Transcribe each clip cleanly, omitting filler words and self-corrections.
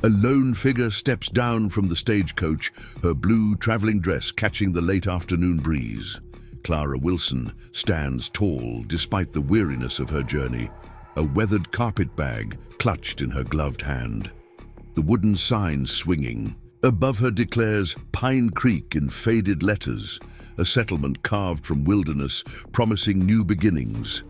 A lone figure steps down from the stagecoach, her blue traveling dress catching the late afternoon breeze. Clara Wilson stands tall despite the weariness of her journey, a weathered carpetbag clutched in her gloved hand. The wooden sign swinging. Above her declares Pine Creek in faded letters, a settlement carved from wilderness, promising new beginnings.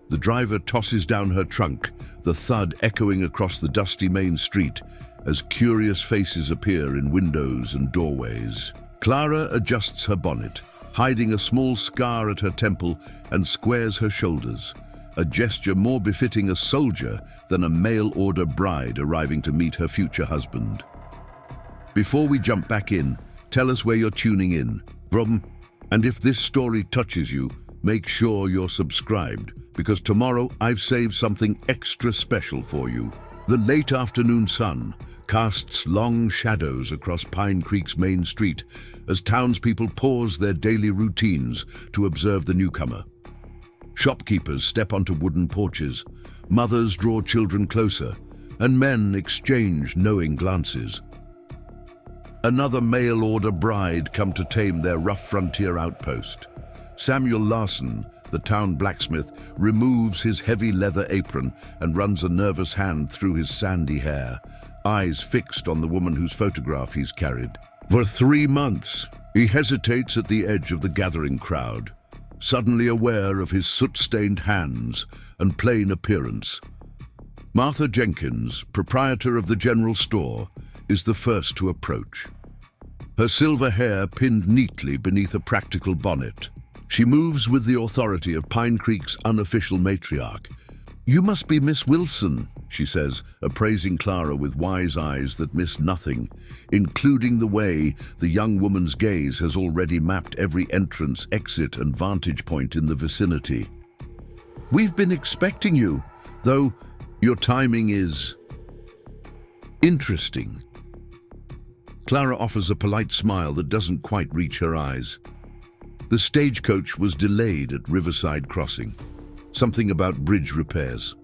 The driver tosses down her trunk, the thud echoing across the dusty main street as curious faces appear in windows and doorways. Clara adjusts her bonnet, hiding a small scar at her temple, and squares her shoulders, a gesture more befitting a soldier than a mail-order bride arriving to meet her future husband. Before we jump back in, tell us where you're tuning in from, and if this story touches you, make sure you're subscribed, because tomorrow I've saved something extra special for you. The late afternoon sun casts long shadows across Pine Creek's main street as townspeople pause their daily routines to observe the newcomer. Shopkeepers step onto wooden porches, mothers draw children closer, and men exchange knowing glances. Another mail-order bride come to tame their rough frontier outpost. Samuel Larson, the town blacksmith, removes his heavy leather apron and runs a nervous hand through his sandy hair, eyes fixed on the woman whose photograph he's carried. For 3 months, he hesitates at the edge of the gathering crowd, suddenly aware of his soot-stained hands and plain appearance. Martha Jenkins, proprietor of the general store, is the first to approach. Her silver hair pinned neatly beneath a practical bonnet. She moves with the authority of Pine Creek's unofficial matriarch. "You must be Miss Wilson," she says, appraising Clara with wise eyes that miss nothing, including the way the young woman's gaze has already mapped every entrance, exit, and vantage point in the vicinity. "We've been expecting you, though your timing is interesting." Clara offers a polite smile that doesn't quite reach her eyes. The stagecoach was delayed at Riverside Crossing. Something about bridge repairs.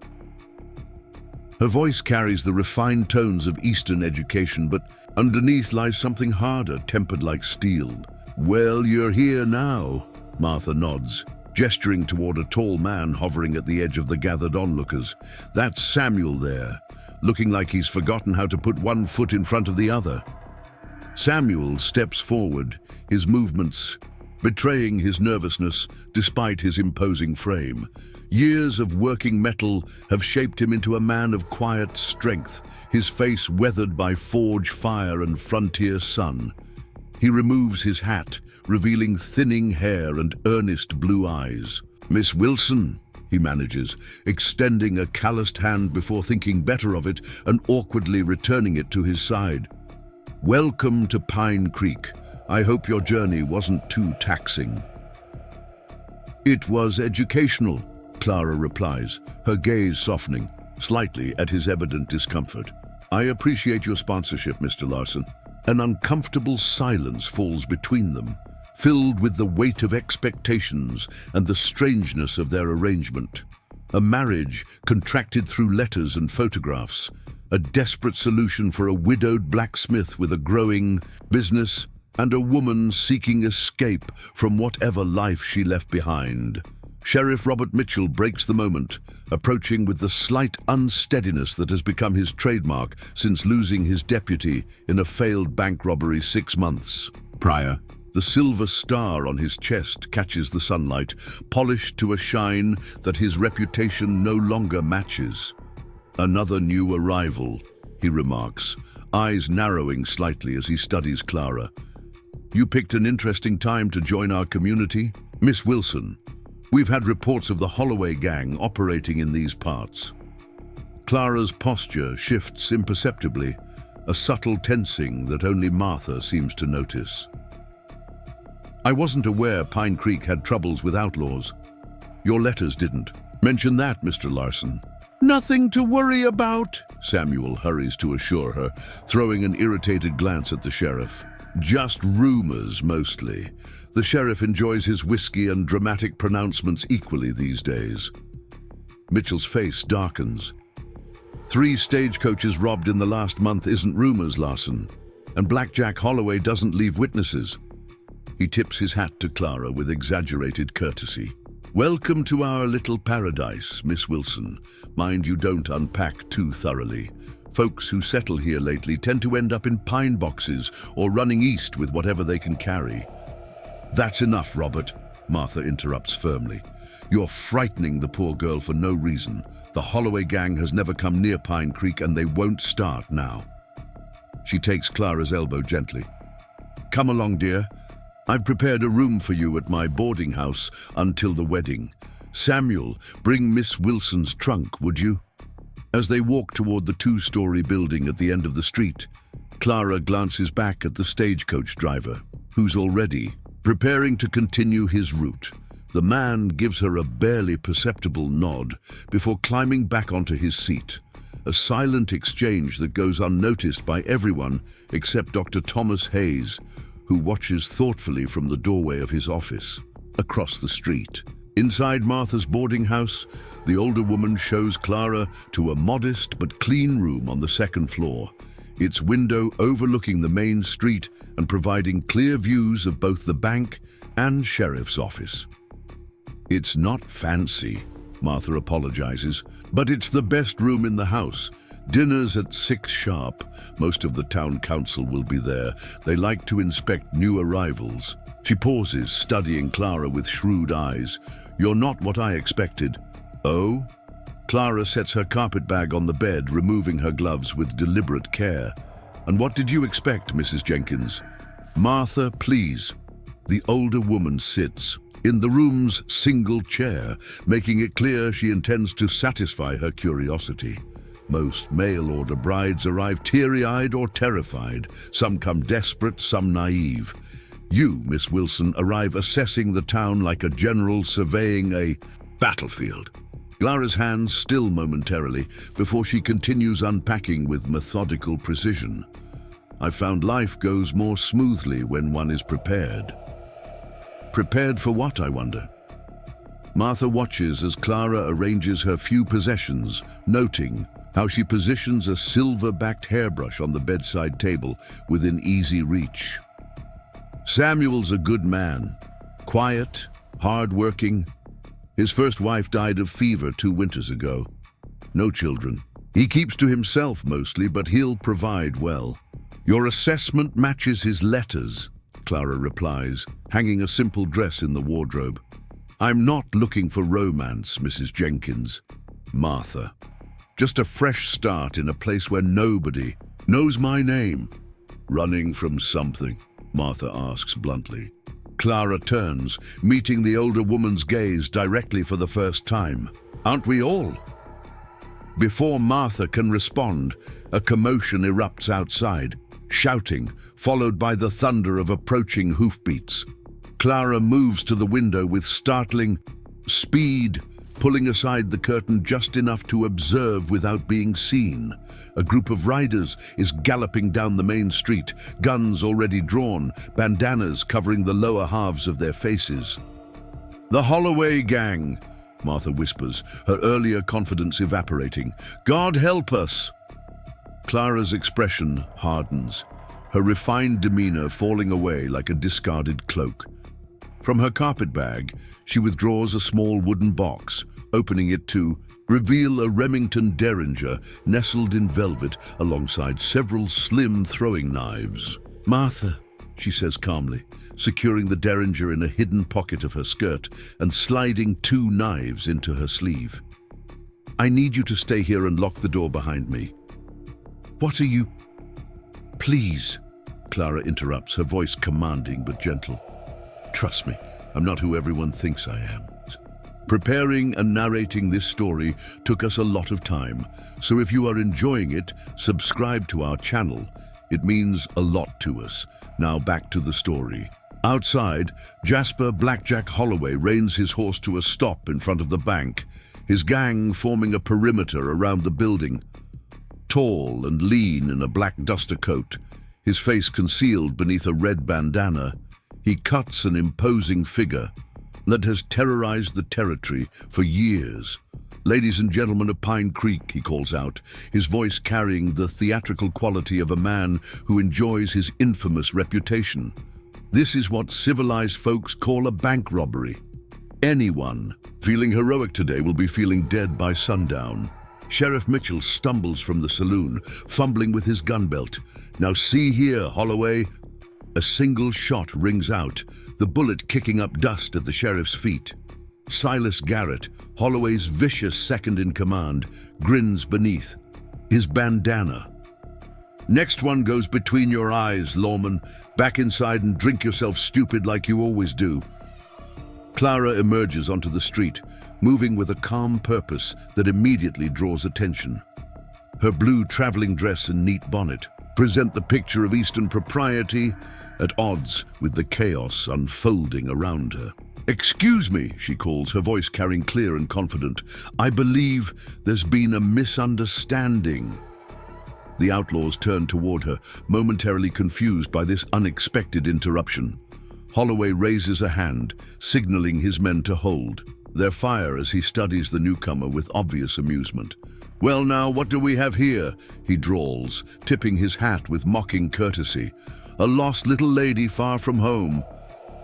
Her voice carries the refined tones of Eastern education, but underneath lies something harder, tempered like steel. "Well, you're here now," Martha nods, gesturing toward a tall man hovering at the edge of the gathered onlookers. "That's Samuel there, looking like he's forgotten how to put one foot in front of the other." Samuel steps forward, his movements betraying his nervousness despite his imposing frame. Years of working metal have shaped him into a man of quiet strength, his face weathered by forge fire and frontier sun. He removes his hat, revealing thinning hair and earnest blue eyes. "Miss Wilson," he manages, extending a calloused hand before thinking better of it and awkwardly returning it to his side. "Welcome to Pine Creek. I hope your journey wasn't too taxing." "It was educational," Clara replies, her gaze softening slightly at his evident discomfort. "I appreciate your sponsorship, Mr. Larson." An uncomfortable silence falls between them, filled with the weight of expectations and the strangeness of their arrangement. A marriage contracted through letters and photographs, a desperate solution for a widowed blacksmith with a growing business, and a woman seeking escape from whatever life she left behind. Sheriff Robert Mitchell breaks the moment, approaching with the slight unsteadiness that has become his trademark since losing his deputy in a failed bank robbery 6 months prior. The silver star on his chest catches the sunlight, polished to a shine that his reputation no longer matches. "Another new arrival," he remarks, eyes narrowing slightly as he studies Clara. "You picked an interesting time to join our community, Miss Wilson. We've had reports of the Holloway gang operating in these parts." Clara's posture shifts imperceptibly, a subtle tensing that only Martha seems to notice. "I wasn't aware Pine Creek had troubles with outlaws. Your letters didn't mention that, Mr. Larson." "Nothing to worry about," Samuel hurries to assure her, throwing an irritated glance at the sheriff. "Just rumors, mostly. The sheriff enjoys his whiskey and dramatic pronouncements equally these days." Mitchell's face darkens. 3 stagecoaches robbed in the last month isn't rumors, Larson. And Blackjack Holloway doesn't leave witnesses. He tips his hat to Clara with exaggerated courtesy. Welcome to our little paradise, Miss Wilson. Mind you don't unpack too thoroughly. Folks who settle here lately tend to end up in pine boxes or running east with whatever they can carry. That's enough, Robert, Martha interrupts firmly. You're frightening the poor girl for no reason. The Holloway gang has never come near Pine Creek and they won't start now. She takes Clara's elbow gently. Come along, dear. I've prepared a room for you at my boarding house until the wedding. Samuel, bring Miss Wilson's trunk, would you? As they walk toward the 2-story building at the end of the street, Clara glances back at the stagecoach driver, who's already preparing to continue his route. The man gives her a barely perceptible nod before climbing back onto his seat. A silent exchange that goes unnoticed by everyone except Dr. Thomas Hayes, who watches thoughtfully from the doorway of his office across the street. Inside Martha's boarding house, the older woman shows Clara to a modest but clean room on the 2nd floor, its window overlooking the main street and providing clear views of both the bank and sheriff's office. It's not fancy, Martha apologizes, but it's the best room in the house. Dinner's at 6 sharp. Most of the town council will be there. They like to inspect new arrivals. She pauses, studying Clara with shrewd eyes. You're not what I expected. Oh? Clara sets her carpetbag on the bed, removing her gloves with deliberate care. And what did you expect, Mrs. Jenkins? Martha, please. The older woman sits in the room's single chair, making it clear she intends to satisfy her curiosity. Most mail-order brides arrive teary-eyed or terrified. Some come desperate, some naive. You, Miss Wilson, arrive assessing the town like a general surveying a battlefield. Clara's hands still momentarily before she continues unpacking with methodical precision. I found life goes more smoothly when one is prepared. Prepared for what, I wonder? Martha watches as Clara arranges her few possessions, noting how she positions a silver-backed hairbrush on the bedside table within easy reach. Samuel's a good man, quiet, hard-working. His first wife died of fever 2 winters ago. No children. He keeps to himself mostly, but he'll provide well. Your assessment matches his letters, Clara replies, hanging a simple dress in the wardrobe. I'm not looking for romance, Mrs. Jenkins. Martha. Just a fresh start in a place where nobody knows my name. Running from something, Martha asks bluntly. Clara turns, meeting the older woman's gaze directly for the first time. Aren't we all? Before Martha can respond, a commotion erupts outside, shouting, followed by the thunder of approaching hoofbeats. Clara moves to the window with startling speed, pulling aside the curtain just enough to observe without being seen. A group of riders is galloping down the main street, guns already drawn, bandanas covering the lower halves of their faces. The Holloway gang, Martha whispers, her earlier confidence evaporating. God help us! Clara's expression hardens, her refined demeanor falling away like a discarded cloak. From her carpetbag, she withdraws a small wooden box, opening it to reveal a Remington Derringer nestled in velvet alongside several slim throwing knives. Martha, she says calmly, securing the Derringer in a hidden pocket of her skirt and sliding 2 knives into her sleeve. I need you to stay here and lock the door behind me. What are you? Please, Clara interrupts, her voice commanding but gentle. Trust me, I'm not who everyone thinks I am. Preparing and narrating this story took us a lot of time, so if you are enjoying it, subscribe to our channel. It means a lot to us. Now back to the story. Outside, Jasper Blackjack Holloway reins his horse to a stop in front of the bank, his gang forming a perimeter around the building. Tall and lean in a black duster coat, his face concealed beneath a red bandana, he cuts an imposing figure that has terrorized the territory for years. "Ladies and gentlemen of Pine Creek," he calls out, his voice carrying the theatrical quality of a man who enjoys his infamous reputation. "This is what civilized folks call a bank robbery. Anyone feeling heroic today will be feeling dead by sundown." Sheriff Mitchell stumbles from the saloon, fumbling with his gun belt. "Now see here, Holloway." A single shot rings out, the bullet kicking up dust at the sheriff's feet. Silas Garrett, Holloway's vicious second-in-command, grins beneath, his bandana. "Next one goes between your eyes, lawman. Back inside and drink yourself stupid like you always do." Clara emerges onto the street, moving with a calm purpose that immediately draws attention. Her blue traveling dress and neat bonnet present the picture of Eastern propriety at odds with the chaos unfolding around her. "Excuse me," she calls, her voice carrying clear and confident. "I believe there's been a misunderstanding." The outlaws turn toward her, momentarily confused by this unexpected interruption. Holloway raises a hand, signaling his men to hold. They fire as he studies the newcomer with obvious amusement. "Well now, what do we have here?" he drawls, tipping his hat with mocking courtesy. "A lost little lady far from home."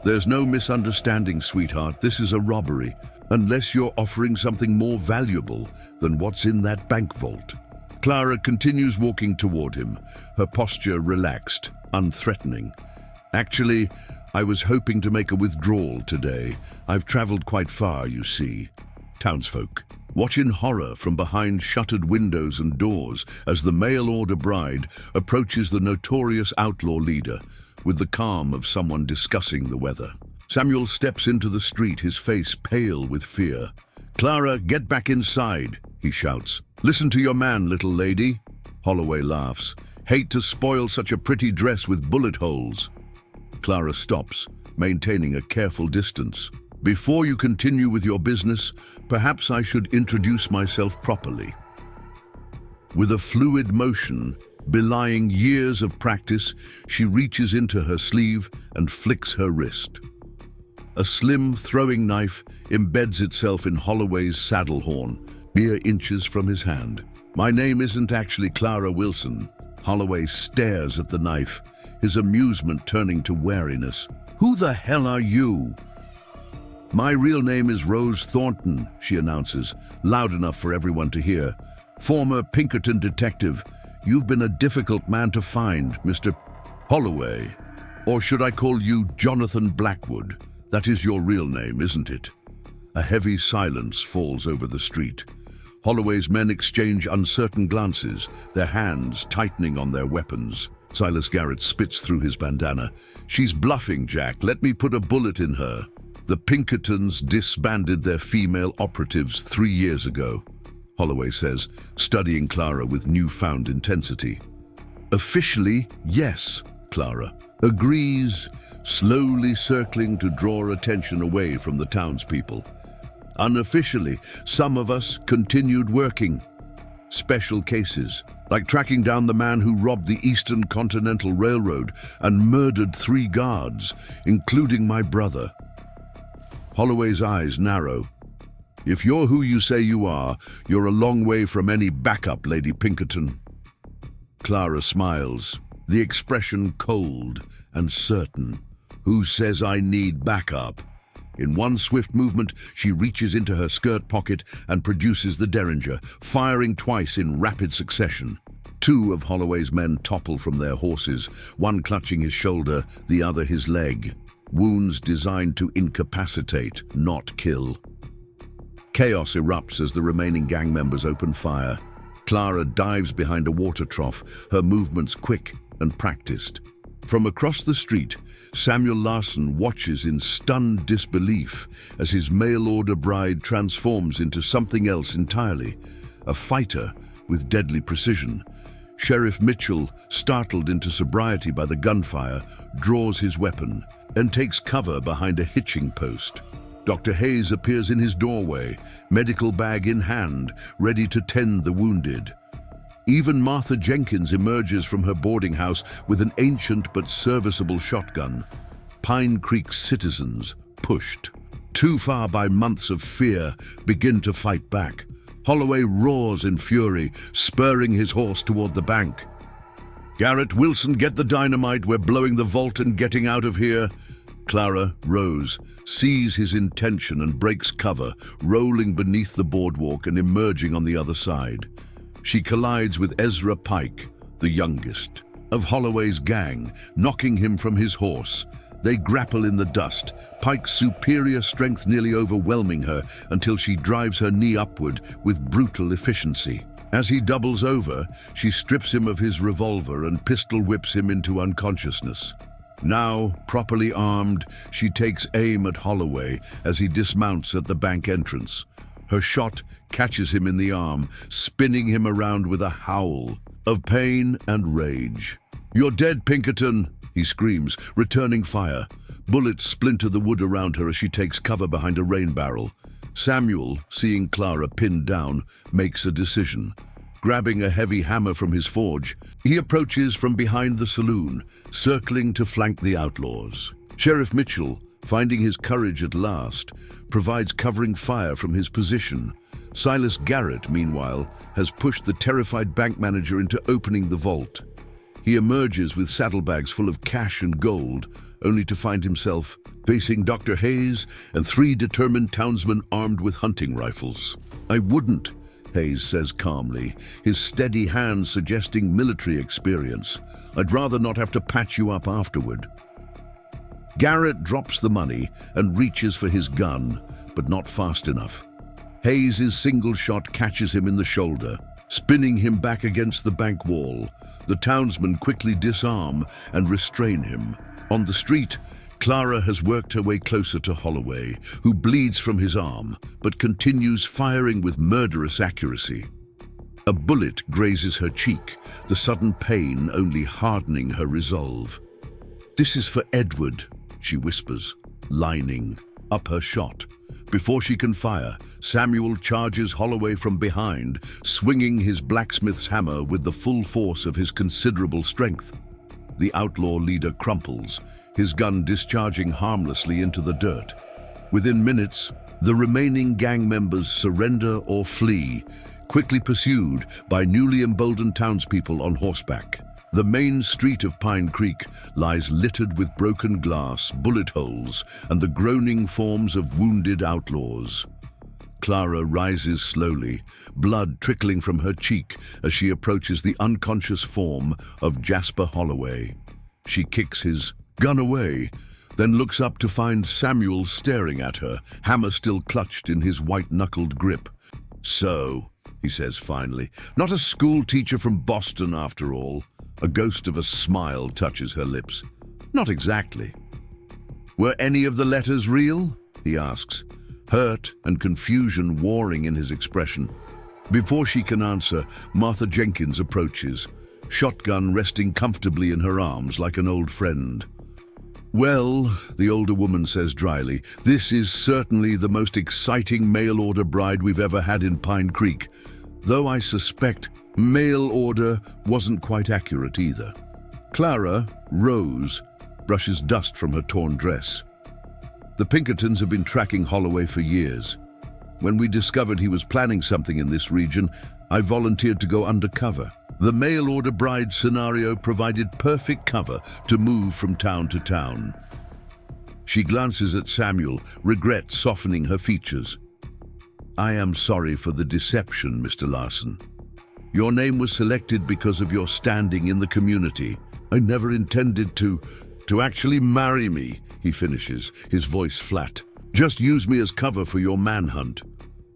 "There's no misunderstanding, sweetheart. This is a robbery, unless you're offering something more valuable than what's in that bank vault." Clara continues walking toward him, her posture relaxed, unthreatening. "Actually, I was hoping to make a withdrawal today. I've traveled quite far, you see." Townsfolk watch in horror from behind shuttered windows and doors as the mail-order bride approaches the notorious outlaw leader with the calm of someone discussing the weather. Samuel steps into the street, his face pale with fear. "Clara, get back inside," he shouts. "Listen to your man, little lady." Holloway laughs. "Hate to spoil such a pretty dress with bullet holes." Clara stops, maintaining a careful distance. "Before you continue with your business, perhaps I should introduce myself properly." With a fluid motion, belying years of practice, she reaches into her sleeve and flicks her wrist. A slim throwing knife embeds itself in Holloway's saddle horn, mere inches from his hand. "My name isn't actually Clara Wilson." Holloway stares at the knife, his amusement turning to wariness. "Who the hell are you?" "My real name is Rose Thornton," she announces, loud enough for everyone to hear. "Former Pinkerton detective. You've been a difficult man to find, Mr. Holloway. Or should I call you Jonathan Blackwood? That is your real name, isn't it?" A heavy silence falls over the street. Holloway's men exchange uncertain glances, their hands tightening on their weapons. Silas Garrett spits through his bandana. "She's bluffing, Jack. Let me put a bullet in her. The Pinkertons disbanded their female operatives 3 years ago," Holloway says, studying Clara with newfound intensity. "Officially, yes," Clara agrees, slowly circling to draw attention away from the townspeople. "Unofficially, some of us continued working. Special cases, like tracking down the man who robbed the Eastern Continental Railroad and murdered 3 guards, including my brother." Holloway's eyes narrow. "If you're who you say you are, you're a long way from any backup, Lady Pinkerton." Clara smiles, the expression cold and certain. "Who says I need backup?" In one swift movement, she reaches into her skirt pocket and produces the derringer, firing twice in rapid succession. 2 of Holloway's men topple from their horses, one clutching his shoulder, the other his leg. Wounds designed to incapacitate, not kill. Chaos erupts as the remaining gang members open fire. Clara dives behind a water trough, her movements quick and practiced. From across the street, Samuel Larson watches in stunned disbelief as his mail-order bride transforms into something else entirely, a fighter with deadly precision. Sheriff Mitchell, startled into sobriety by the gunfire, draws his weapon and takes cover behind a hitching post. Dr. Hayes appears in his doorway, medical bag in hand, ready to tend the wounded. Even Martha Jenkins emerges from her boarding house with an ancient but serviceable shotgun. Pine Creek's citizens, pushed too far by months of fear, begin to fight back. Holloway roars in fury, spurring his horse toward the bank. "Garrett, Wilson, get the dynamite. We're blowing the vault and getting out of here." Clara, Rose, sees his intention and breaks cover, rolling beneath the boardwalk and emerging on the other side. She collides with Ezra Pike, the youngest of Holloway's gang, knocking him from his horse. They grapple in the dust, Pike's superior strength nearly overwhelming her until she drives her knee upward with brutal efficiency. As he doubles over, she strips him of his revolver and pistol whips him into unconsciousness. Now, properly armed, she takes aim at Holloway as he dismounts at the bank entrance. Her shot catches him in the arm, spinning him around with a howl of pain and rage. "You're dead, Pinkerton," he screams, returning fire. Bullets splinter the wood around her as she takes cover behind a rain barrel. Samuel, seeing Clara pinned down, makes a decision. Grabbing a heavy hammer from his forge, he approaches from behind the saloon, circling to flank the outlaws. Sheriff Mitchell, finding his courage at last, provides covering fire from his position. Silas Garrett, meanwhile, has pushed the terrified bank manager into opening the vault. He emerges with saddlebags full of cash and gold, only to find himself facing Dr. Hayes and 3 determined townsmen armed with hunting rifles. "I wouldn't," Hayes says calmly, his steady hand suggesting military experience. "I'd rather not have to patch you up afterward." Garrett drops the money and reaches for his gun, but not fast enough. Hayes' single shot catches him in the shoulder, spinning him back against the bank wall. The townsmen quickly disarm and restrain him. On the street, Clara has worked her way closer to Holloway, who bleeds from his arm, but continues firing with murderous accuracy. A bullet grazes her cheek, the sudden pain only hardening her resolve. "This is for Edward," she whispers, lining up her shot. Before she can fire, Samuel charges Holloway from behind, swinging his blacksmith's hammer with the full force of his considerable strength. The outlaw leader crumples, his gun discharging harmlessly into the dirt. Within minutes, the remaining gang members surrender or flee, quickly pursued by newly emboldened townspeople on horseback. The main street of Pine Creek lies littered with broken glass, bullet holes, and the groaning forms of wounded outlaws. Clara rises slowly, blood trickling from her cheek as she approaches the unconscious form of Jasper Holloway. She kicks his gun away, then looks up to find Samuel staring at her, hammer still clutched in his white-knuckled grip. "So," he says finally, "not a school teacher from Boston after all." A ghost of a smile touches her lips. "Not exactly." "Were any of the letters real?" he asks, hurt and confusion warring in his expression. Before she can answer, Martha Jenkins approaches, shotgun resting comfortably in her arms like an old friend. "Well," the older woman says dryly, "this is certainly the most exciting mail-order bride we've ever had in Pine Creek, though I suspect mail order wasn't quite accurate either." Clara, Rose, brushes dust from her torn dress. "The Pinkertons have been tracking Holloway for years. When we discovered he was planning something in this region, I volunteered to go undercover. The mail-order bride scenario provided perfect cover to move from town to town." She glances at Samuel, regret softening her features. "I am sorry for the deception, Mr. Larson. Your name was selected because of your standing in the community. I never intended to actually marry me," he finishes, his voice flat. "Just use me as cover for your manhunt."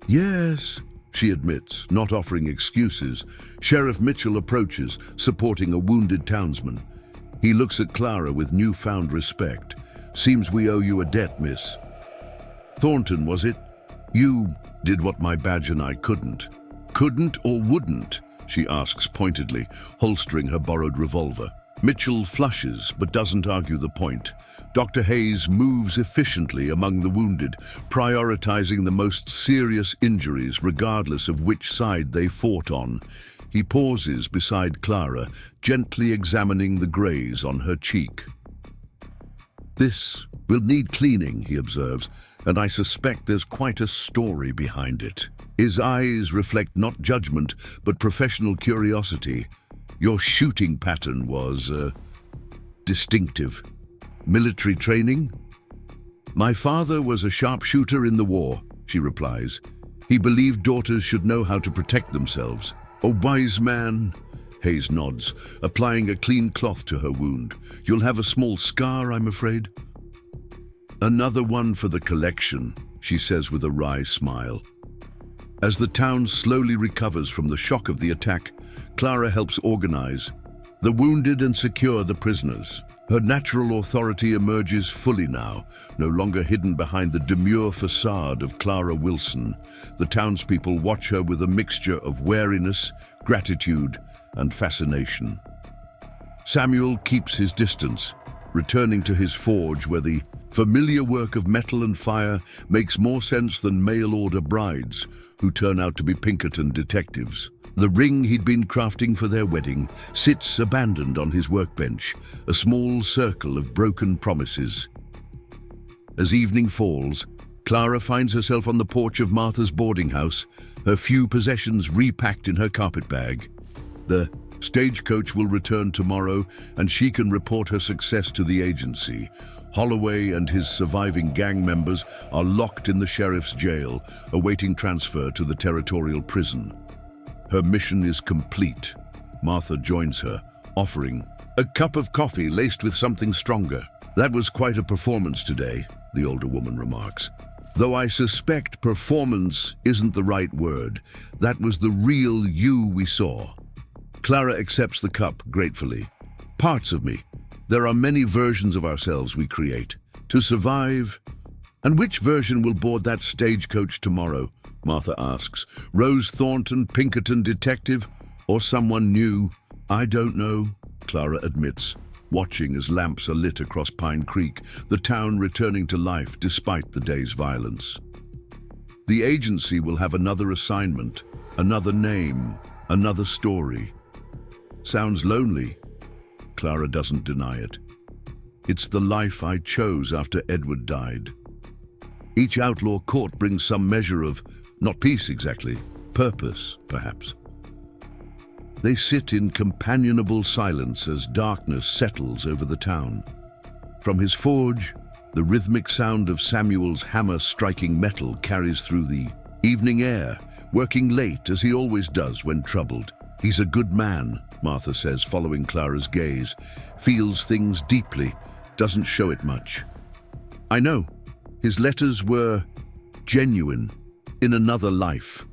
"Yes," she admits, not offering excuses. Sheriff Mitchell approaches, supporting a wounded townsman. He looks at Clara with newfound respect. "Seems we owe you a debt, miss." "Thornton, was it? You did what my badge and I couldn't." "Couldn't or wouldn't?" she asks pointedly, holstering her borrowed revolver. Mitchell flushes but doesn't argue the point. Dr. Hayes moves efficiently among the wounded, prioritizing the most serious injuries regardless of which side they fought on. He pauses beside Clara, gently examining the graze on her cheek. "This will need cleaning," he observes, "and I suspect there's quite a story behind it." His eyes reflect not judgment, but professional curiosity. Your shooting pattern was, distinctive. Military training? My father was a sharpshooter in the war, she replies. He believed daughters should know how to protect themselves. A wise man, Hayes nods, applying a clean cloth to her wound. You'll have a small scar, I'm afraid. Another one for the collection, she says with a wry smile. As the town slowly recovers from the shock of the attack, Clara helps organize the wounded and secure the prisoners. Her natural authority emerges fully now, no longer hidden behind the demure facade of Clara Wilson. The townspeople watch her with a mixture of wariness, gratitude, and fascination. Samuel keeps his distance, returning to his forge where the familiar work of metal and fire makes more sense than mail-order brides who turn out to be Pinkerton detectives. The ring he'd been crafting for their wedding sits abandoned on his workbench, a small circle of broken promises. As evening falls, Clara finds herself on the porch of Martha's boarding house, her few possessions repacked in her carpetbag. The stagecoach will return tomorrow, and she can report her success to the agency. Holloway and his surviving gang members are locked in the sheriff's jail, awaiting transfer to the territorial prison. Her mission is complete. Martha joins her, offering a cup of coffee laced with something stronger. That was quite a performance today, the older woman remarks. Though I suspect performance isn't the right word. That was the real you we saw. Clara accepts the cup gratefully. Parts of me. There are many versions of ourselves we create. To survive. And which version will board that stagecoach tomorrow? Martha asks. Rose Thornton, Pinkerton detective, or someone new? I don't know, Clara admits, watching as lamps are lit across Pine Creek, the town returning to life despite the day's violence. The agency will have another assignment, another name, another story. Sounds lonely. Clara doesn't deny it. It's the life I chose after Edward died. Each outlaw court brings some measure of, not peace exactly, purpose, perhaps. They sit in companionable silence as darkness settles over the town. From his forge, the rhythmic sound of Samuel's hammer striking metal carries through the evening air, working late as he always does when troubled. He's a good man, Martha says, following Clara's gaze. Feels things deeply, doesn't show it much. I know. His letters were genuine, in another life.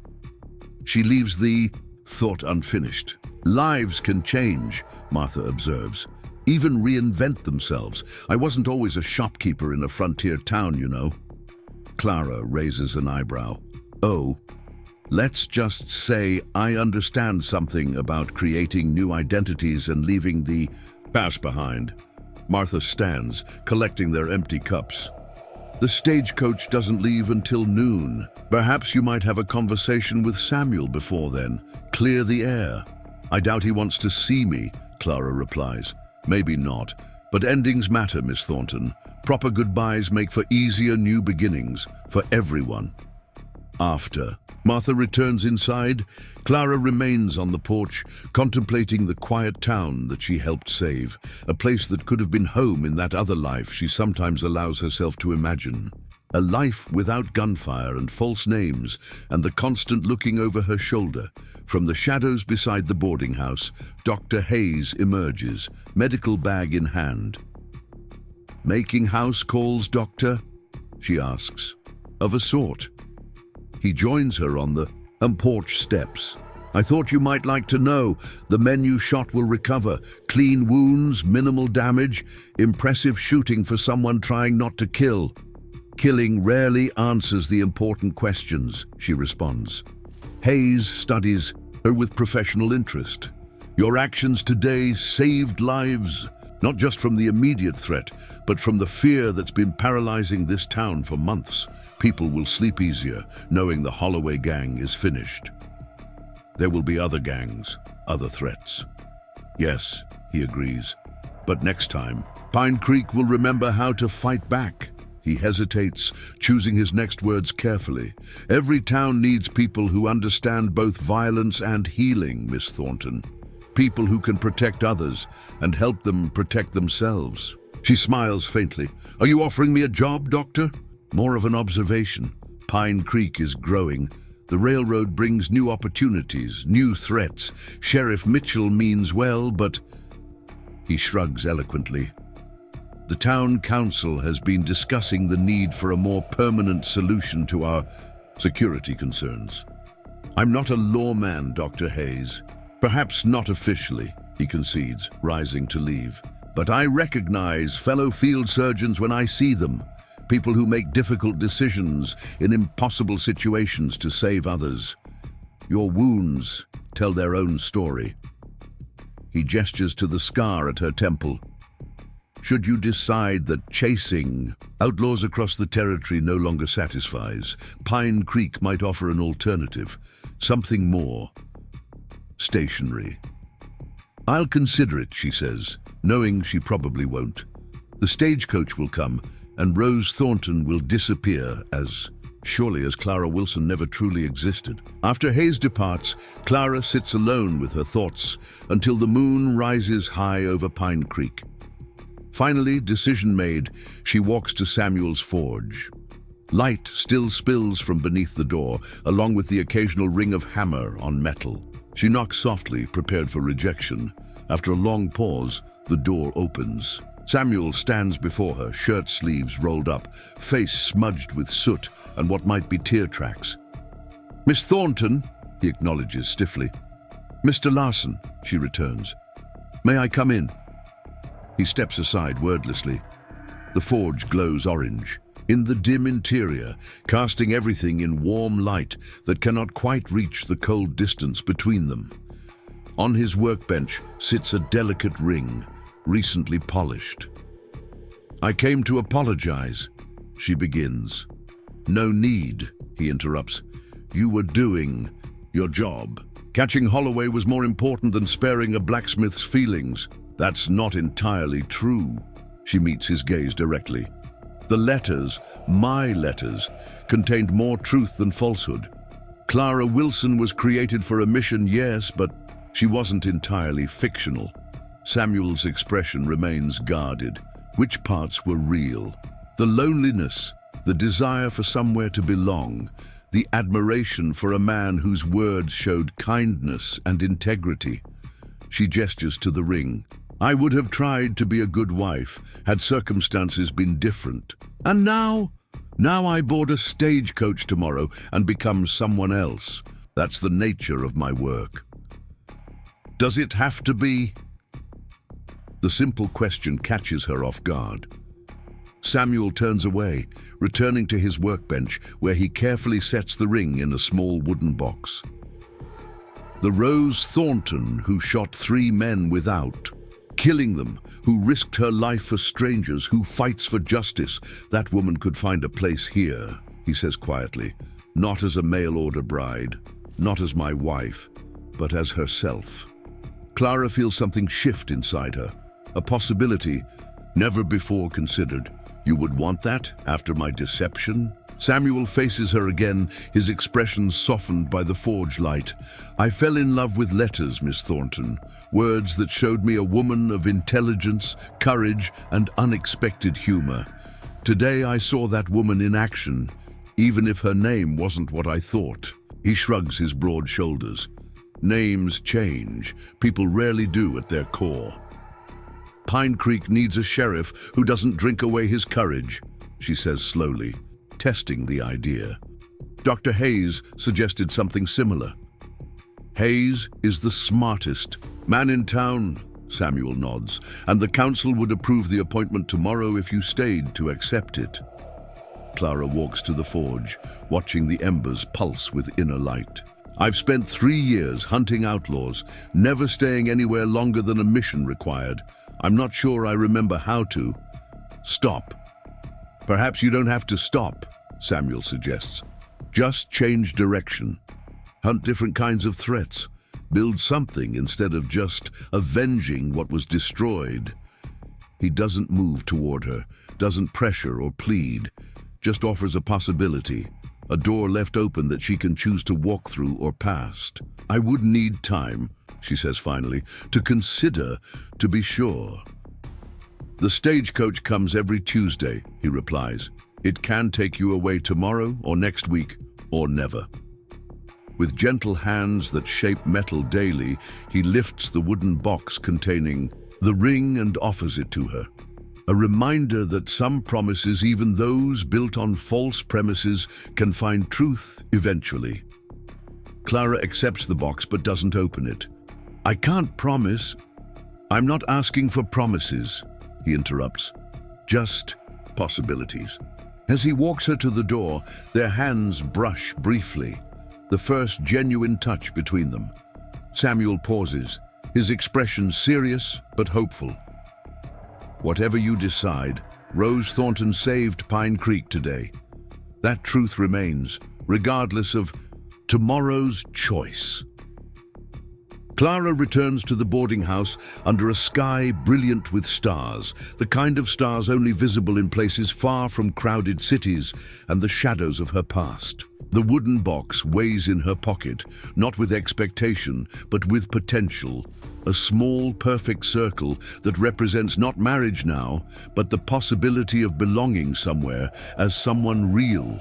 She leaves the thought unfinished. Lives can change, Martha observes, even reinvent themselves. I wasn't always a shopkeeper in a frontier town, you know. Clara raises an eyebrow. Oh, let's just say I understand something about creating new identities and leaving the past behind. Martha stands, collecting their empty cups. The stagecoach doesn't leave until noon. Perhaps you might have a conversation with Samuel before then. Clear the air. I doubt he wants to see me, Clara replies. Maybe not, but endings matter, Miss Thornton. Proper goodbyes make for easier new beginnings, for everyone. After Martha returns inside, Clara remains on the porch, contemplating the quiet town that she helped save, a place that could have been home in that other life she sometimes allows herself to imagine. A life without gunfire and false names, and the constant looking over her shoulder. From the shadows beside the boarding house, Dr. Hayes emerges, medical bag in hand. Making house calls, Doctor? She asks. Of a sort. He joins her on the porch steps. I thought you might like to know. The men you shot will recover. Clean wounds, minimal damage, impressive shooting for someone trying not to kill. Killing rarely answers the important questions, she responds. Hayes studies her with professional interest. Your actions today saved lives, not just from the immediate threat, but from the fear that's been paralyzing this town for months. People will sleep easier, knowing the Holloway gang is finished. There will be other gangs, other threats. Yes, he agrees. But next time, Pine Creek will remember how to fight back. He hesitates, choosing his next words carefully. Every town needs people who understand both violence and healing, Miss Thornton. People who can protect others and help them protect themselves. She smiles faintly. Are you offering me a job, Doctor? More of an observation. Pine Creek is growing. The railroad brings new opportunities, new threats. Sheriff Mitchell means well, but... He shrugs eloquently. The town council has been discussing the need for a more permanent solution to our security concerns. I'm not a lawman, Dr. Hayes. Perhaps not officially, he concedes, rising to leave. But I recognize fellow field surgeons when I see them. People who make difficult decisions in impossible situations to save others. Your wounds tell their own story. He gestures to the scar at her temple. Should you decide that chasing outlaws across the territory no longer satisfies, Pine Creek might offer an alternative, something more stationary. I'll consider it, she says, knowing she probably won't. The stagecoach will come, and Rose Thornton will disappear as surely as Clara Wilson never truly existed. After Hayes departs, Clara sits alone with her thoughts until the moon rises high over Pine Creek. Finally, decision made, she walks to Samuel's forge. Light still spills from beneath the door, along with the occasional ring of hammer on metal. She knocks softly, prepared for rejection. After a long pause, the door opens. Samuel stands before her, shirt sleeves rolled up, face smudged with soot and what might be tear tracks. Miss Thornton, he acknowledges stiffly. Mr. Larson, she returns. May I come in? He steps aside wordlessly. The forge glows orange, in the dim interior, casting everything in warm light that cannot quite reach the cold distance between them. On his workbench sits a delicate ring, recently polished. I came to apologize, she begins. No need, he interrupts. You were doing your job. Catching Holloway was more important than sparing a blacksmith's feelings. That's not entirely true. She meets his gaze directly. The letters, my letters, contained more truth than falsehood. Clara Wilson was created for a mission, yes, but she wasn't entirely fictional. Samuel's expression remains guarded. Which parts were real? The loneliness, the desire for somewhere to belong, the admiration for a man whose words showed kindness and integrity. She gestures to the ring. I would have tried to be a good wife had circumstances been different. And now I board a stagecoach tomorrow and become someone else. That's the nature of my work. Does it have to be? The simple question catches her off guard. Samuel turns away, returning to his workbench, where he carefully sets the ring in a small wooden box. The Rose Thornton who shot 3 men without, killing them, who risked her life for strangers, who fights for justice, that woman could find a place here, he says quietly, not as a mail-order bride, not as my wife, but as herself. Clara feels something shift inside her. A possibility never before considered. You would want that after my deception? Samuel faces her again, his expression softened by the forge light. I fell in love with letters, Miss Thornton, words that showed me a woman of intelligence, courage, and unexpected humor. Today I saw that woman in action, even if her name wasn't what I thought. He shrugs his broad shoulders. Names change. People rarely do at their core. Pine Creek needs a sheriff who doesn't drink away his courage, she says slowly, testing the idea. Dr. Hayes suggested something similar. Hayes is the smartest man in town, Samuel nods, and the council would approve the appointment tomorrow if you stayed to accept it. Clara walks to the forge, watching the embers pulse with inner light. I've spent 3 years hunting outlaws, never staying anywhere longer than a mission required. I'm not sure I remember how to. Stop. Perhaps you don't have to stop, Samuel suggests. Just change direction. Hunt different kinds of threats. Build something instead of just avenging what was destroyed. He doesn't move toward her, doesn't pressure or plead, just offers a possibility, a door left open that she can choose to walk through or past. "I would need time," she says finally, "to consider, to be sure." "The stagecoach comes every Tuesday," he replies. "It can take you away tomorrow or next week or never." With gentle hands that shape metal daily, he lifts the wooden box containing the ring and offers it to her. A reminder that some promises, even those built on false premises, can find truth eventually. Clara accepts the box but doesn't open it. "I can't promise." "I'm not asking for promises," he interrupts. "Just possibilities." As he walks her to the door, their hands brush briefly, the first genuine touch between them. Samuel pauses, his expression serious but hopeful. "Whatever you decide, Rose Thornton saved Pine Creek today. That truth remains, regardless of tomorrow's choice." Clara returns to the boarding house under a sky brilliant with stars, the kind of stars only visible in places far from crowded cities and the shadows of her past. The wooden box weighs in her pocket, not with expectation, but with potential. A small, perfect circle that represents not marriage now, but the possibility of belonging somewhere as someone real.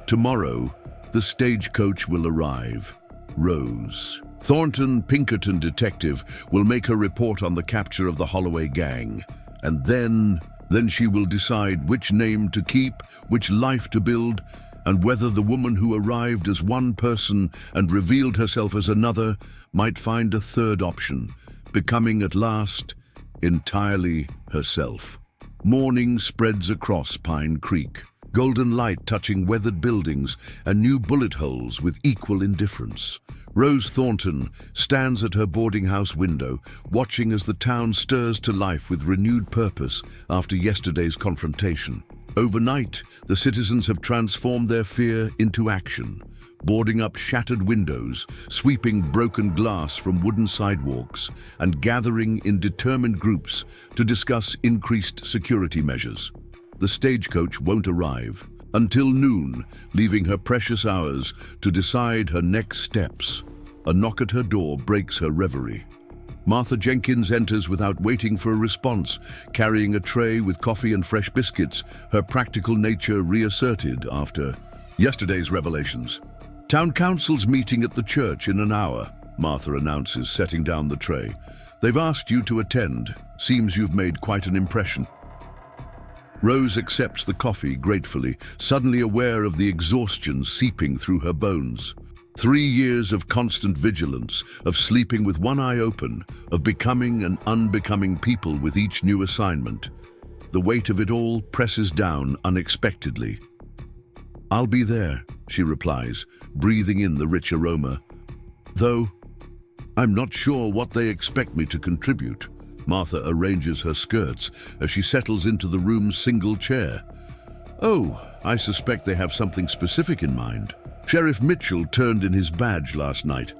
Tomorrow, the stagecoach will arrive. Rose Thornton, Pinkerton detective, will make her report on the capture of the Holloway gang. And then she will decide which name to keep, which life to build, and whether the woman who arrived as one person and revealed herself as another might find a third option, becoming at last entirely herself. Morning spreads across Pine Creek, golden light touching weathered buildings and new bullet holes with equal indifference. Rose Thornton stands at her boarding house window, watching as the town stirs to life with renewed purpose after yesterday's confrontation. Overnight, the citizens have transformed their fear into action, boarding up shattered windows, sweeping broken glass from wooden sidewalks, and gathering in determined groups to discuss increased security measures. The stagecoach won't arrive until noon, leaving her precious hours to decide her next steps. A knock at her door breaks her reverie. Martha Jenkins enters without waiting for a response, carrying a tray with coffee and fresh biscuits, her practical nature reasserted after yesterday's revelations. "Town council's meeting at the church in an hour," Martha announces, setting down the tray. "They've asked you to attend. Seems you've made quite an impression." Rose accepts the coffee gratefully, suddenly aware of the exhaustion seeping through her bones. 3 years of constant vigilance, of sleeping with one eye open, of becoming and unbecoming people with each new assignment. The weight of it all presses down unexpectedly. "I'll be there," she replies, breathing in the rich aroma. "Though I'm not sure what they expect me to contribute." Martha arranges her skirts as she settles into the room's single chair. "Oh, I suspect they have something specific in mind. Sheriff Mitchell turned in his badge last night,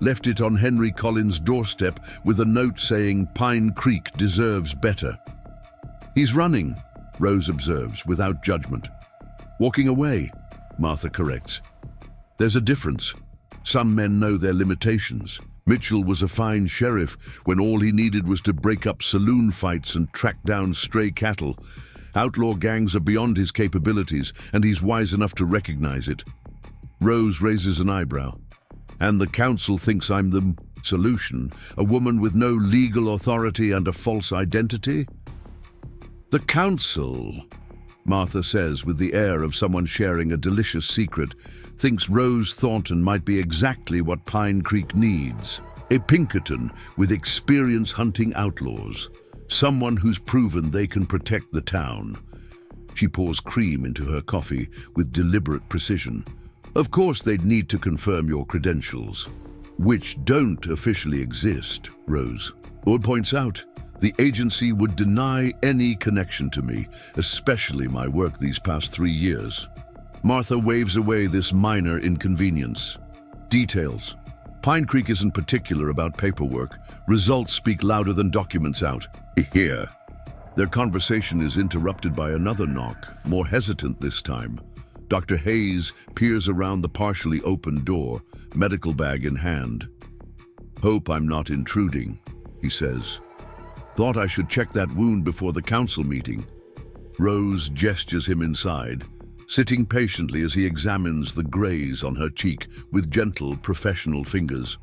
left it on Henry Collins' doorstep with a note saying Pine Creek deserves better." "He's running," Rose observes without judgment. "Walking away," Martha corrects. "There's a difference. Some men know their limitations. Mitchell was a fine sheriff when all he needed was to break up saloon fights and track down stray cattle. Outlaw gangs are beyond his capabilities, and he's wise enough to recognize it." Rose raises an eyebrow. "And the council thinks I'm the solution, a woman with no legal authority and a false identity?" "The council," Martha says with the air of someone sharing a delicious secret, thinks Rose Thornton might be exactly what Pine Creek needs. A Pinkerton with experience hunting outlaws. Someone who's proven they can protect the town. She pours cream into her coffee with deliberate precision. "Of course they'd need to confirm your credentials, which don't officially exist," Rose Wood points out. "The agency would deny any connection to me, especially my work these past 3 years." Martha waves away this minor inconvenience. Details. Pine Creek isn't particular about paperwork. Results speak louder than documents out. Here. Their conversation is interrupted by another knock, more hesitant this time. Dr. Hayes peers around the partially open door, medical bag in hand. "Hope I'm not intruding," he says. "Thought I should check that wound before the council meeting." Rose gestures him inside, sitting patiently as he examines the graze on her cheek with gentle, professional fingers.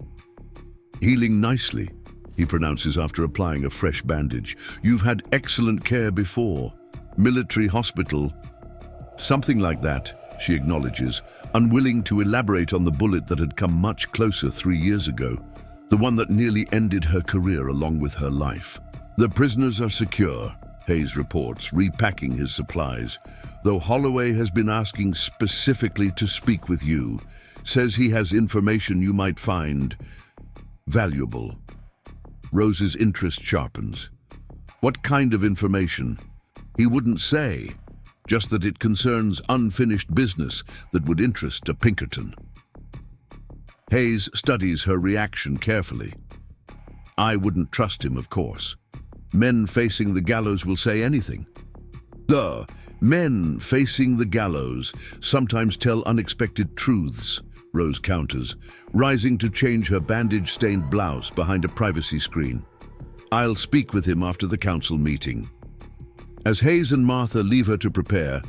"Healing nicely," he pronounces after applying a fresh bandage. "You've had excellent care before. Military hospital." "Something like that," she acknowledges, unwilling to elaborate on the bullet that had come much closer 3 years ago, the one that nearly ended her career along with her life. "The prisoners are secure," Hayes reports, repacking his supplies, "though Holloway has been asking specifically to speak with you. Says he has information you might find valuable." Rose's interest sharpens. "What kind of information?" "He wouldn't say, just that it concerns unfinished business that would interest a Pinkerton." Hayes studies her reaction carefully. "I wouldn't trust him, of course. Men facing the gallows will say anything." Men facing the gallows sometimes tell unexpected truths," Rose counters, rising to change her bandage-stained blouse behind a privacy screen. "I'll speak with him after the council meeting." As Hayes and Martha leave her to prepare,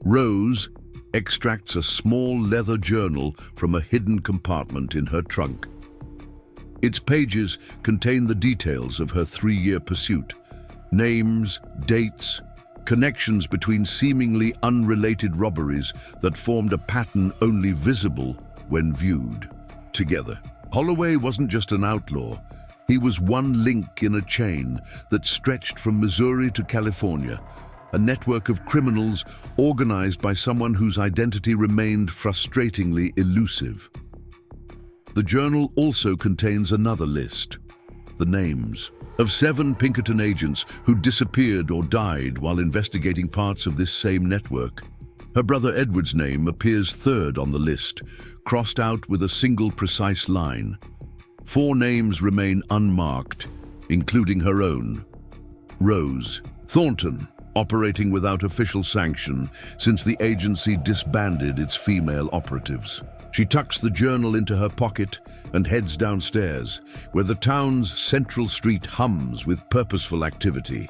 Rose extracts a small leather journal from a hidden compartment in her trunk. Its pages contain the details of her 3-year pursuit: names, dates, connections between seemingly unrelated robberies that formed a pattern only visible when viewed together. Holloway wasn't just an outlaw. He was one link in a chain that stretched from Missouri to California, a network of criminals organized by someone whose identity remained frustratingly elusive. The journal also contains another list, the names of 7 Pinkerton agents who disappeared or died while investigating parts of this same network. Her brother Edward's name appears third on the list, crossed out with a single precise line. 4 names remain unmarked, including her own. Rose Thornton, operating without official sanction since the agency disbanded its female operatives. She tucks the journal into her pocket and heads downstairs, where the town's central street hums with purposeful activity.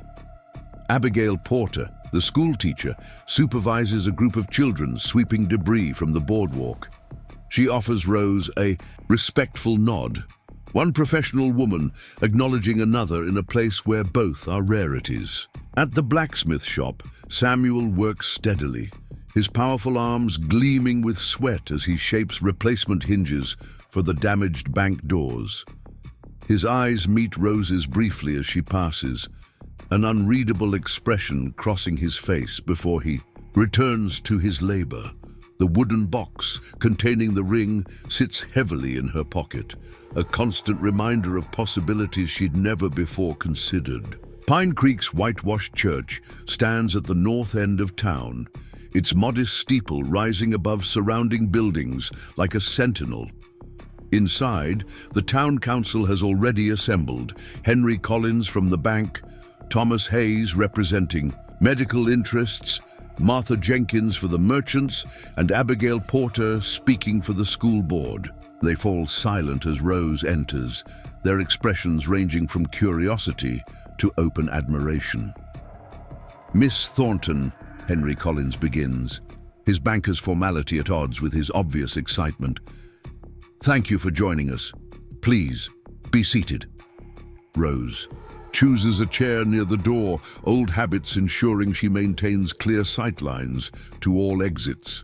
Abigail Porter, the schoolteacher, supervises a group of children sweeping debris from the boardwalk. She offers Rose a respectful nod, one professional woman acknowledging another in a place where both are rarities. At the blacksmith shop, Samuel works steadily, his powerful arms gleaming with sweat as he shapes replacement hinges for the damaged bank doors. His eyes meet Rose's briefly as she passes, an unreadable expression crossing his face before he returns to his labor. The wooden box containing the ring sits heavily in her pocket, a constant reminder of possibilities she'd never before considered. Pine Creek's whitewashed church stands at the north end of town, its modest steeple rising above surrounding buildings like a sentinel. Inside, the town council has already assembled. Henry Collins from the bank, Thomas Hayes representing medical interests, Martha Jenkins for the merchants, and Abigail Porter speaking for the school board. They fall silent as Rose enters, their expressions ranging from curiosity to open admiration. "Miss Thornton," Henry Collins begins, his banker's formality at odds with his obvious excitement. "Thank you for joining us. Please, be seated." Rose chooses a chair near the door, old habits ensuring she maintains clear sightlines to all exits.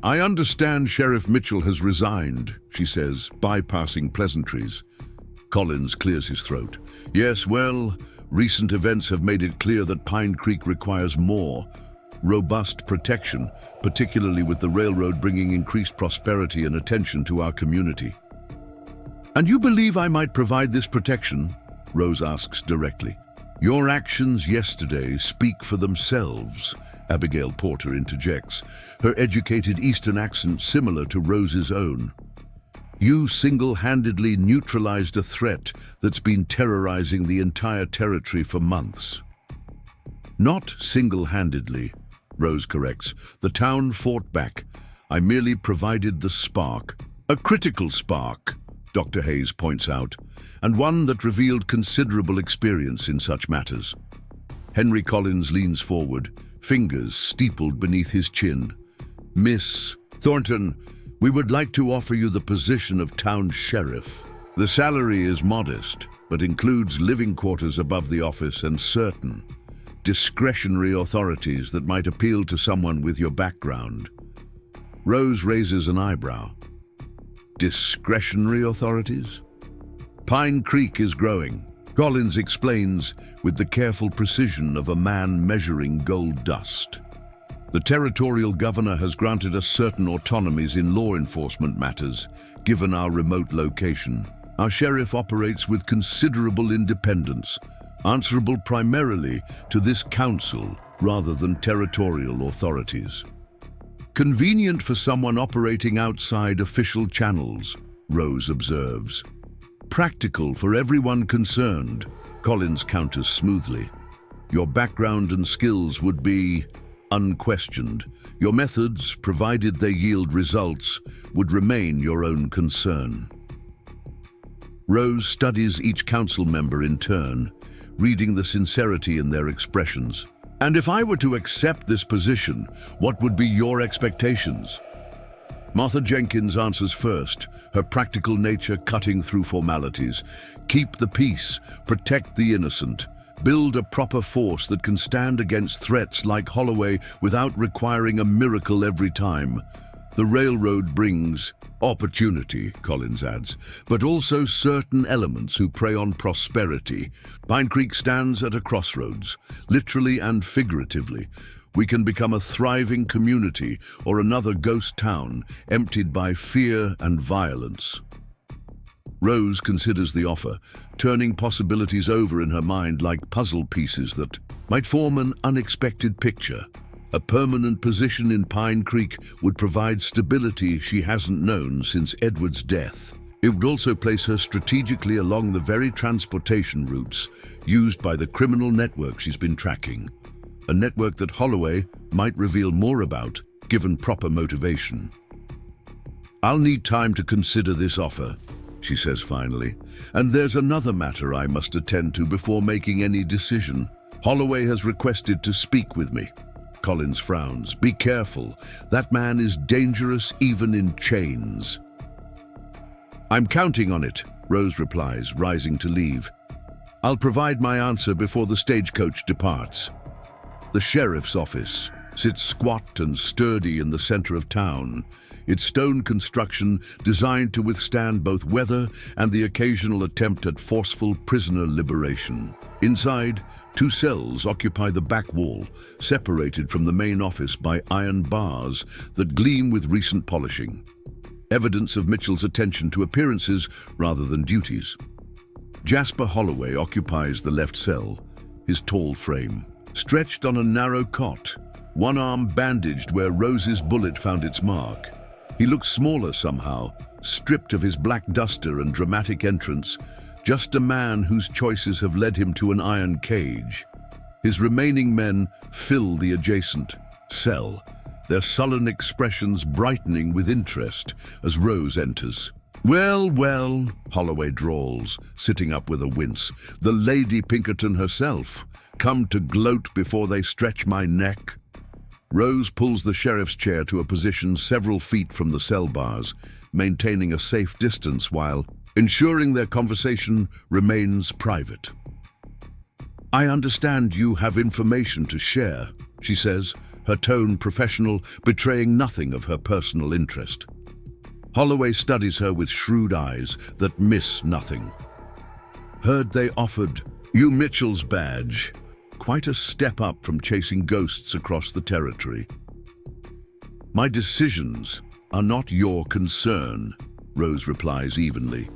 "I understand Sheriff Mitchell has resigned," she says, bypassing pleasantries. Collins clears his throat. "Yes, well, recent events have made it clear that Pine Creek requires more robust protection, particularly with the railroad bringing increased prosperity and attention to our community." "And you believe I might provide this protection?" Rose asks directly. "Your actions yesterday speak for themselves," Abigail Porter interjects, her educated Eastern accent similar to Rose's own. "You single-handedly neutralized a threat that's been terrorizing the entire territory for months." Not single-handedly, Rose corrects. The town fought back. I merely provided the spark. A critical spark, Dr. Hayes points out, and one that revealed considerable experience in such matters. Henry Collins leans forward, fingers steepled beneath his chin. Miss Thornton, we would like to offer you the position of town sheriff. The salary is modest, but includes living quarters above the office and certain discretionary authorities that might appeal to someone with your background. Rose raises an eyebrow. Discretionary authorities? Pine Creek is growing, Collins explains with the careful precision of a man measuring gold dust. The territorial governor has granted us certain autonomies in law enforcement matters, given our remote location. Our sheriff operates with considerable independence, answerable primarily to this council rather than territorial authorities. Convenient for someone operating outside official channels, Rose observes. Practical for everyone concerned, Collins counters smoothly. Your background and skills would be unquestioned. Your methods, provided they yield results, would remain your own concern. Rose studies each council member in turn, reading the sincerity in their expressions. And if I were to accept this position, what would be your expectations? Martha Jenkins answers first, her practical nature cutting through formalities. Keep the peace, protect the innocent, build a proper force that can stand against threats like Holloway without requiring a miracle every time. The railroad brings opportunity, Collins adds, but also certain elements who prey on prosperity. Pine Creek stands at a crossroads, literally and figuratively. We can become a thriving community or another ghost town emptied by fear and violence. Rose considers the offer, turning possibilities over in her mind like puzzle pieces that might form an unexpected picture. A permanent position in Pine Creek would provide stability she hasn't known since Edward's death. It would also place her strategically along the very transportation routes used by the criminal network she's been tracking. A network that Holloway might reveal more about, given proper motivation. I'll need time to consider this offer, she says finally, and there's another matter I must attend to before making any decision. Holloway has requested to speak with me. Collins frowns. Be careful. That man is dangerous even in chains. I'm counting on it, Rose replies, rising to leave. I'll provide my answer before the stagecoach departs. The sheriff's office sits squat and sturdy in the center of town, its stone construction designed to withstand both weather and the occasional attempt at forceful prisoner liberation. Inside, 2 cells occupy the back wall, separated from the main office by iron bars that gleam with recent polishing. Evidence of Mitchell's attention to appearances rather than duties. Jasper Holloway occupies the left cell, his tall frame stretched on a narrow cot, one arm bandaged where Rose's bullet found its mark. He looks smaller somehow, stripped of his black duster and dramatic entrance, just a man whose choices have led him to an iron cage. His remaining men fill the adjacent cell, their sullen expressions brightening with interest as Rose enters. Well, well, Holloway drawls, sitting up with a wince. The Lady Pinkerton herself, come to gloat before they stretch my neck. Rose pulls the sheriff's chair to a position several feet from the cell bars, maintaining a safe distance while ensuring their conversation remains private. I understand you have information to share, she says, her tone professional, betraying nothing of her personal interest. Holloway studies her with shrewd eyes that miss nothing. Heard they offered you Mitchell's badge. Quite a step up from chasing ghosts across the territory. My decisions are not your concern, Rose replies evenly.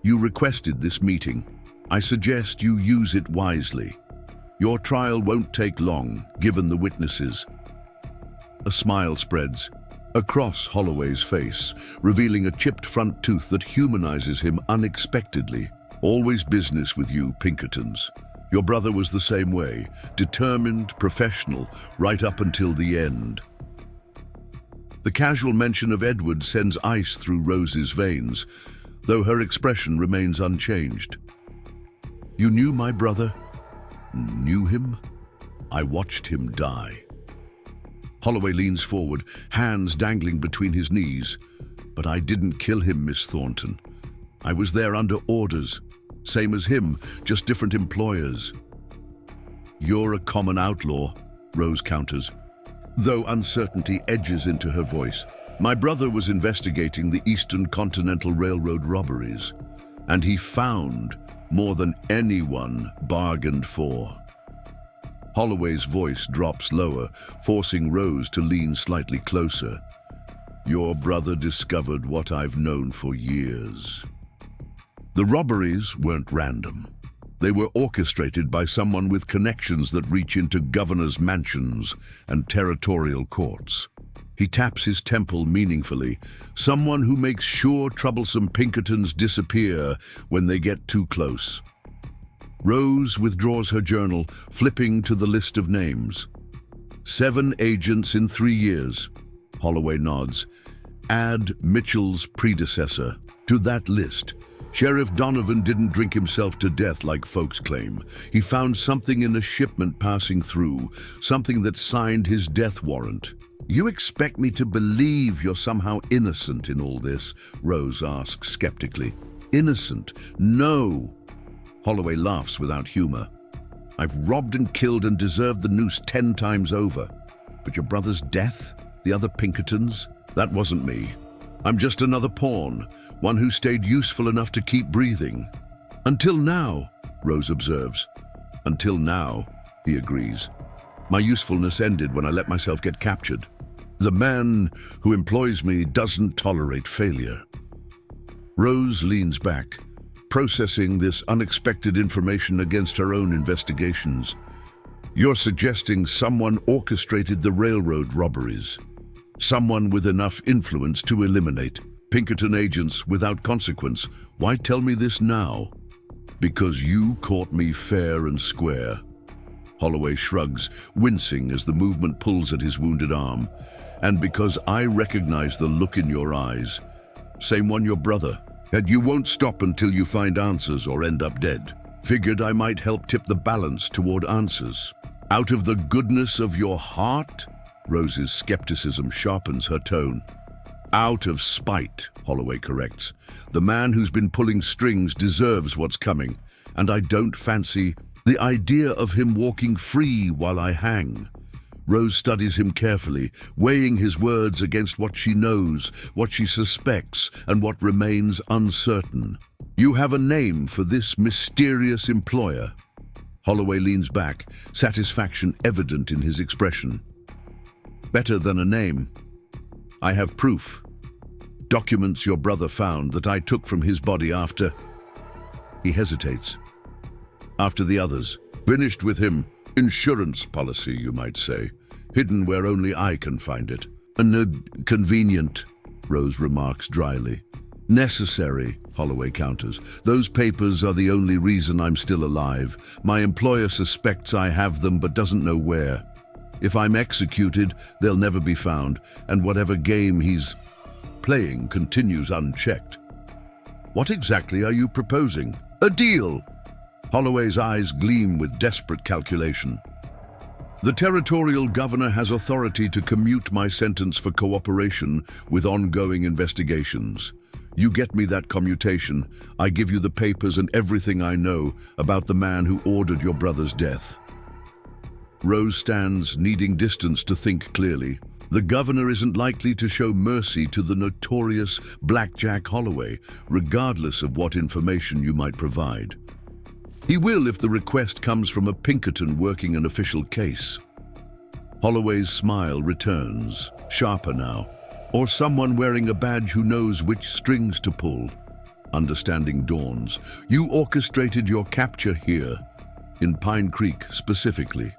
You requested this meeting. I suggest you use it wisely. Your trial won't take long, given the witnesses. A smile spreads across Holloway's face, revealing a chipped front tooth that humanizes him unexpectedly. Always business with you, Pinkertons. Your brother was the same way, determined, professional, right up until the end. The casual mention of Edward sends ice through Rose's veins, though her expression remains unchanged. You knew my brother? Knew him? I watched him die. Holloway leans forward, hands dangling between his knees. But I didn't kill him, Miss Thornton. I was there under orders. Same as him, just different employers. You're a common outlaw, Rose counters, though uncertainty edges into her voice. My brother was investigating the Eastern Continental Railroad robberies, and he found more than anyone bargained for. Holloway's voice drops lower, forcing Rose to lean slightly closer. Your brother discovered what I've known for years. The robberies weren't random. They were orchestrated by someone with connections that reach into governors' mansions and territorial courts. He taps his temple meaningfully, someone who makes sure troublesome Pinkertons disappear when they get too close. Rose withdraws her journal, flipping to the list of names. 7 agents in 3 years. Holloway nods. Add Mitchell's predecessor to that list. Sheriff Donovan didn't drink himself to death like folks claim. He found something in a shipment passing through, something that signed his death warrant. You expect me to believe you're somehow innocent in all this? Rose asks skeptically. Innocent? No. Holloway laughs without humor. I've robbed and killed and deserved the noose 10 times over. But your brother's death? The other Pinkertons? That wasn't me. I'm just another pawn, one who stayed useful enough to keep breathing. Until now, Rose observes. Until now, he agrees. My usefulness ended when I let myself get captured. The man who employs me doesn't tolerate failure. Rose leans back, processing this unexpected information against her own investigations. You're suggesting someone orchestrated the railroad robberies. Someone with enough influence to eliminate Pinkerton agents without consequence. Why tell me this now? Because you caught me fair and square. Holloway shrugs, wincing as the movement pulls at his wounded arm. And because I recognize the look in your eyes. Same one your brother. And you won't stop until you find answers or end up dead. Figured I might help tip the balance toward answers. Out of the goodness of your heart? Rose's skepticism sharpens her tone. Out of spite, Holloway corrects. The man who's been pulling strings deserves what's coming, and I don't fancy the idea of him walking free while I hang. Rose studies him carefully, weighing his words against what she knows, what she suspects, and what remains uncertain. You have a name for this mysterious employer. Holloway leans back, satisfaction evident in his expression. Better than a name. I have proof. Documents your brother found that I took from his body after... He hesitates. After the others. Finished with him. Insurance policy, you might say. Hidden where only I can find it. Convenient, Rose remarks dryly. Necessary, Holloway counters. Those papers are the only reason I'm still alive. My employer suspects I have them but doesn't know where. If I'm executed, they'll never be found, and whatever game he's playing continues unchecked. What exactly are you proposing? A deal! Holloway's eyes gleam with desperate calculation. The territorial governor has authority to commute my sentence for cooperation with ongoing investigations. You get me that commutation, I give you the papers and everything I know about the man who ordered your brother's death. Rose stands, needing distance to think clearly. The governor isn't likely to show mercy to the notorious Blackjack Holloway, regardless of what information you might provide. He will if the request comes from a Pinkerton working an official case. Holloway's smile returns, sharper now, or someone wearing a badge who knows which strings to pull. Understanding dawns. You orchestrated your capture here, in Pine Creek specifically.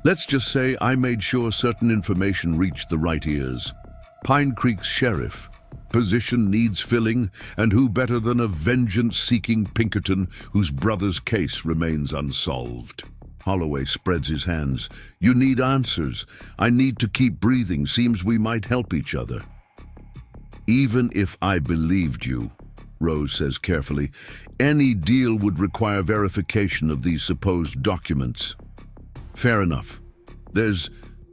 Let's just say I made sure certain information reached the right ears. Pine Creek's sheriff, position needs filling, and who better than a vengeance-seeking Pinkerton whose brother's case remains unsolved? Holloway spreads his hands. You need answers. I need to keep breathing. Seems we might help each other. Even if I believed you, Rose says carefully, any deal would require verification of these supposed documents. Fair enough. There's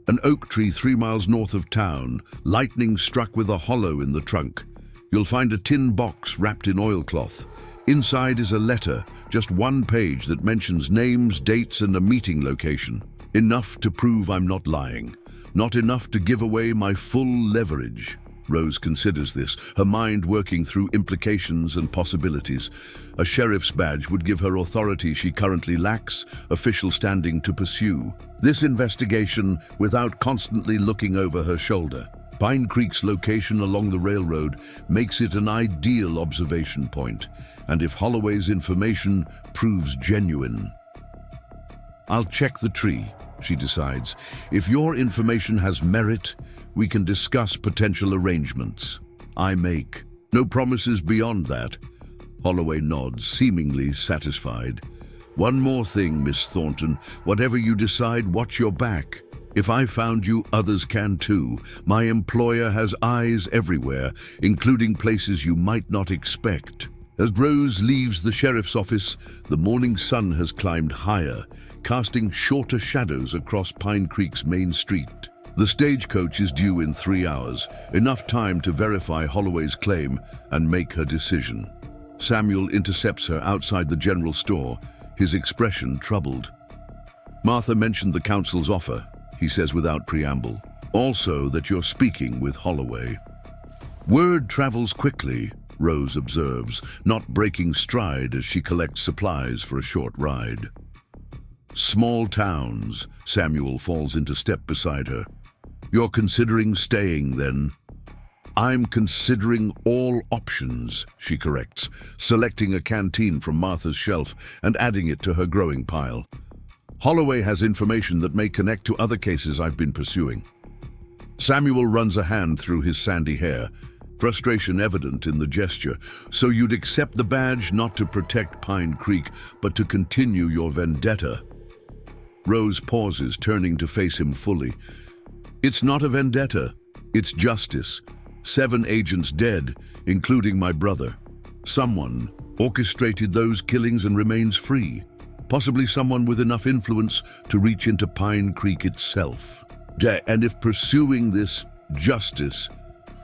an oak tree 3 miles north of town, lightning struck with a hollow in the trunk. You'll find a tin box wrapped in oilcloth. Inside is a letter, just 1 page that mentions names, dates, and a meeting location. Enough to prove I'm not lying. Not enough to give away my full leverage. Rose considers this, her mind working through implications and possibilities. A sheriff's badge would give her authority she currently lacks, official standing to pursue this investigation without constantly looking over her shoulder. Pine Creek's location along the railroad makes it an ideal observation point, and if Holloway's information proves genuine, I'll check the tree, she decides. If your information has merit, we can discuss potential arrangements. I make no promises beyond that. Holloway nods, seemingly satisfied. One more thing, Miss Thornton. Whatever you decide, watch your back. If I found you, others can too. My employer has eyes everywhere, including places you might not expect. As Rose leaves the sheriff's office, the morning sun has climbed higher, casting shorter shadows across Pine Creek's main street. The stagecoach is due in 3 hours, enough time to verify Holloway's claim and make her decision. Samuel intercepts her outside the general store, his expression troubled. Martha mentioned the council's offer, he says without preamble. Also that you're speaking with Holloway. Word travels quickly, Rose observes, not breaking stride as she collects supplies for a short ride. Small towns, Samuel falls into step beside her. You're considering staying, then? I'm considering all options, she corrects, selecting a canteen from Martha's shelf and adding it to her growing pile. Holloway has information that may connect to other cases I've been pursuing. Samuel runs a hand through his sandy hair, frustration evident in the gesture. So you'd accept the badge not to protect Pine Creek, but to continue your vendetta? Rose pauses, turning to face him fully. It's not a vendetta. It's justice. 7 agents dead, including my brother. Someone orchestrated those killings and remains free. Possibly someone with enough influence to reach into Pine Creek itself. And if pursuing this justice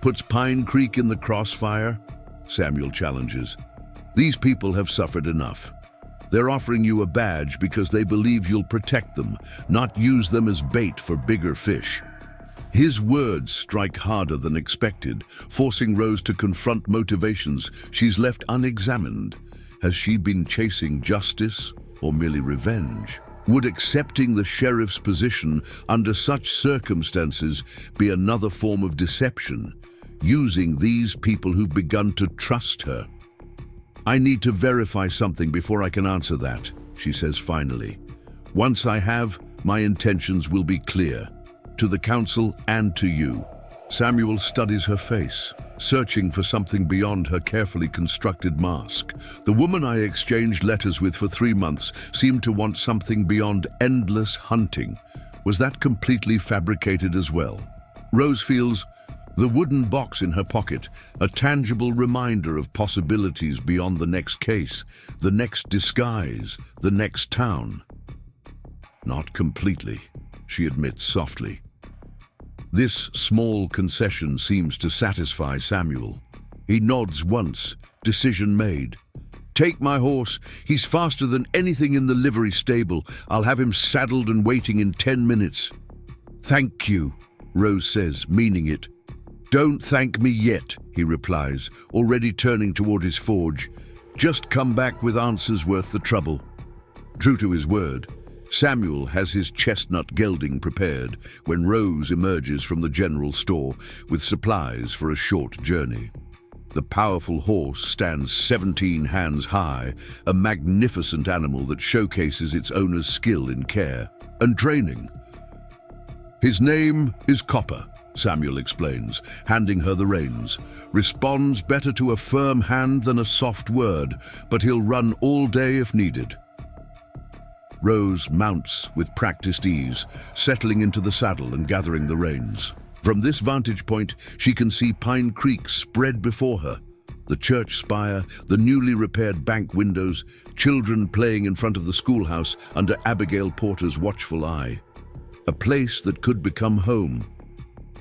puts Pine Creek in the crossfire, Samuel challenges, these people have suffered enough. They're offering you a badge because they believe you'll protect them, not use them as bait for bigger fish. His words strike harder than expected, forcing Rose to confront motivations she's left unexamined. Has she been chasing justice or merely revenge? Would accepting the sheriff's position under such circumstances be another form of deception, using these people who've begun to trust her? I need to verify something before I can answer that, she says finally. Once I have, my intentions will be clear. To the council and to you. Samuel studies her face, searching for something beyond her carefully constructed mask. The woman I exchanged letters with for 3 months seemed to want something beyond endless hunting. Was that completely fabricated as well? Rose feels the wooden box in her pocket, a tangible reminder of possibilities beyond the next case, the next disguise, the next town. Not completely, she admits softly. This small concession seems to satisfy Samuel. He nods once, decision made. Take my horse. He's faster than anything in the livery stable. I'll have him saddled and waiting in 10 minutes. Thank you, Rose says, meaning it. Don't thank me yet, he replies, already turning toward his forge. Just come back with answers worth the trouble. True to his word, Samuel has his chestnut gelding prepared when Rose emerges from the general store with supplies for a short journey. The powerful horse stands 17 hands high, a magnificent animal that showcases its owner's skill in care and training. His name is Copper, Samuel explains, handing her the reins. Responds better to a firm hand than a soft word, but he'll run all day if needed. Rose mounts with practiced ease, settling into the saddle and gathering the reins. From this vantage point, she can see Pine Creek spread before her. The church spire, the newly repaired bank windows, children playing in front of the schoolhouse under Abigail Porter's watchful eye. A place that could become home,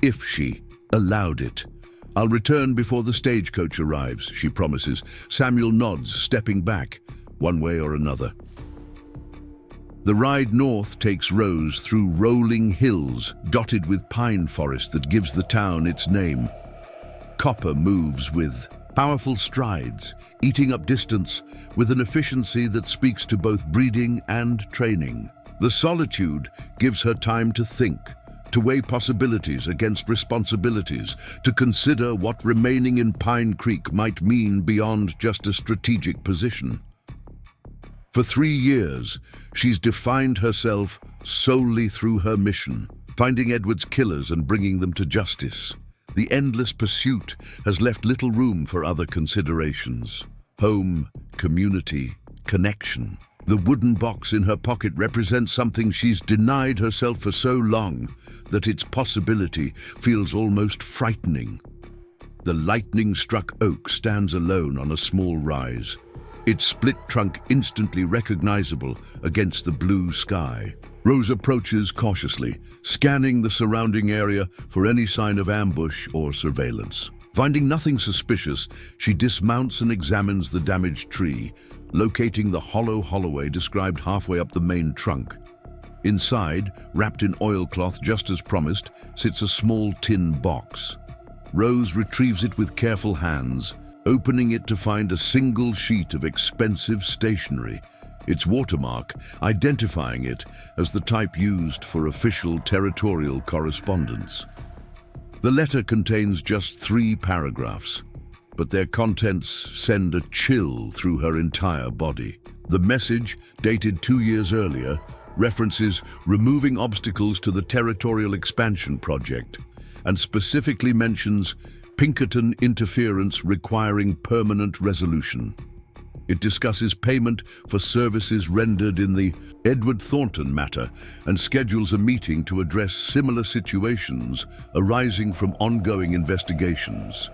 if she allowed it. "I'll return before the stagecoach arrives," she promises. Samuel nods, stepping back, one way or another. The ride north takes Rose through rolling hills dotted with pine forest that gives the town its name. Copper moves with powerful strides, eating up distance with an efficiency that speaks to both breeding and training. The solitude gives her time to think, to weigh possibilities against responsibilities, to consider what remaining in Pine Creek might mean beyond just a strategic position. For 3 years, she's defined herself solely through her mission, finding Edward's killers and bringing them to justice. The endless pursuit has left little room for other considerations. Home, community, connection. The wooden box in her pocket represents something she's denied herself for so long that its possibility feels almost frightening. The lightning-struck oak stands alone on a small rise, its split trunk instantly recognizable against the blue sky. Rose approaches cautiously, scanning the surrounding area for any sign of ambush or surveillance. Finding nothing suspicious, she dismounts and examines the damaged tree, locating the hollow holloway described halfway up the main trunk. Inside, wrapped in oilcloth just as promised, sits a small tin box. Rose retrieves it with careful hands, opening it to find a single sheet of expensive stationery, its watermark identifying it as the type used for official territorial correspondence. The letter contains just 3 paragraphs, but their contents send a chill through her entire body. The message, dated 2 years earlier, references removing obstacles to the territorial expansion project and specifically mentions Pinkerton interference requiring permanent resolution. It discusses payment for services rendered in the Edward Thornton matter and schedules a meeting to address similar situations arising from ongoing investigations.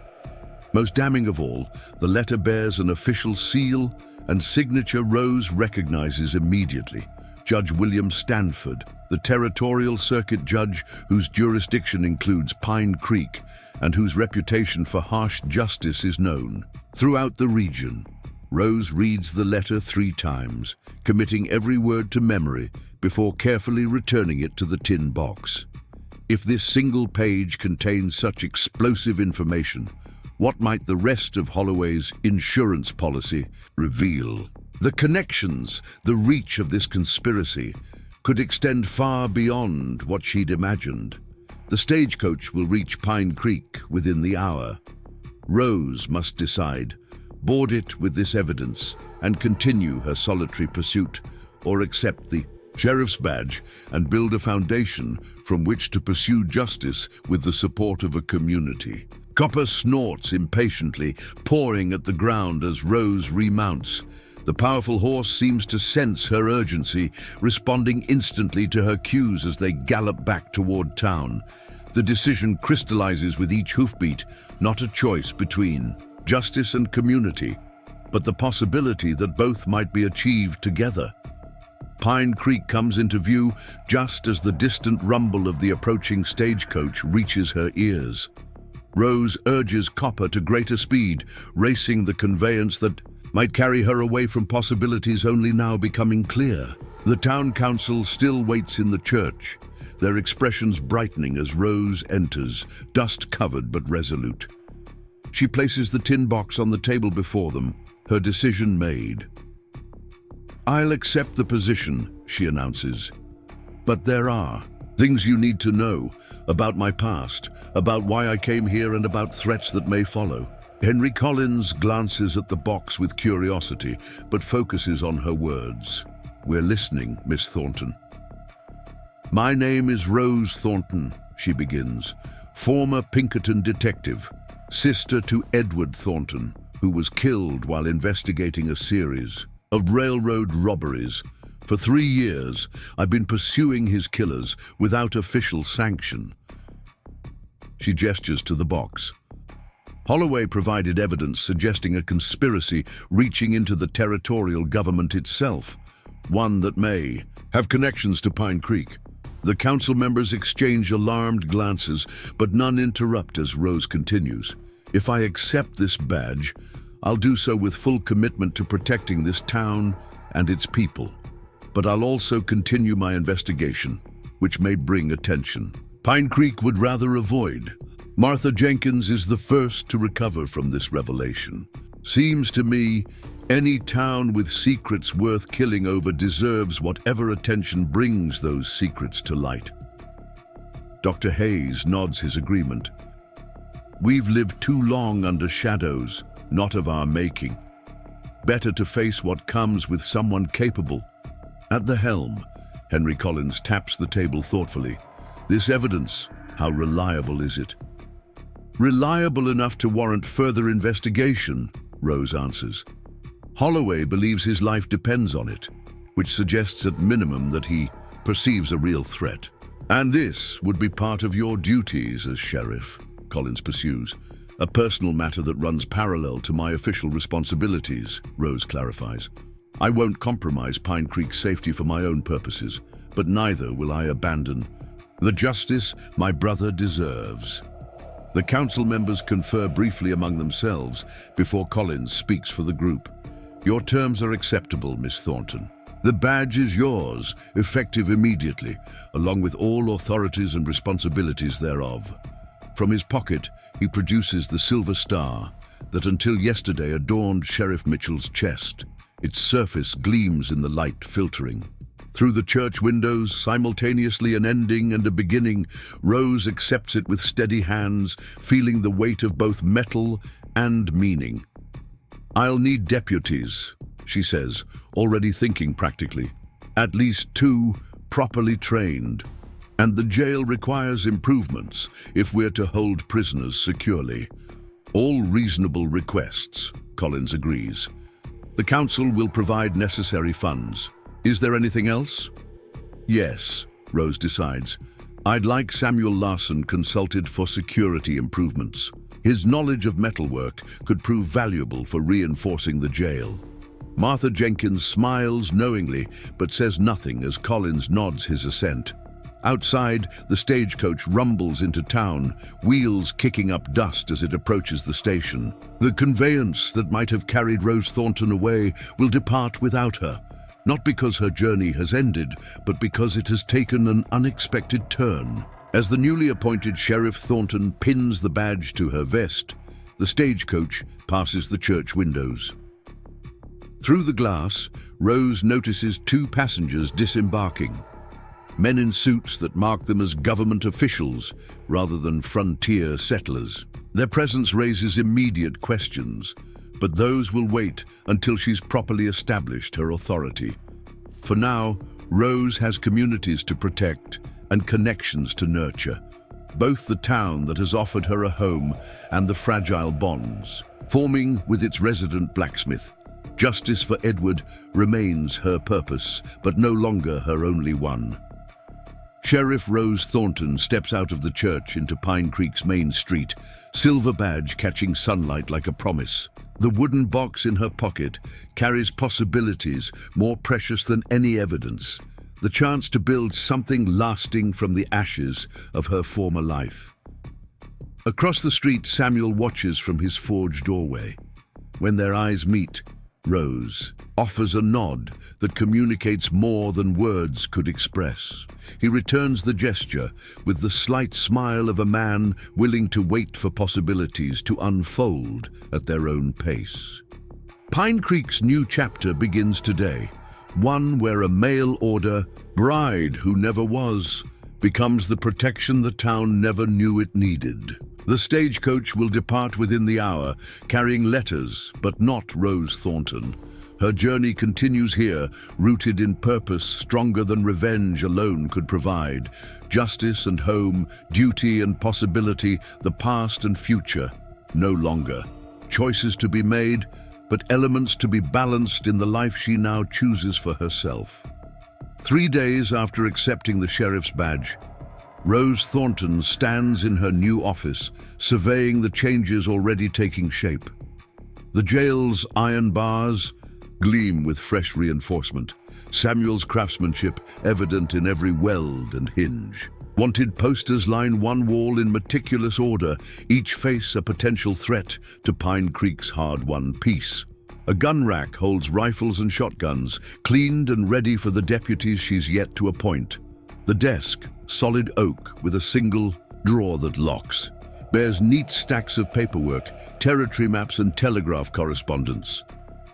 Most damning of all, the letter bears an official seal and signature Rose recognizes immediately. Judge William Stanford, the territorial circuit judge whose jurisdiction includes Pine Creek and whose reputation for harsh justice is known. Throughout the region, Rose reads the letter 3 times, committing every word to memory before carefully returning it to the tin box. If this single page contains such explosive information, what might the rest of Holloway's insurance policy reveal? The connections, the reach of this conspiracy, could extend far beyond what she'd imagined. The stagecoach will reach Pine Creek within the hour. Rose must decide, board it with this evidence and continue her solitary pursuit, or accept the sheriff's badge and build a foundation from which to pursue justice with the support of a community. Copper snorts impatiently, pawing at the ground as Rose remounts. The powerful horse seems to sense her urgency, responding instantly to her cues as they gallop back toward town. The decision crystallizes with each hoofbeat, not a choice between justice and community, but the possibility that both might be achieved together. Pine Creek comes into view just as the distant rumble of the approaching stagecoach reaches her ears. Rose urges Copper to greater speed, racing the conveyance that might carry her away from possibilities only now becoming clear. The town council still waits in the church, their expressions brightening as Rose enters, dust-covered but resolute. She places the tin box on the table before them, her decision made. "I'll accept the position," she announces. "But there are things you need to know about my past, about why I came here, and about threats that may follow." Henry Collins glances at the box with curiosity, but focuses on her words. "We're listening, Miss Thornton." "My name is Rose Thornton," she begins, former Pinkerton detective, sister to Edward Thornton, who was killed while investigating a series of railroad robberies. For 3 years, I've been pursuing his killers without official sanction. She gestures to the box. Holloway provided evidence suggesting a conspiracy reaching into the territorial government itself, one that may have connections to Pine Creek. The council members exchange alarmed glances, but none interrupt as Rose continues. If I accept this badge, I'll do so with full commitment to protecting this town and its people. But I'll also continue my investigation, which may bring attention. Pine Creek would rather avoid. Martha Jenkins is the first to recover from this revelation. Seems to me any town with secrets worth killing over deserves whatever attention brings those secrets to light. Dr. Hayes nods his agreement. We've lived too long under shadows, not of our making. Better to face what comes with someone capable. At the helm, Henry Collins taps the table thoughtfully. This evidence, how reliable is it? Reliable enough to warrant further investigation, Rose answers. Holloway believes his life depends on it, which suggests at minimum that he perceives a real threat. And this would be part of your duties as sheriff, Collins pursues. A personal matter that runs parallel to my official responsibilities, Rose clarifies. I won't compromise Pine Creek's safety for my own purposes, but neither will I abandon the justice my brother deserves. The council members confer briefly among themselves before Collins speaks for the group. Your terms are acceptable, Miss Thornton. The badge is yours, effective immediately, along with all authorities and responsibilities thereof. From his pocket, he produces the silver star that until yesterday adorned Sheriff Mitchell's chest. Its surface gleams in the light filtering. Through the church windows, simultaneously an ending and a beginning, Rose accepts it with steady hands, feeling the weight of both metal and meaning. I'll need deputies, she says, already thinking practically. At least 2 properly trained. And the jail requires improvements if we're to hold prisoners securely. All reasonable requests, Collins agrees. The council will provide necessary funds. Is there anything else? Yes, Rose decides. I'd like Samuel Larson consulted for security improvements. His knowledge of metalwork could prove valuable for reinforcing the jail. Martha Jenkins smiles knowingly, but says nothing as Collins nods his assent. Outside, the stagecoach rumbles into town, wheels kicking up dust as it approaches the station. The conveyance that might have carried Rose Thornton away will depart without her. Not because her journey has ended, but because it has taken an unexpected turn. As the newly appointed Sheriff Thornton pins the badge to her vest, the stagecoach passes the church windows. Through the glass, Rose notices 2 passengers disembarking. Men in suits that mark them as government officials rather than frontier settlers. Their presence raises immediate questions, but those will wait until she's properly established her authority. For now, Rose has communities to protect and connections to nurture, both the town that has offered her a home and the fragile bonds. Forming with its resident blacksmith, justice for Edward remains her purpose, but no longer her only one. Sheriff Rose Thornton steps out of the church into Pine Creek's main street, silver badge catching sunlight like a promise. The wooden box in her pocket carries possibilities more precious than any evidence, the chance to build something lasting from the ashes of her former life. Across the street, Samuel watches from his forge doorway. When their eyes meet, Rose offers a nod that communicates more than words could express. He returns the gesture with the slight smile of a man willing to wait for possibilities to unfold at their own pace. Pine Creek's new chapter begins today, one where a mail-order bride who never was becomes the protection the town never knew it needed. The stagecoach will depart within the hour, carrying letters, but not Rose Thornton. Her journey continues here, rooted in purpose stronger than revenge alone could provide. Justice and home, duty and possibility, the past and future, no longer. Choices to be made, but elements to be balanced in the life she now chooses for herself. 3 days after accepting the sheriff's badge, Rose Thornton stands in her new office, surveying the changes already taking shape. The jail's iron bars gleam with fresh reinforcement, Samuel's craftsmanship evident in every weld and hinge. Wanted posters line one wall in meticulous order, each face a potential threat to Pine Creek's hard-won peace. A gun rack holds rifles and shotguns, cleaned and ready for the deputies she's yet to appoint. The desk, solid oak with a single drawer that locks, bears neat stacks of paperwork, territory maps and telegraph correspondence.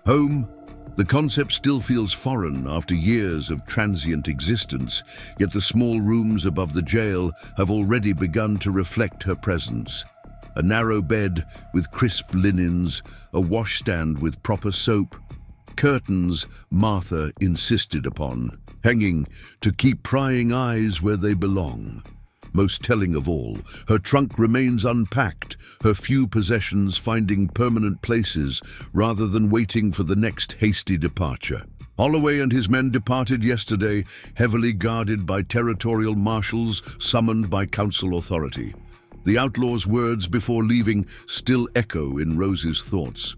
Home, the concept still feels foreign after years of transient existence, yet the small rooms above the jail have already begun to reflect her presence. A narrow bed with crisp linens, a washstand with proper soap, curtains Martha insisted upon, hanging to keep prying eyes where they belong. Most telling of all, her trunk remains unpacked, her few possessions finding permanent places rather than waiting for the next hasty departure. Holloway and his men departed yesterday, heavily guarded by territorial marshals summoned by council authority. The Outlaws' words before leaving still echo in Rose's thoughts.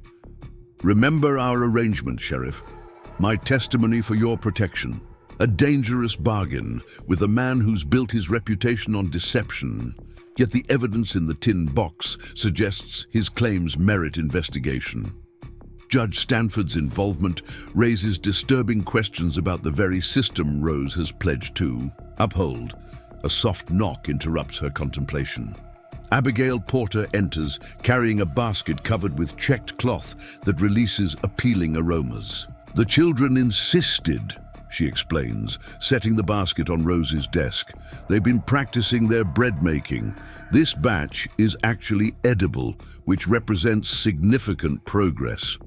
Remember our arrangement, Sheriff. My testimony for your protection. A dangerous bargain with a man who's built his reputation on deception, yet the evidence in the tin box suggests his claims merit investigation. Judge Stanford's involvement raises disturbing questions about the very system Rose has pledged to uphold. A soft knock interrupts her contemplation. Abigail Porter enters, carrying a basket covered with checked cloth that releases appealing aromas. The children insisted, she explains, setting the basket on Rose's desk. They've been practicing their bread making. This batch is actually edible, which represents significant progress.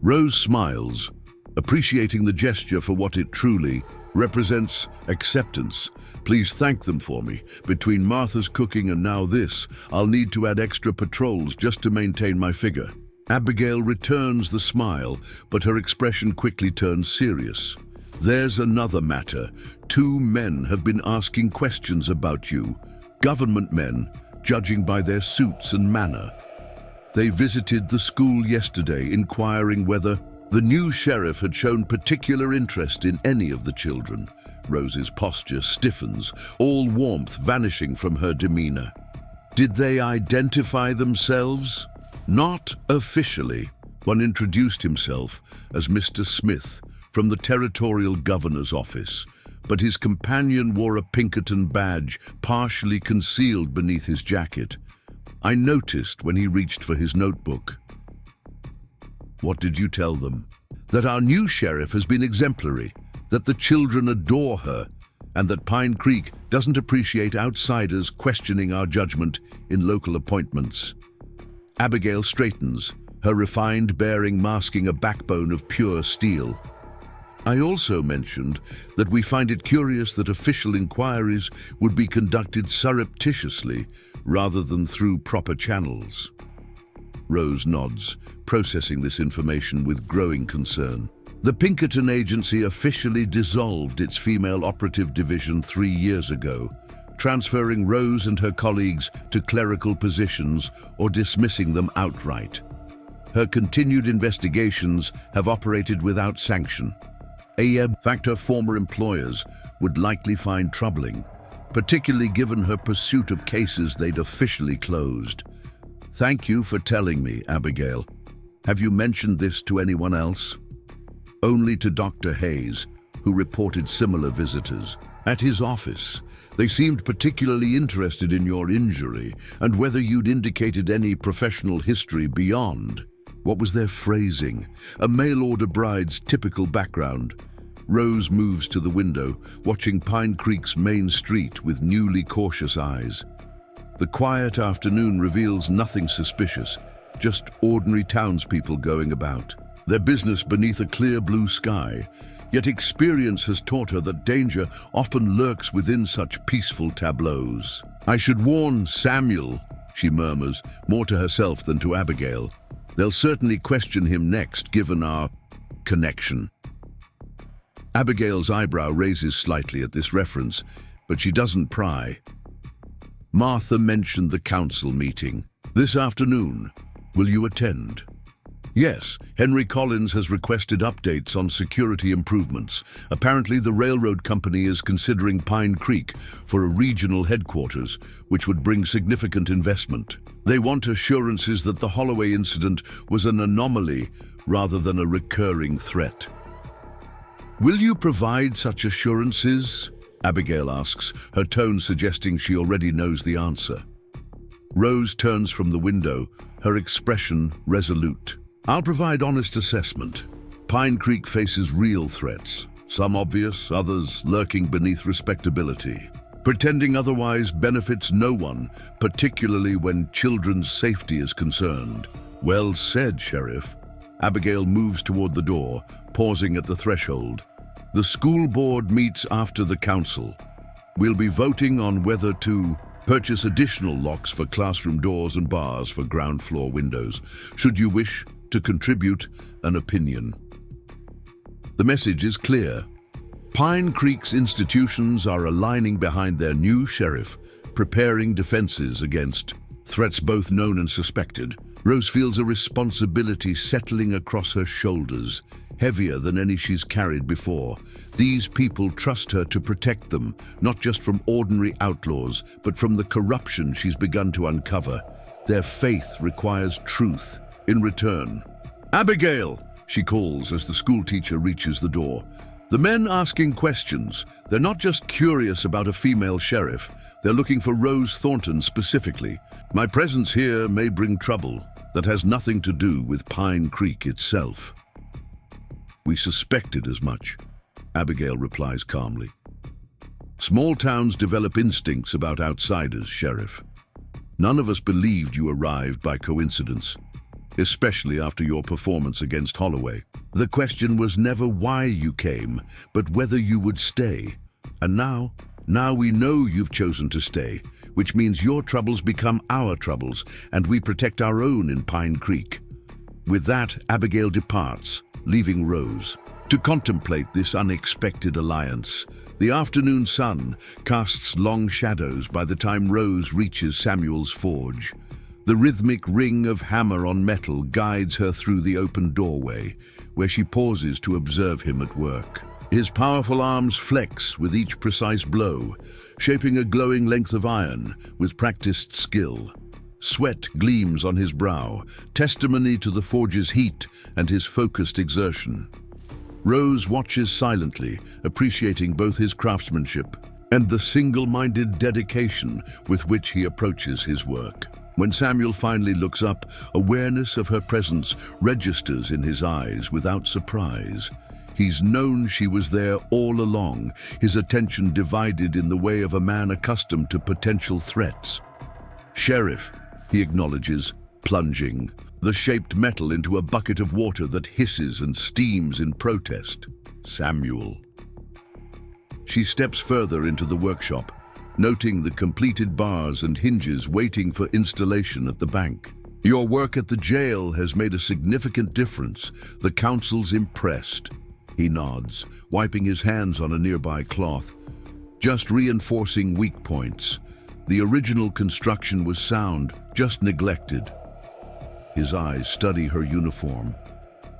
Rose smiles, appreciating the gesture for what it truly represents: acceptance. Please thank them for me. Between Martha's cooking and now this, I'll need to add extra patrols just to maintain my figure. Abigail returns the smile, but her expression quickly turns serious. There's another matter. 2 men have been asking questions about you. Government men, judging by their suits and manner. They visited the school yesterday, inquiring whether the new sheriff had shown particular interest in any of the children. Rose's posture stiffens, all warmth vanishing from her demeanor. Did they identify themselves? Not officially. One introduced himself as Mr. Smith from the territorial governor's office, but his companion wore a Pinkerton badge partially concealed beneath his jacket. I noticed when he reached for his notebook. What did you tell them? That our new sheriff has been exemplary, that the children adore her, and that Pine Creek doesn't appreciate outsiders questioning our judgment in local appointments. Abigail straightens, her refined bearing masking a backbone of pure steel. I also mentioned that we find it curious that official inquiries would be conducted surreptitiously rather than through proper channels. Rose nods, processing this information with growing concern. The Pinkerton Agency officially dissolved its female operative division 3 years ago, transferring Rose and her colleagues to clerical positions or dismissing them outright. Her continued investigations have operated without sanction. A fact her former employers would likely find troubling, particularly given her pursuit of cases they'd officially closed. Thank you for telling me, Abigail. Have you mentioned this to anyone else? Only to Dr. Hayes, who reported similar visitors. At his office, they seemed particularly interested in your injury and whether you'd indicated any professional history beyond. What was their phrasing? A mail-order bride's typical background. Rose moves to the window, watching Pine Creek's main street with newly cautious eyes. The quiet afternoon reveals nothing suspicious, just ordinary townspeople going about. their business beneath a clear blue sky. Yet experience has taught her that danger often lurks within such peaceful tableaus. "I should warn Samuel," she murmurs, more to herself than to Abigail. "They'll certainly question him next, given our connection." Abigail's eyebrow raises slightly at this reference, but she doesn't pry. "Martha mentioned the council meeting. This afternoon. Will you attend?" "Yes, Henry Collins has requested updates on security improvements. Apparently the railroad company is considering Pine Creek for a regional headquarters, which would bring significant investment. They want assurances that the Holloway incident was an anomaly rather than a recurring threat." "Will you provide such assurances?" Abigail asks, her tone suggesting she already knows the answer. Rose turns from the window, her expression resolute. "I'll provide honest assessment. Pine Creek faces real threats, some obvious, others lurking beneath respectability. Pretending otherwise benefits no one, particularly when children's safety is concerned." "Well said, Sheriff." Abigail moves toward the door, pausing at the threshold. "The school board meets after the council. We'll be voting on whether to purchase additional locks for classroom doors and bars for ground floor windows, should you wish to contribute an opinion." The message is clear. Pine Creek's institutions are aligning behind their new sheriff, preparing defenses against threats both known and suspected. Rose feels a responsibility settling across her shoulders, heavier than any she's carried before. These people trust her to protect them, not just from ordinary outlaws, but from the corruption she's begun to uncover. Their faith requires truth in return. "Abigail!" she calls as the schoolteacher reaches the door. "The men asking questions, they're not just curious about a female sheriff, they're looking for Rose Thornton specifically. My presence here may bring trouble that has nothing to do with Pine Creek itself." "We suspected as much," Abigail replies calmly. "Small towns develop instincts about outsiders, Sheriff. None of us believed you arrived by coincidence, especially after your performance against Holloway. The question was never why you came, but whether you would stay. And now we know you've chosen to stay, which means your troubles become our troubles, and we protect our own in Pine Creek." With that, Abigail departs, leaving Rose to contemplate this unexpected alliance. The afternoon sun casts long shadows by the time Rose reaches Samuel's forge. The rhythmic ring of hammer on metal guides her through the open doorway, where she pauses to observe him at work. His powerful arms flex with each precise blow, shaping a glowing length of iron with practiced skill. Sweat gleams on his brow, testimony to the forge's heat and his focused exertion. Rose watches silently, appreciating both his craftsmanship and the single-minded dedication with which he approaches his work. When Samuel finally looks up, awareness of her presence registers in his eyes without surprise. He's known she was there all along, his attention divided in the way of a man accustomed to potential threats. "Sheriff," he acknowledges, plunging the shaped metal into a bucket of water that hisses and steams in protest. "Samuel." She steps further into the workshop, noting the completed bars and hinges waiting for installation at the bank. "Your work at the jail has made a significant difference. The council's impressed." He nods, wiping his hands on a nearby cloth. "Just reinforcing weak points. The original construction was sound, just neglected." His eyes study her uniform.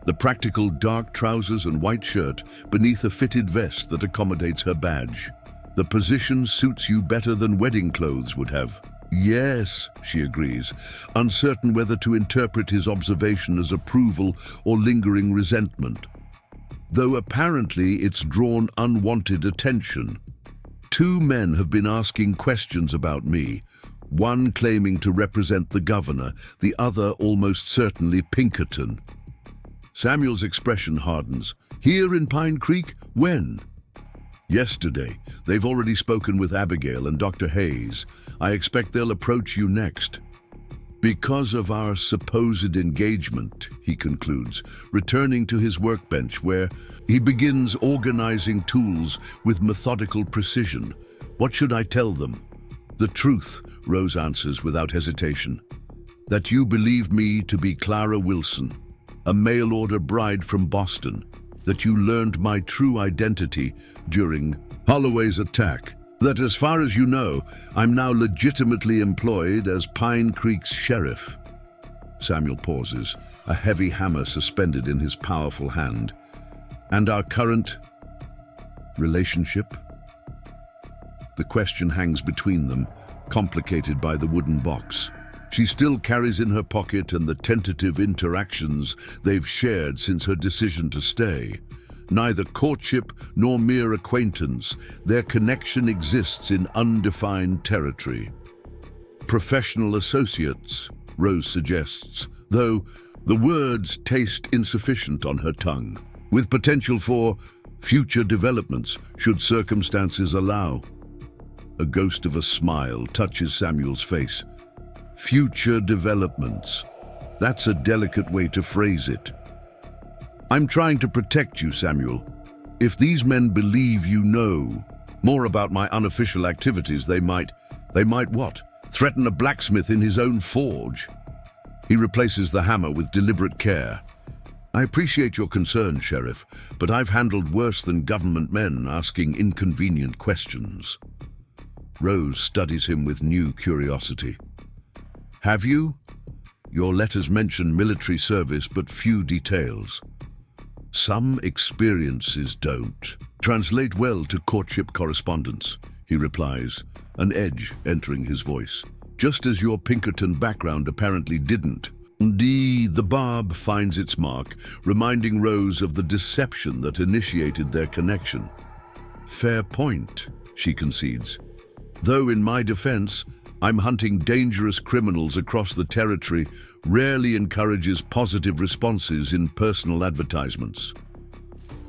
The practical dark trousers and white shirt beneath a fitted vest that accommodates her badge. "The position suits you better than wedding clothes would have." "Yes," she agrees, uncertain whether to interpret his observation as approval or lingering resentment. Though apparently it's drawn unwanted attention. "Two men have been asking questions about me, one claiming to represent the governor, the other almost certainly Pinkerton." Samuel's expression hardens. "Here in Pine Creek? When?" "Yesterday. They've already spoken with Abigail and Dr. Hayes. I expect they'll approach you next." Because of our supposed engagement, he concludes, returning to his workbench where he begins organizing tools with methodical precision. What should I tell them? The truth, Rose answers without hesitation. That you believe me to be Clara Wilson, a mail-order bride from Boston. That you learned my true identity during Holloway's attack. That as far as you know, I'm now legitimately employed as Pine Creek's sheriff. Samuel pauses, a heavy hammer suspended in his powerful hand. And our current relationship? The question hangs between them, complicated by the wooden box. She still carries in her pocket and the tentative interactions they've shared since her decision to stay. Neither courtship nor mere acquaintance, their connection exists in undefined territory. Professional associates, Rose suggests, though the words taste insufficient on her tongue, with potential for future developments should circumstances allow. A ghost of a smile touches Samuel's face. Future developments. That's a delicate way to phrase it. I'm trying to protect you, Samuel. If these men believe you know more about my unofficial activities, they might what? Threaten a blacksmith in his own forge. He replaces the hammer with deliberate care. I appreciate your concern, Sheriff, but I've handled worse than government men asking inconvenient questions. Rose studies him with new curiosity. Have you? Your letters mention military service, but few details. Some experiences don't translate well to courtship correspondence, he replies, an edge entering his voice. Just as your Pinkerton background apparently didn't. The barb finds its mark, reminding Rose of the deception that initiated their connection. Fair point, she concedes. Though in my defense, I'm hunting dangerous criminals across the territory rarely encourages positive responses in personal advertisements.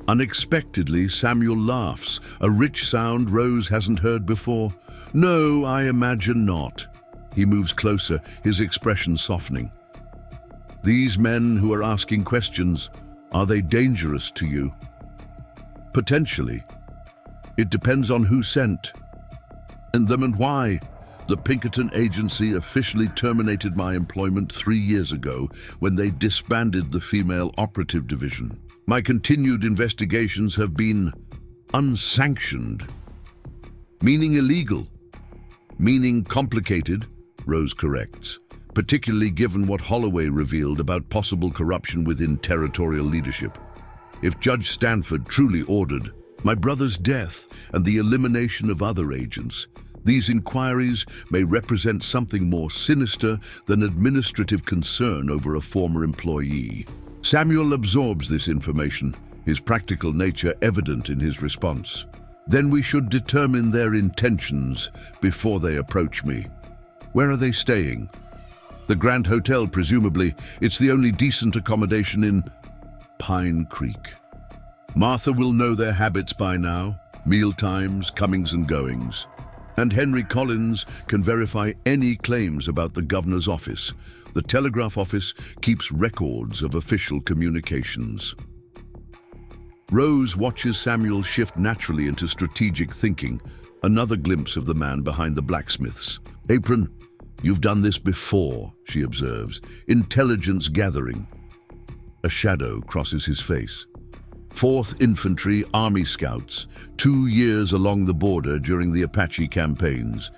Unexpectedly, Samuel laughs, a rich sound Rose hasn't heard before. No, I imagine not. He moves closer, his expression softening. These men who are asking questions, are they dangerous to you? Potentially. It depends on who sent them and why. The Pinkerton agency officially terminated my employment 3 years ago when they disbanded the female operative division. My continued investigations have been unsanctioned, meaning illegal, meaning complicated, Rose corrects, particularly given what Holloway revealed about possible corruption within territorial leadership. If Judge Stanford truly ordered my brother's death and the elimination of other agents, these inquiries may represent something more sinister than administrative concern over a former employee. Samuel absorbs this information, his practical nature evident in his response. Then we should determine their intentions before they approach me. Where are they staying? The Grand Hotel, presumably. It's the only decent accommodation in Pine Creek. Martha will know their habits by now, meal times, comings and goings. And Henry Collins can verify any claims about the governor's office. The telegraph office keeps records of official communications. Rose watches Samuel shift naturally into strategic thinking, another glimpse of the man behind the blacksmiths. Apron, you've done this before, she observes. Intelligence gathering. A shadow crosses his face. 4th Infantry Army Scouts, 2 years along the border during the Apache campaigns.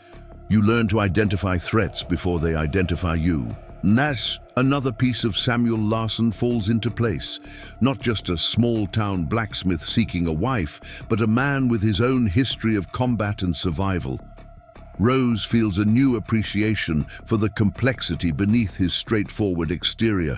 You learn to identify threats before they identify you. That's another piece of Samuel Larson falls into place. Not just a small-town blacksmith seeking a wife, but a man with his own history of combat and survival. Rose feels a new appreciation for the complexity beneath his straightforward exterior.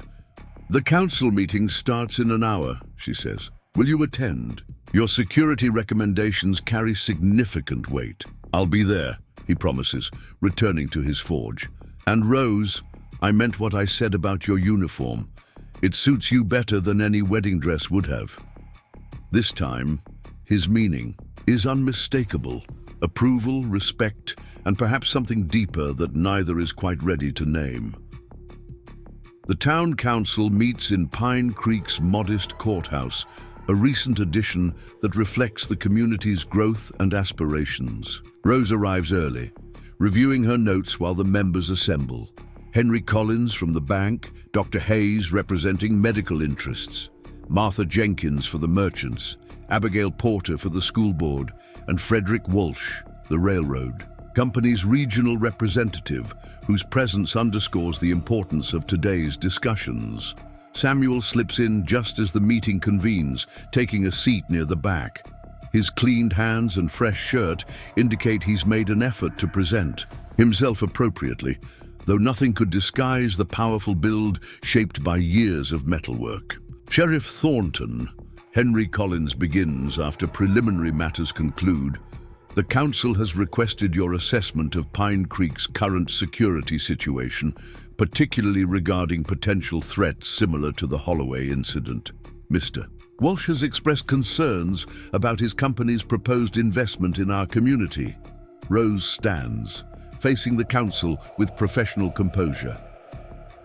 The council meeting starts in an hour, she says. Will you attend? Your security recommendations carry significant weight. I'll be there, he promises, returning to his forge. And Rose, I meant what I said about your uniform. It suits you better than any wedding dress would have. This time, his meaning is unmistakable. Approval, respect, and perhaps something deeper that neither is quite ready to name. The town council meets in Pine Creek's modest courthouse, a recent addition that reflects the community's growth and aspirations. Rose arrives early, reviewing her notes while the members assemble. Henry Collins from the bank, Dr. Hayes representing medical interests, Martha Jenkins for the merchants, Abigail Porter for the school board, and Frederick Walsh, the railroad company's regional representative, whose presence underscores the importance of today's discussions. Samuel slips in just as the meeting convenes, taking a seat near the back. His cleaned hands and fresh shirt indicate he's made an effort to present himself appropriately, though nothing could disguise the powerful build shaped by years of metalwork. Sheriff Thornton, Henry Collins begins after preliminary matters conclude. The council has requested your assessment of Pine Creek's current security situation, particularly regarding potential threats similar to the Holloway incident. Mr. Walsh has expressed concerns about his company's proposed investment in our community. Rose stands, facing the council with professional composure.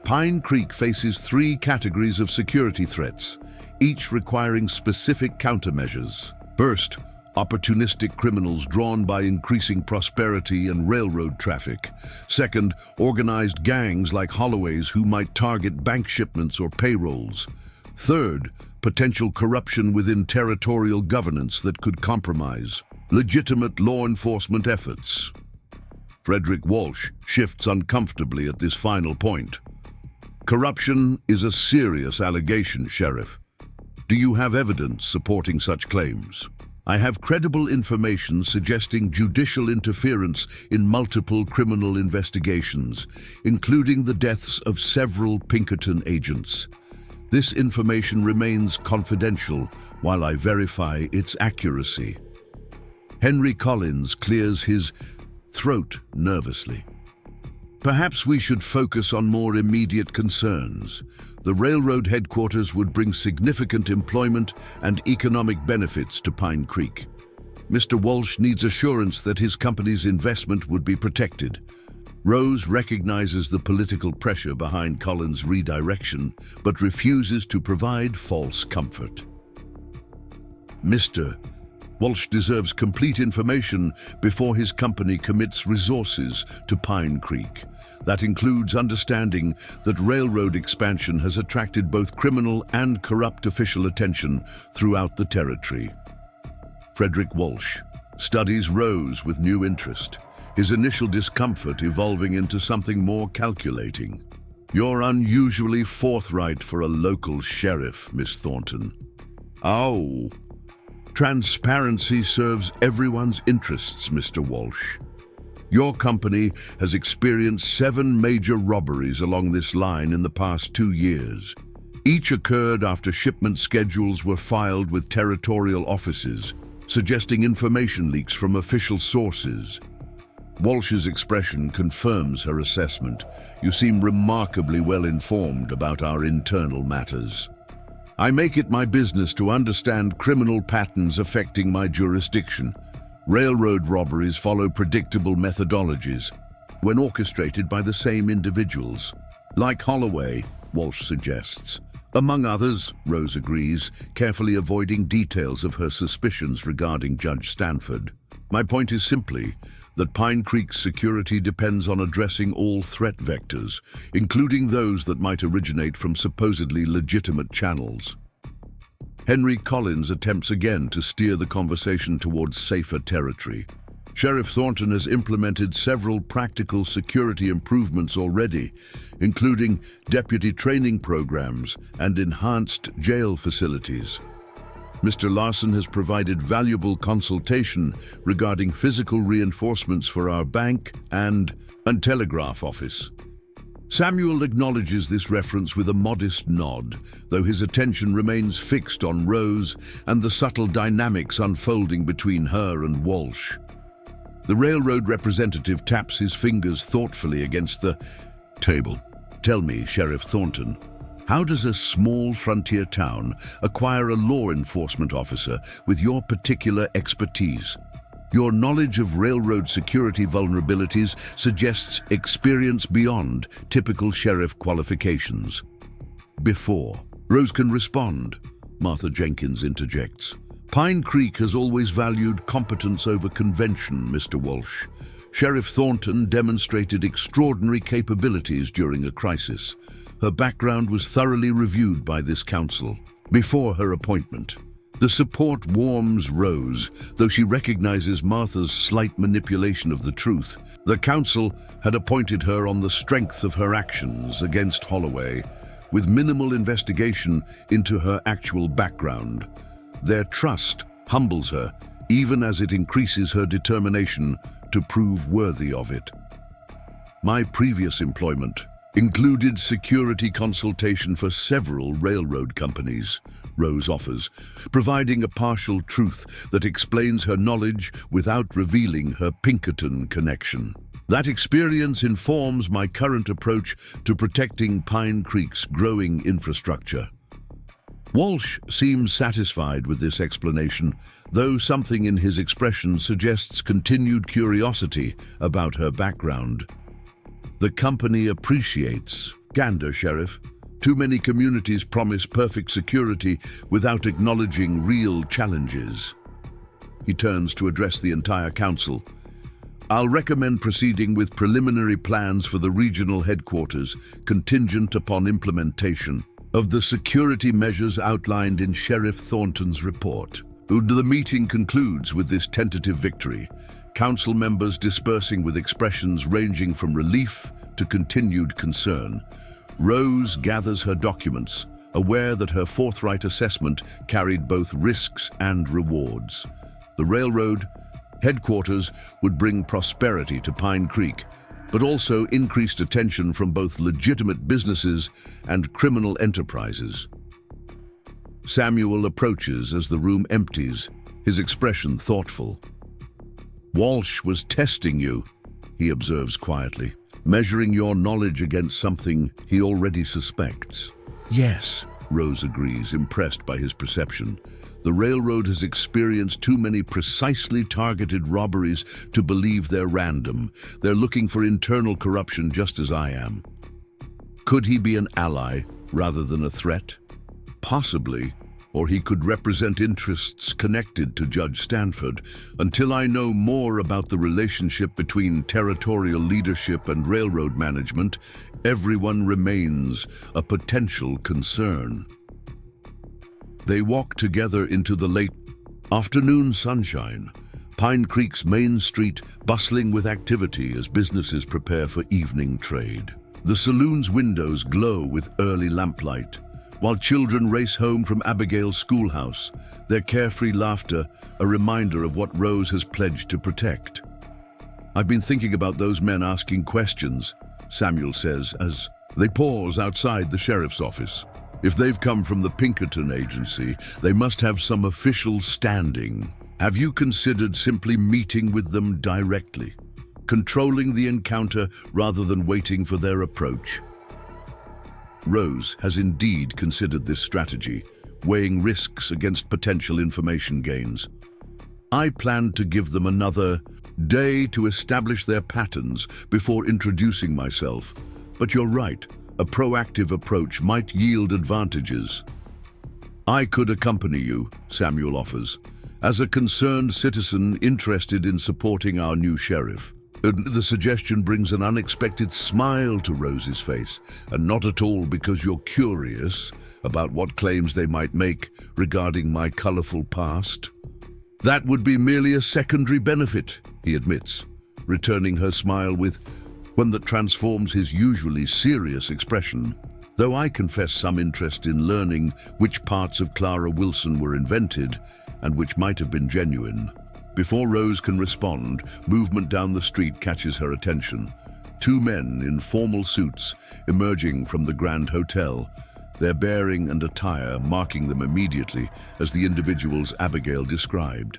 Pine Creek faces 3 categories of security threats, each requiring specific countermeasures. First, opportunistic criminals drawn by increasing prosperity and railroad traffic. Second, organized gangs like Holloway's who might target bank shipments or payrolls. Third, potential corruption within territorial governance that could compromise legitimate law enforcement efforts. Frederick Walsh shifts uncomfortably at this final point. Corruption is a serious allegation, Sheriff. Do you have evidence supporting such claims? I have credible information suggesting judicial interference in multiple criminal investigations, including the deaths of several Pinkerton agents. This information remains confidential while I verify its accuracy. Henry Collins clears his throat nervously. Perhaps we should focus on more immediate concerns. The railroad headquarters would bring significant employment and economic benefits to Pine Creek. Mr. Walsh needs assurance that his company's investment would be protected. Rose recognizes the political pressure behind Collins' redirection, but refuses to provide false comfort. Mr. Walsh deserves complete information before his company commits resources to Pine Creek. That includes understanding that railroad expansion has attracted both criminal and corrupt official attention throughout the territory. Frederick Walsh studies Rose with new interest, his initial discomfort evolving into something more calculating. You're unusually forthright for a local sheriff, Miss Thornton. Oh, transparency serves everyone's interests, Mr. Walsh. Your company has experienced 7 major robberies along this line in the past 2 years. Each occurred after shipment schedules were filed with territorial offices, suggesting information leaks from official sources. Walsh's expression confirms her assessment. You seem remarkably well informed about our internal matters. I make it my business to understand criminal patterns affecting my jurisdiction. Railroad robberies follow predictable methodologies when orchestrated by the same individuals. Like Holloway, Walsh suggests. Among others, Rose agrees, carefully avoiding details of her suspicions regarding Judge Stanford. My point is simply that Pine Creek's security depends on addressing all threat vectors, including those that might originate from supposedly legitimate channels. Henry Collins attempts again to steer the conversation towards safer territory. Sheriff Thornton has implemented several practical security improvements already, including deputy training programs and enhanced jail facilities. Mr. Larson has provided valuable consultation regarding physical reinforcements for our bank and telegraph office. Samuel acknowledges this reference with a modest nod, though his attention remains fixed on Rose and the subtle dynamics unfolding between her and Walsh. The railroad representative taps his fingers thoughtfully against the table. Tell me, Sheriff Thornton, how does a small frontier town acquire a law enforcement officer with your particular expertise? Your knowledge of railroad security vulnerabilities suggests experience beyond typical sheriff qualifications. before. Rose can respond, Martha Jenkins interjects. Pine Creek has always valued competence over convention, Mr. Walsh. Sheriff Thornton demonstrated extraordinary capabilities during a crisis. Her background was thoroughly reviewed by this council before her appointment. The support warms Rose, though she recognizes Martha's slight manipulation of the truth. The council had appointed her on the strength of her actions against Holloway, with minimal investigation into her actual background. Their trust humbles her, even as it increases her determination to prove worthy of it. My previous employment included security consultation for several railroad companies, Rose offers, providing a partial truth that explains her knowledge without revealing her Pinkerton connection. That experience informs my current approach to protecting Pine Creek's growing infrastructure. Walsh seems satisfied with this explanation, though something in his expression suggests continued curiosity about her background. The company appreciates Gander, Sheriff. Too many communities promise perfect security without acknowledging real challenges. He turns to address the entire council. I'll recommend proceeding with preliminary plans for the regional headquarters, contingent upon implementation of the security measures outlined in Sheriff Thornton's report. The meeting concludes with this tentative victory, council members dispersing with expressions ranging from relief to continued concern. Rose gathers her documents, aware that her forthright assessment carried both risks and rewards. The railroad headquarters would bring prosperity to Pine Creek, but also increased attention from both legitimate businesses and criminal enterprises. Samuel approaches as the room empties, his expression thoughtful. Walsh was testing you, he observes quietly, measuring your knowledge against something he already suspects. Yes, Rose agrees, impressed by his perception. The railroad has experienced too many precisely targeted robberies to believe they're random. They're looking for internal corruption just as I am. Could he be an ally rather than a threat? Possibly, or he could represent interests connected to Judge Stanford. Until I know more about the relationship between territorial leadership and railroad management, everyone remains a potential concern. They walk together into the late afternoon sunshine, Pine Creek's main street bustling with activity as businesses prepare for evening trade. The saloon's windows glow with early lamplight, while children race home from Abigail's schoolhouse, their carefree laughter a reminder of what Rose has pledged to protect. I've been thinking about those men asking questions, Samuel says as they pause outside the sheriff's office. If they've come from the Pinkerton agency, they must have some official standing. Have you considered simply meeting with them directly, controlling the encounter rather than waiting for their approach? Rose has indeed considered this strategy, weighing risks against potential information gains. I planned to give them another day to establish their patterns before introducing myself, but you're right. A proactive approach might yield advantages. I could accompany you, Samuel offers, as a concerned citizen interested in supporting our new sheriff. The suggestion brings an unexpected smile to Rose's face, and not at all because you're curious about what claims they might make regarding my colorful past. That would be merely a secondary benefit, he admits, returning her smile with one that transforms his usually serious expression. Though I confess some interest in learning which parts of Clara Wilson were invented and which might have been genuine. Before Rose can respond, movement down the street catches her attention. Two men in formal suits emerging from the Grand Hotel, their bearing and attire marking them immediately as the individuals Abigail described.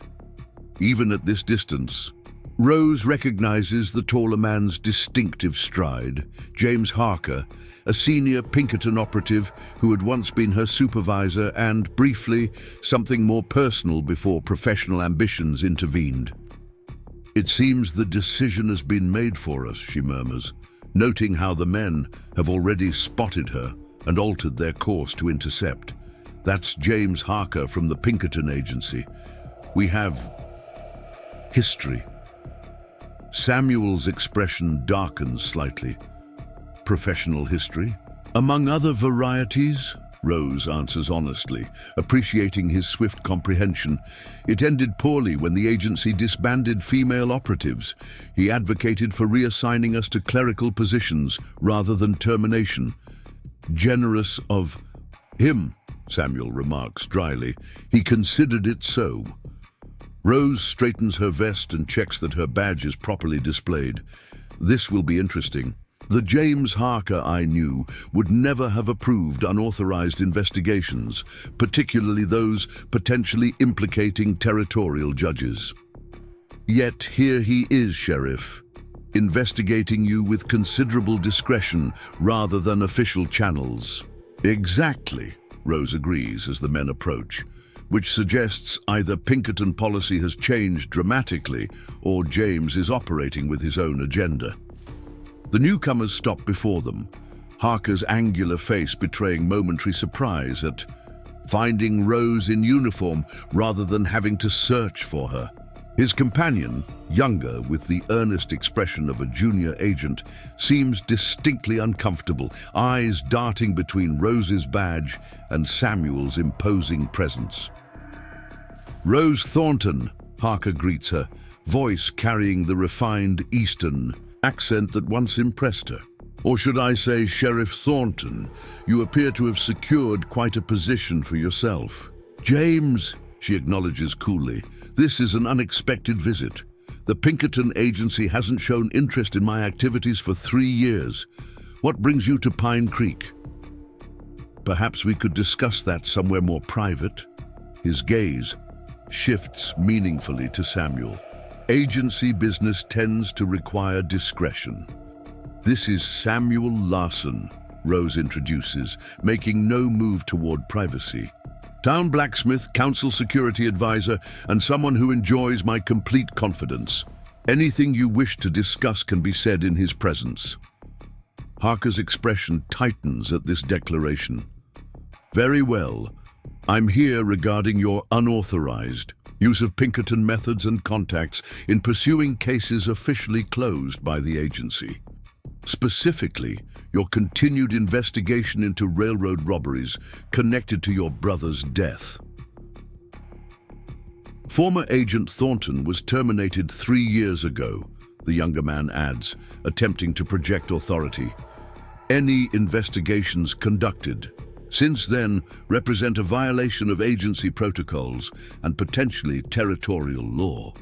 Even at this distance, Rose recognizes the taller man's distinctive stride, James Harker, a senior Pinkerton operative who had once been her supervisor and, briefly, something more personal before professional ambitions intervened. It seems the decision has been made for us, she murmurs, noting how the men have already spotted her, and altered their course to intercept. That's James Harker from the Pinkerton Agency. We have history. Samuel's expression darkens slightly. Professional history? Among other varieties, Rose answers honestly, appreciating his swift comprehension. It ended poorly when the agency disbanded female operatives. He advocated for reassigning us to clerical positions rather than termination. Generous of him, Samuel remarks dryly. He considered it so. Rose straightens her vest and checks that her badge is properly displayed. This will be interesting. The James Harker I knew would never have approved unauthorized investigations, particularly those potentially implicating territorial judges. Yet here he is, Sheriff, investigating you with considerable discretion rather than official channels. Exactly, Rose agrees as the men approach, which suggests either Pinkerton policy has changed dramatically or James is operating with his own agenda. The newcomers stop before them, Harker's angular face betraying momentary surprise at finding Rose in uniform rather than having to search for her. His companion, younger with the earnest expression of a junior agent, seems distinctly uncomfortable, eyes darting between Rose's badge and Samuel's imposing presence. Rose Thornton, Harker greets her, voice carrying the refined Eastern accent that once impressed her. Or should I say, Sheriff Thornton, you appear to have secured quite a position for yourself. James, she acknowledges coolly, this is an unexpected visit. The Pinkerton Agency hasn't shown interest in my activities for 3 years. What brings you to Pine Creek? Perhaps we could discuss that somewhere more private. His gaze shifts meaningfully to Samuel. Agency business tends to require discretion. This is Samuel Larson, Rose introduces, making no move toward privacy. Town blacksmith, council security advisor, and someone who enjoys my complete confidence. Anything you wish to discuss can be said in his presence. Harker's expression tightens at this declaration. Very well. I'm here regarding your unauthorized use of Pinkerton methods and contacts in pursuing cases officially closed by the agency. Specifically, your continued investigation into railroad robberies connected to your brother's death. Former Agent Thornton was terminated 3 years ago, the younger man adds, attempting to project authority. Any investigations conducted since then represent a violation of agency protocols and potentially territorial law.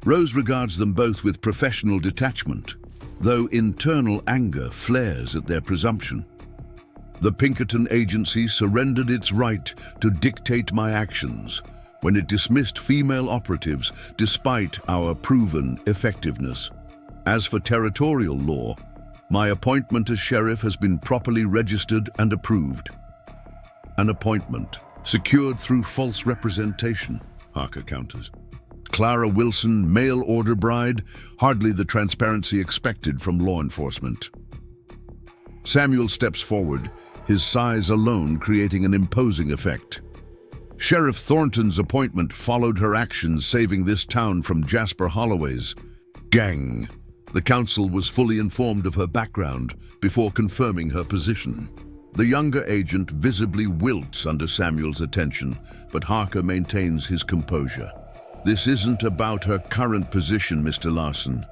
Rose regards them both with professional detachment, though internal anger flares at their presumption. The Pinkerton Agency surrendered its right to dictate my actions when it dismissed female operatives despite our proven effectiveness. As for territorial law, my appointment as sheriff has been properly registered and approved. An appointment secured through false representation, Harker counters. Clara Wilson, mail order bride, hardly the transparency expected from law enforcement. Samuel steps forward, his size alone creating an imposing effect. Sheriff Thornton's appointment followed her actions saving this town from Jasper Holloway's gang. The council was fully informed of her background before confirming her position. The younger agent visibly wilts under Samuel's attention, but Harker maintains his composure. This isn't about her current position, Mr. Larson.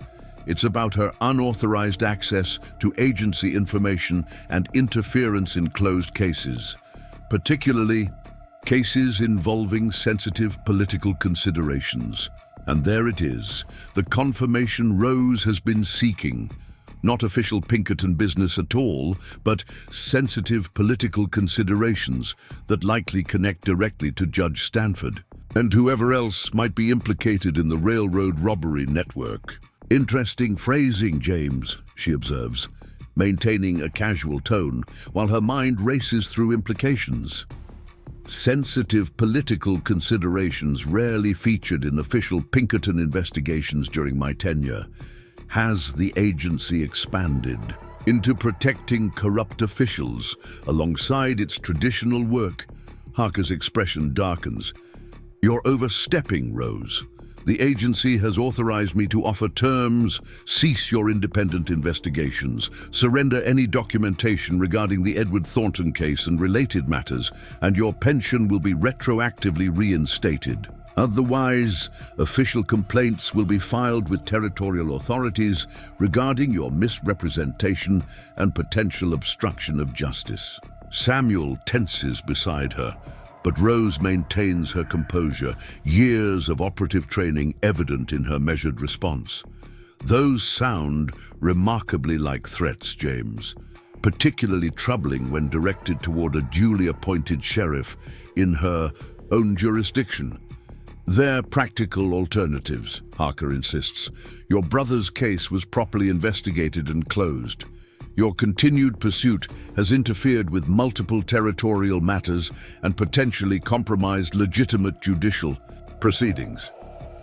It's about her unauthorized access to agency information and interference in closed cases, particularly cases involving sensitive political considerations. And there it is, the confirmation Rose has been seeking. Not official Pinkerton business at all, but sensitive political considerations that likely connect directly to Judge Stanford and whoever else might be implicated in the railroad robbery network. Interesting phrasing, James, she observes, maintaining a casual tone while her mind races through implications. Sensitive political considerations rarely featured in official Pinkerton investigations during my tenure. Has the agency expanded? into protecting corrupt officials alongside its traditional work. Harker's expression darkens. You're overstepping, Rose. The agency has authorized me to offer terms, cease your independent investigations, surrender any documentation regarding the Edward Thornton case and related matters, and your pension will be retroactively reinstated. Otherwise, official complaints will be filed with territorial authorities regarding your misrepresentation and potential obstruction of justice. Samuel tenses beside her, but Rose maintains her composure, years of operative training evident in her measured response. Those sound remarkably like threats, James, particularly troubling when directed toward a duly appointed sheriff in her own jurisdiction. They're practical alternatives, Harker insists. Your brother's case was properly investigated and closed. Your continued pursuit has interfered with multiple territorial matters and potentially compromised legitimate judicial proceedings.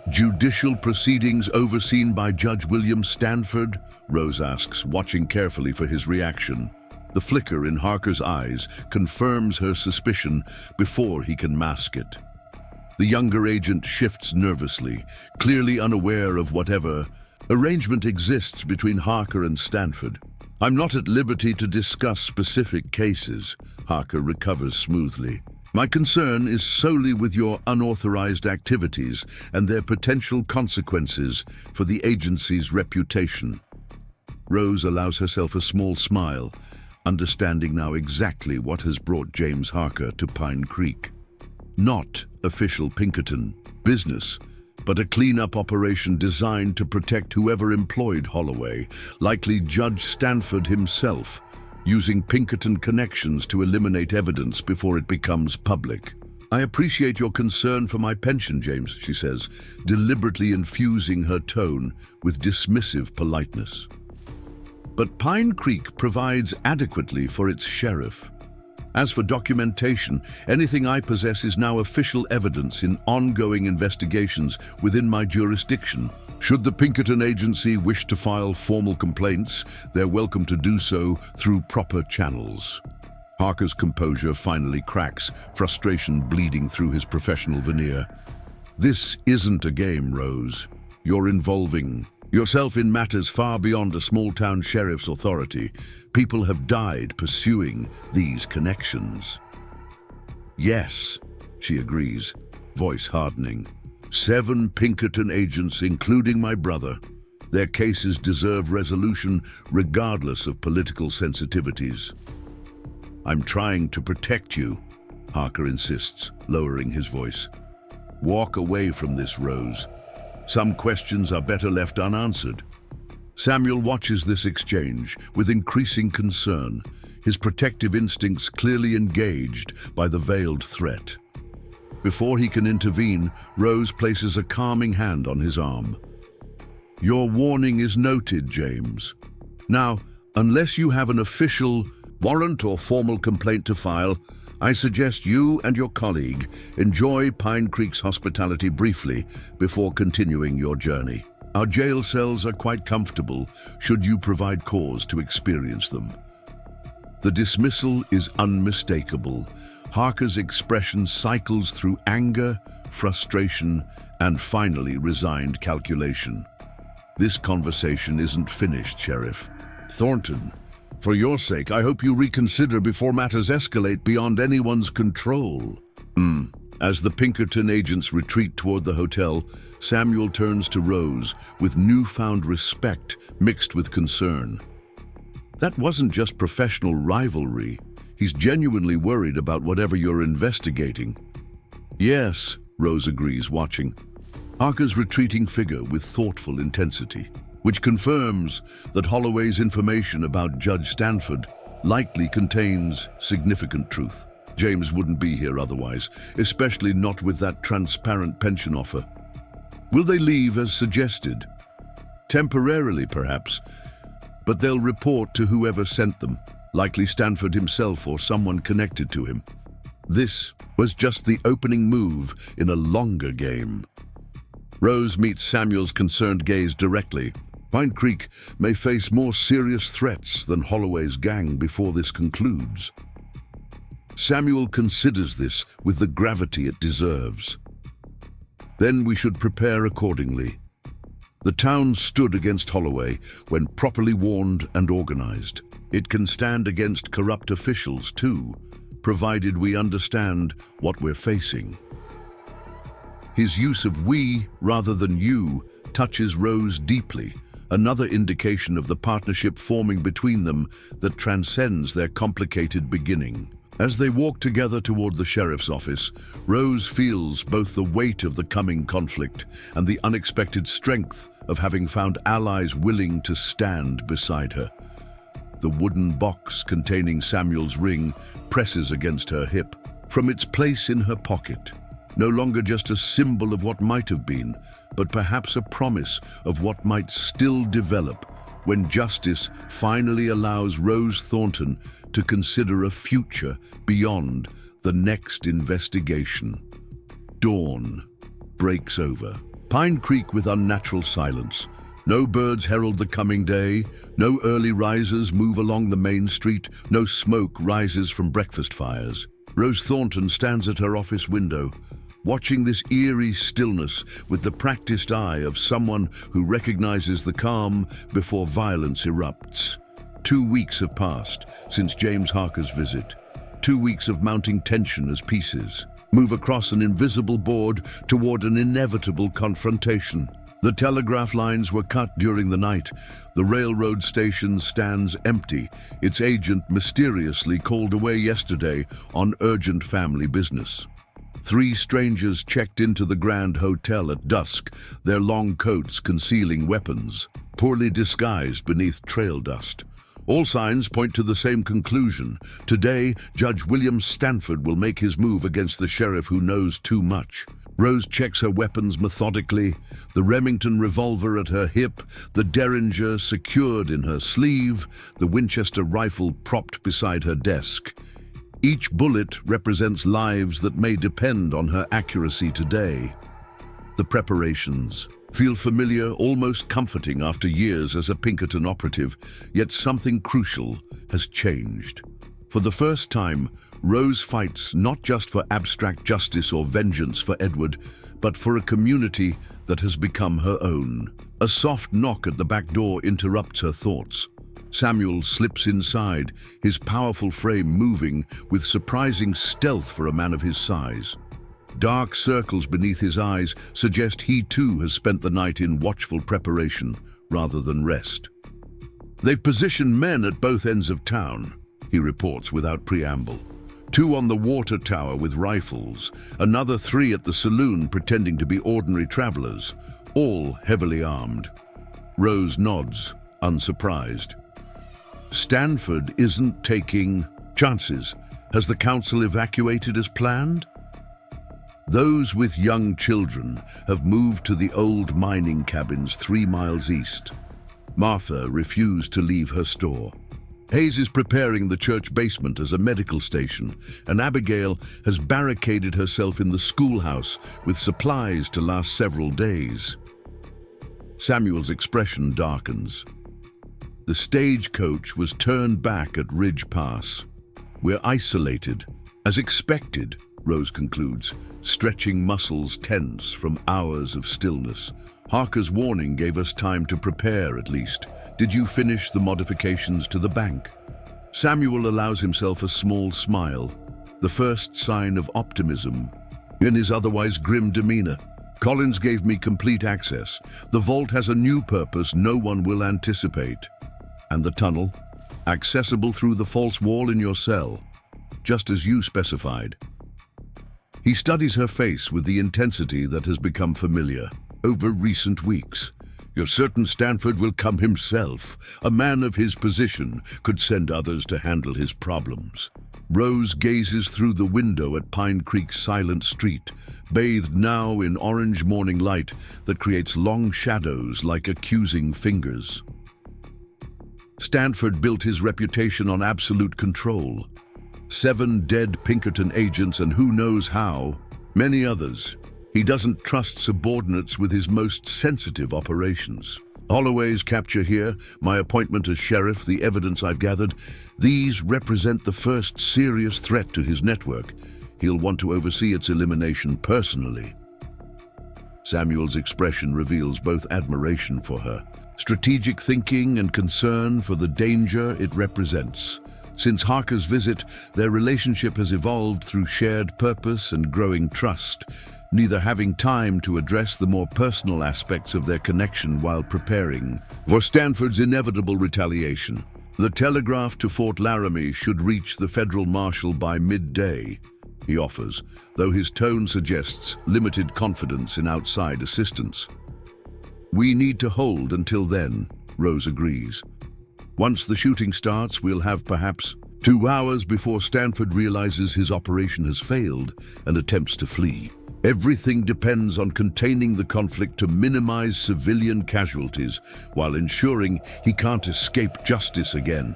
Judicial proceedings overseen by Judge William Stanford? Rose asks, watching carefully for his reaction. The flicker in Harker's eyes confirms her suspicion before he can mask it. The younger agent shifts nervously, clearly unaware of whatever arrangement exists between Harker and Stanford. I'm not at liberty to discuss specific cases. Harker recovers smoothly. My concern is solely with your unauthorized activities and their potential consequences for the agency's reputation. Rose allows herself a small smile, understanding now exactly what has brought James Harker to Pine Creek. Not official Pinkerton business, but a cleanup operation designed to protect whoever employed Holloway, likely Judge Stanford himself, using Pinkerton connections to eliminate evidence before it becomes public. I appreciate your concern for my pension, James, she says, deliberately infusing her tone with dismissive politeness. But Pine Creek provides adequately for its sheriff. As for documentation, anything I possess is now official evidence in ongoing investigations within my jurisdiction. Should the Pinkerton agency wish to file formal complaints, they're welcome to do so through proper channels. Harker's composure finally cracks, frustration bleeding through his professional veneer. This isn't a game, Rose. You're involving yourself in matters far beyond a small-town sheriff's authority. People have died pursuing these connections. Yes, she agrees, voice hardening. 7 Pinkerton agents, including my brother. Their cases deserve resolution regardless of political sensitivities. I'm trying to protect you, Harker insists, lowering his voice. Walk away from this, Rose. Some questions are better left unanswered. Samuel watches this exchange with increasing concern, his protective instincts clearly engaged by the veiled threat. Before he can intervene, Rose places a calming hand on his arm. Your warning is noted, James. Now, unless you have an official warrant or formal complaint to file, I suggest you and your colleague enjoy Pine Creek's hospitality briefly before continuing your journey. Our jail cells are quite comfortable should you provide cause to experience them. The dismissal is unmistakable. Harker's expression cycles through anger, frustration, and finally resigned calculation. This conversation isn't finished, Sheriff. Thornton, for your sake, I hope you reconsider before matters escalate beyond anyone's control. As the Pinkerton agents retreat toward the hotel, Samuel turns to Rose with newfound respect mixed with concern. That wasn't just professional rivalry. He's genuinely worried about whatever you're investigating. Yes, Rose agrees, watching Harker's retreating figure with thoughtful intensity, which confirms that Holloway's information about Judge Stanford likely contains significant truth. James wouldn't be here otherwise, especially not with that transparent pension offer. Will they leave as suggested? Temporarily, perhaps, but they'll report to whoever sent them, likely Stanford himself or someone connected to him. This was just the opening move in a longer game. Rose meets Samuel's concerned gaze directly, Pine Creek may face more serious threats than Holloway's gang before this concludes. Samuel considers this with the gravity it deserves. Then we should prepare accordingly. The town stood against Holloway when properly warned and organized. It can stand against corrupt officials too, provided we understand what we're facing. His use of we rather than you touches Rose deeply, another indication of the partnership forming between them that transcends their complicated beginning. As they walk together toward the sheriff's office, Rose feels both the weight of the coming conflict and the unexpected strength of having found allies willing to stand beside her. The wooden box containing Samuel's ring presses against her hip. From its place in her pocket, no longer just a symbol of what might have been, but perhaps a promise of what might still develop when justice finally allows Rose Thornton to consider a future beyond the next investigation. Dawn breaks over. Pine Creek with unnatural silence. No birds herald the coming day, no early risers move along the main street, no smoke rises from breakfast fires. Rose Thornton stands at her office window, watching this eerie stillness with the practiced eye of someone who recognizes the calm before violence erupts. 2 weeks have passed since James Harker's visit. 2 weeks of mounting tension as pieces move across an invisible board toward an inevitable confrontation. The telegraph lines were cut during the night. The railroad station stands empty, its agent mysteriously called away yesterday on urgent family business. 3 strangers checked into the Grand Hotel at dusk, their long coats concealing weapons, poorly disguised beneath trail dust. All signs point to the same conclusion. Today, Judge William Stanford will make his move against the sheriff who knows too much. Rose checks her weapons methodically, the Remington revolver at her hip, the Derringer secured in her sleeve, the Winchester rifle propped beside her desk. Each bullet represents lives that may depend on her accuracy today. The preparations feel familiar, almost comforting after years as a Pinkerton operative, yet something crucial has changed. For the first time, Rose fights not just for abstract justice or vengeance for Edward, but for a community that has become her own. A soft knock at the back door interrupts her thoughts. Samuel slips inside, his powerful frame moving with surprising stealth for a man of his size. Dark circles beneath his eyes suggest he too has spent the night in watchful preparation rather than rest. They've positioned men at both ends of town, he reports without preamble. 2 on the water tower with rifles, another 3 at the saloon pretending to be ordinary travelers, all heavily armed. Rose nods, unsurprised. Stanford isn't taking chances. Has the council evacuated as planned? Those with young children have moved to the old mining cabins 3 miles east. Martha refused to leave her store. Hayes is preparing the church basement as a medical station, and Abigail has barricaded herself in the schoolhouse with supplies to last several days. Samuel's expression darkens. The stagecoach was turned back at Ridge Pass. We're isolated, as expected, Rose concludes, stretching muscles tense from hours of stillness. Harker's warning gave us time to prepare, at least. Did you finish the modifications to the bank? Samuel allows himself a small smile, the first sign of optimism in his otherwise grim demeanor. Collins gave me complete access. The vault has a new purpose no one will anticipate. And the tunnel? Accessible through the false wall in your cell, just as you specified. He studies her face with the intensity that has become familiar over recent weeks. You're certain Stanford will come himself. A man of his position could send others to handle his problems. Rose gazes through the window at Pine Creek's silent street, bathed now in orange morning light that creates long shadows like accusing fingers. Stanford built his reputation on absolute control. 7 dead Pinkerton agents and who knows how many others. He doesn't trust subordinates with his most sensitive operations. Holloway's capture here, my appointment as sheriff, the evidence I've gathered, these represent the first serious threat to his network. He'll want to oversee its elimination personally. Samuel's expression reveals both admiration for her, strategic thinking and concern for the danger it represents. Since Harker's visit, their relationship has evolved through shared purpose and growing trust, neither having time to address the more personal aspects of their connection while preparing for Stanford's inevitable retaliation. The telegraph to Fort Laramie should reach the federal marshal by midday, he offers, though his tone suggests limited confidence in outside assistance. We need to hold until then, Rose agrees. Once the shooting starts, we'll have perhaps 2 hours before Stanford realizes his operation has failed and attempts to flee. Everything depends on containing the conflict to minimize civilian casualties while ensuring he can't escape justice again.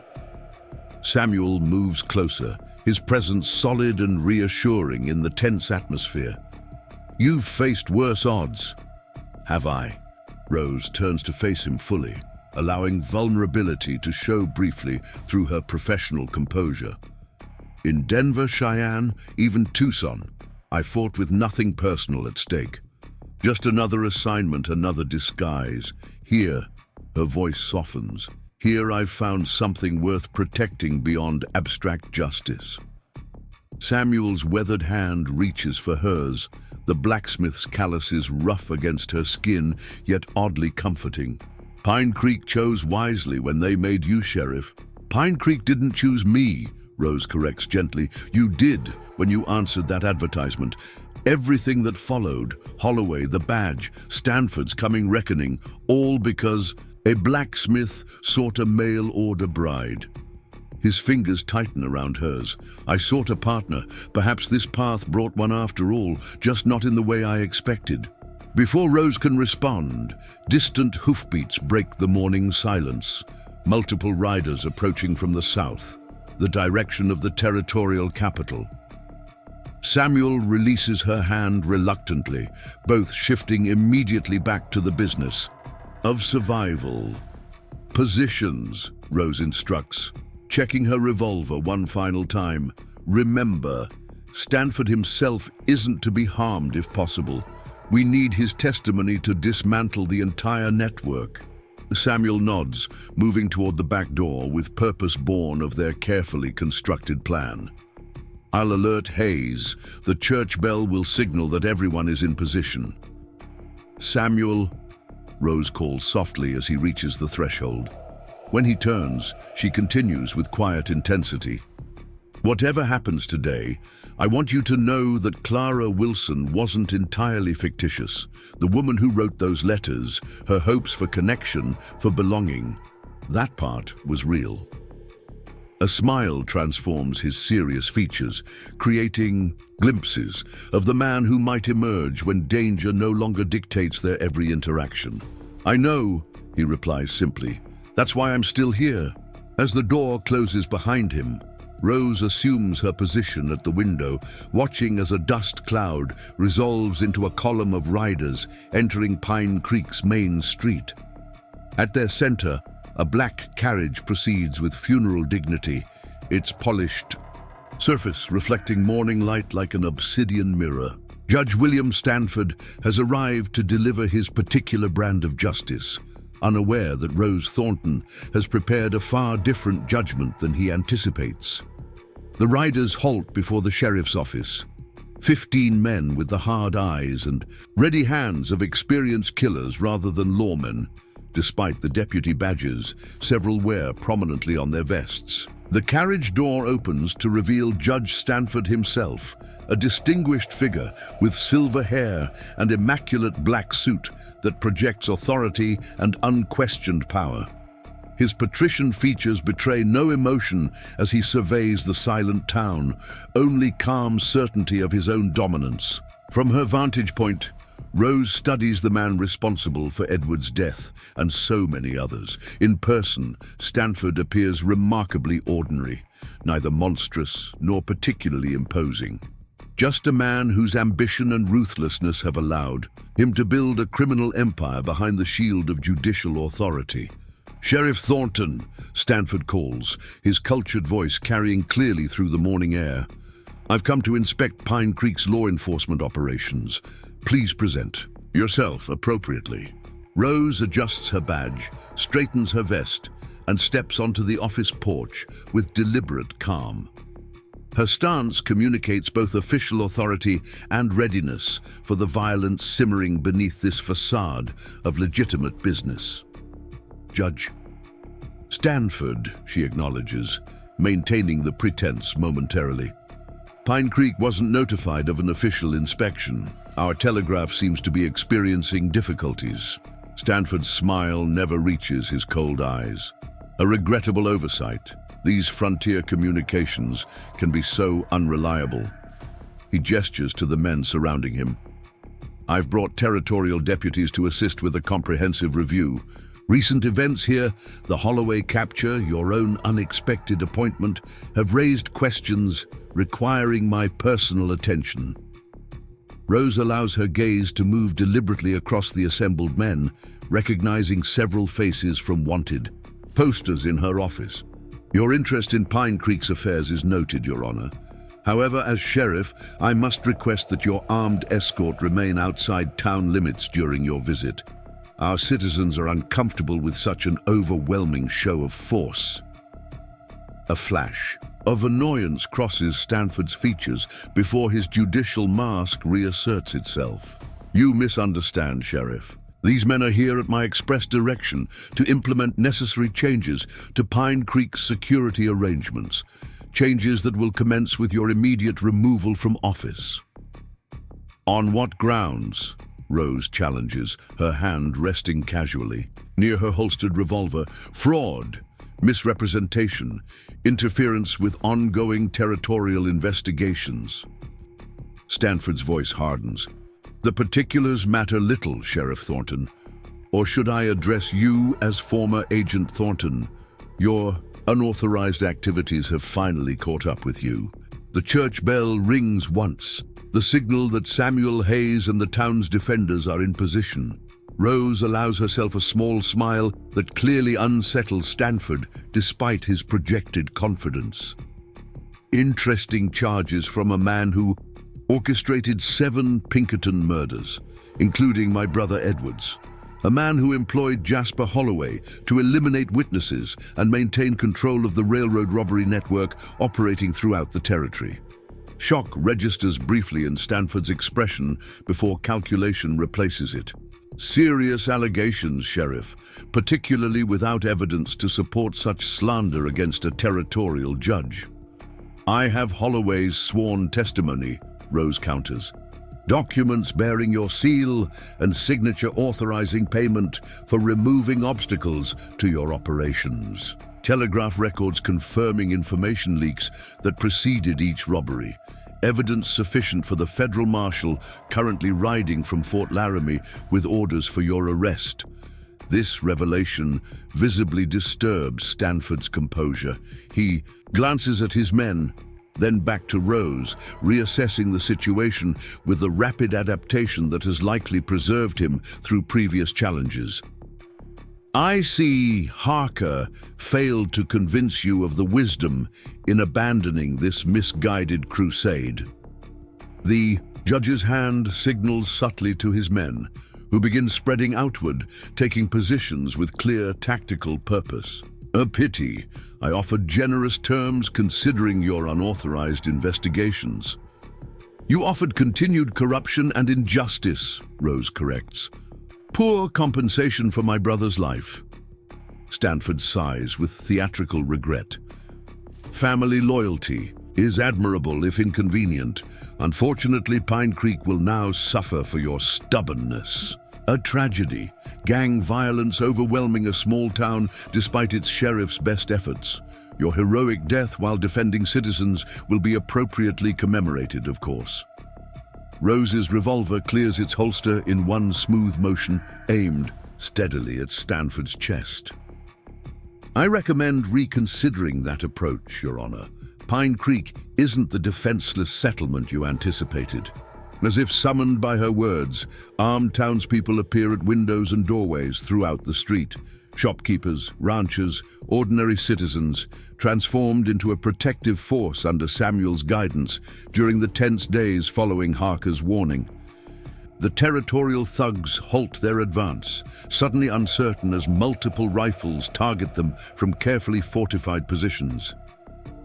Samuel moves closer, his presence solid and reassuring in the tense atmosphere. You've faced worse odds. Have I? Rose turns to face him fully, allowing vulnerability to show briefly through her professional composure. In Denver, Cheyenne, even Tucson, I fought with nothing personal at stake. Just another assignment, another disguise. Here, her voice softens. Here I've found something worth protecting beyond abstract justice. Samuel's weathered hand reaches for hers, the blacksmith's calluses rough against her skin, yet oddly comforting. Pine Creek chose wisely when they made you sheriff. Pine Creek didn't choose me, Rose corrects gently. You did when you answered that advertisement. Everything that followed, Holloway, the badge, Stanford's coming reckoning, all because a blacksmith sought a mail-order bride. His fingers tighten around hers. I sought a partner. Perhaps this path brought one after all, just not in the way I expected. Before Rose can respond, distant hoofbeats break the morning silence. Multiple riders approaching from the south, the direction of the territorial capital. Samuel releases her hand reluctantly, both shifting immediately back to the business of survival. Positions, Rose instructs, checking her revolver one final time. Remember, Stanford himself isn't to be harmed if possible. We need his testimony to dismantle the entire network. Samuel nods, moving toward the back door with purpose born of their carefully constructed plan. I'll alert Hayes. The church bell will signal that everyone is in position. Samuel, Rose calls softly as he reaches the threshold. When he turns, she continues with quiet intensity. Whatever happens today, I want you to know that Clara Wilson wasn't entirely fictitious. The woman who wrote those letters, her hopes for connection, for belonging, that part was real. A smile transforms his serious features, creating glimpses of the man who might emerge when danger no longer dictates their every interaction. I know, he replies simply. That's why I'm still here. As the door closes behind him, Rose assumes her position at the window, watching as a dust cloud resolves into a column of riders entering Pine Creek's main street. At their center, a black carriage proceeds with funeral dignity, its polished surface reflecting morning light like an obsidian mirror. Judge William Stanford has arrived to deliver his particular brand of justice, unaware that Rose Thornton has prepared a far different judgment than he anticipates. The riders halt before the sheriff's office. 15 men with the hard eyes and ready hands of experienced killers rather than lawmen. Despite the deputy badges, several wear prominently on their vests. The carriage door opens to reveal Judge Stanford himself, a distinguished figure with silver hair and immaculate black suit that projects authority and unquestioned power. His patrician features betray no emotion as he surveys the silent town, only calm certainty of his own dominance. From her vantage point, Rose studies the man responsible for Edward's death and so many others. In person, Stanford appears remarkably ordinary, neither monstrous nor particularly imposing. Just a man whose ambition and ruthlessness have allowed him to build a criminal empire behind the shield of judicial authority. "Sheriff Thornton," Stanford calls, his cultured voice carrying clearly through the morning air. "I've come to inspect Pine Creek's law enforcement operations. Please present yourself appropriately." Rose adjusts her badge, straightens her vest, and steps onto the office porch with deliberate calm. Her stance communicates both official authority and readiness for the violence simmering beneath this facade of legitimate business. "Judge Stanford," she acknowledges, maintaining the pretense momentarily. "Pine Creek wasn't notified of an official inspection. Our telegraph seems to be experiencing difficulties." Stanford's smile never reaches his cold eyes. A regrettable oversight. These frontier communications can be so unreliable. He gestures to the men surrounding him. "I've brought territorial deputies to assist with a comprehensive review. Recent events here, the Holloway capture, your own unexpected appointment, have raised questions requiring my personal attention." Rose allows her gaze to move deliberately across the assembled men, recognizing several faces from wanted posters in her office. "Your interest in Pine Creek's affairs is noted, Your Honor. However, as sheriff, I must request that your armed escort remain outside town limits during your visit. Our citizens are uncomfortable with such an overwhelming show of force." A flash of annoyance crosses Stanford's features before his judicial mask reasserts itself. "You misunderstand, Sheriff. These men are here at my express direction to implement necessary changes to Pine Creek's security arrangements, changes that will commence with your immediate removal from office." "On what grounds?" Rose challenges, her hand resting casually near her holstered revolver. "Fraud, misrepresentation, interference with ongoing territorial investigations." Stanford's voice hardens. "The particulars matter little, Sheriff Thornton. Or should I address you as former Agent Thornton? Your unauthorized activities have finally caught up with you. The church bell rings once, the signal that Samuel Hayes and the town's defenders are in position." Rose allows herself a small smile that clearly unsettles Stanford despite his projected confidence. "Interesting charges from a man who orchestrated 7 Pinkerton murders, including my brother Edward's. A man who employed Jasper Holloway to eliminate witnesses and maintain control of the railroad robbery network operating throughout the territory." Shock registers briefly in Stanford's expression before calculation replaces it. "Serious allegations, Sheriff, particularly without evidence to support such slander against a territorial judge." "I have Holloway's sworn testimony," Rose counters. "Documents bearing your seal and signature authorizing payment for removing obstacles to your operations. Telegraph records confirming information leaks that preceded each robbery. Evidence sufficient for the federal marshal currently riding from Fort Laramie with orders for your arrest." This revelation visibly disturbs Stanford's composure. He glances at his men, then back to Rose, reassessing the situation with the rapid adaptation that has likely preserved him through previous challenges. "I see Harker failed to convince you of the wisdom in abandoning this misguided crusade." The judge's hand signals subtly to his men, who begin spreading outward, taking positions with clear tactical purpose. "A pity. I offered generous terms considering your unauthorized investigations." "You offered continued corruption and injustice," Rose corrects. "Poor compensation for my brother's life." Stanford sighs with theatrical regret. "Family loyalty is admirable if inconvenient. Unfortunately, Pine Creek will now suffer for your stubbornness." A tragedy, gang violence overwhelming a small town despite its sheriff's best efforts. Your heroic death while defending citizens will be appropriately commemorated, of course. Rose's revolver clears its holster in one smooth motion, aimed steadily at Stanford's chest. "I recommend reconsidering that approach, Your Honor. Pine Creek isn't the defenseless settlement you anticipated. As if summoned by her words, armed townspeople appear at windows and doorways throughout the street. Shopkeepers, ranchers, ordinary citizens, transformed into a protective force under Samuel's guidance during the tense days following Harker's warning. The territorial thugs halt their advance, suddenly uncertain as multiple rifles target them from carefully fortified positions.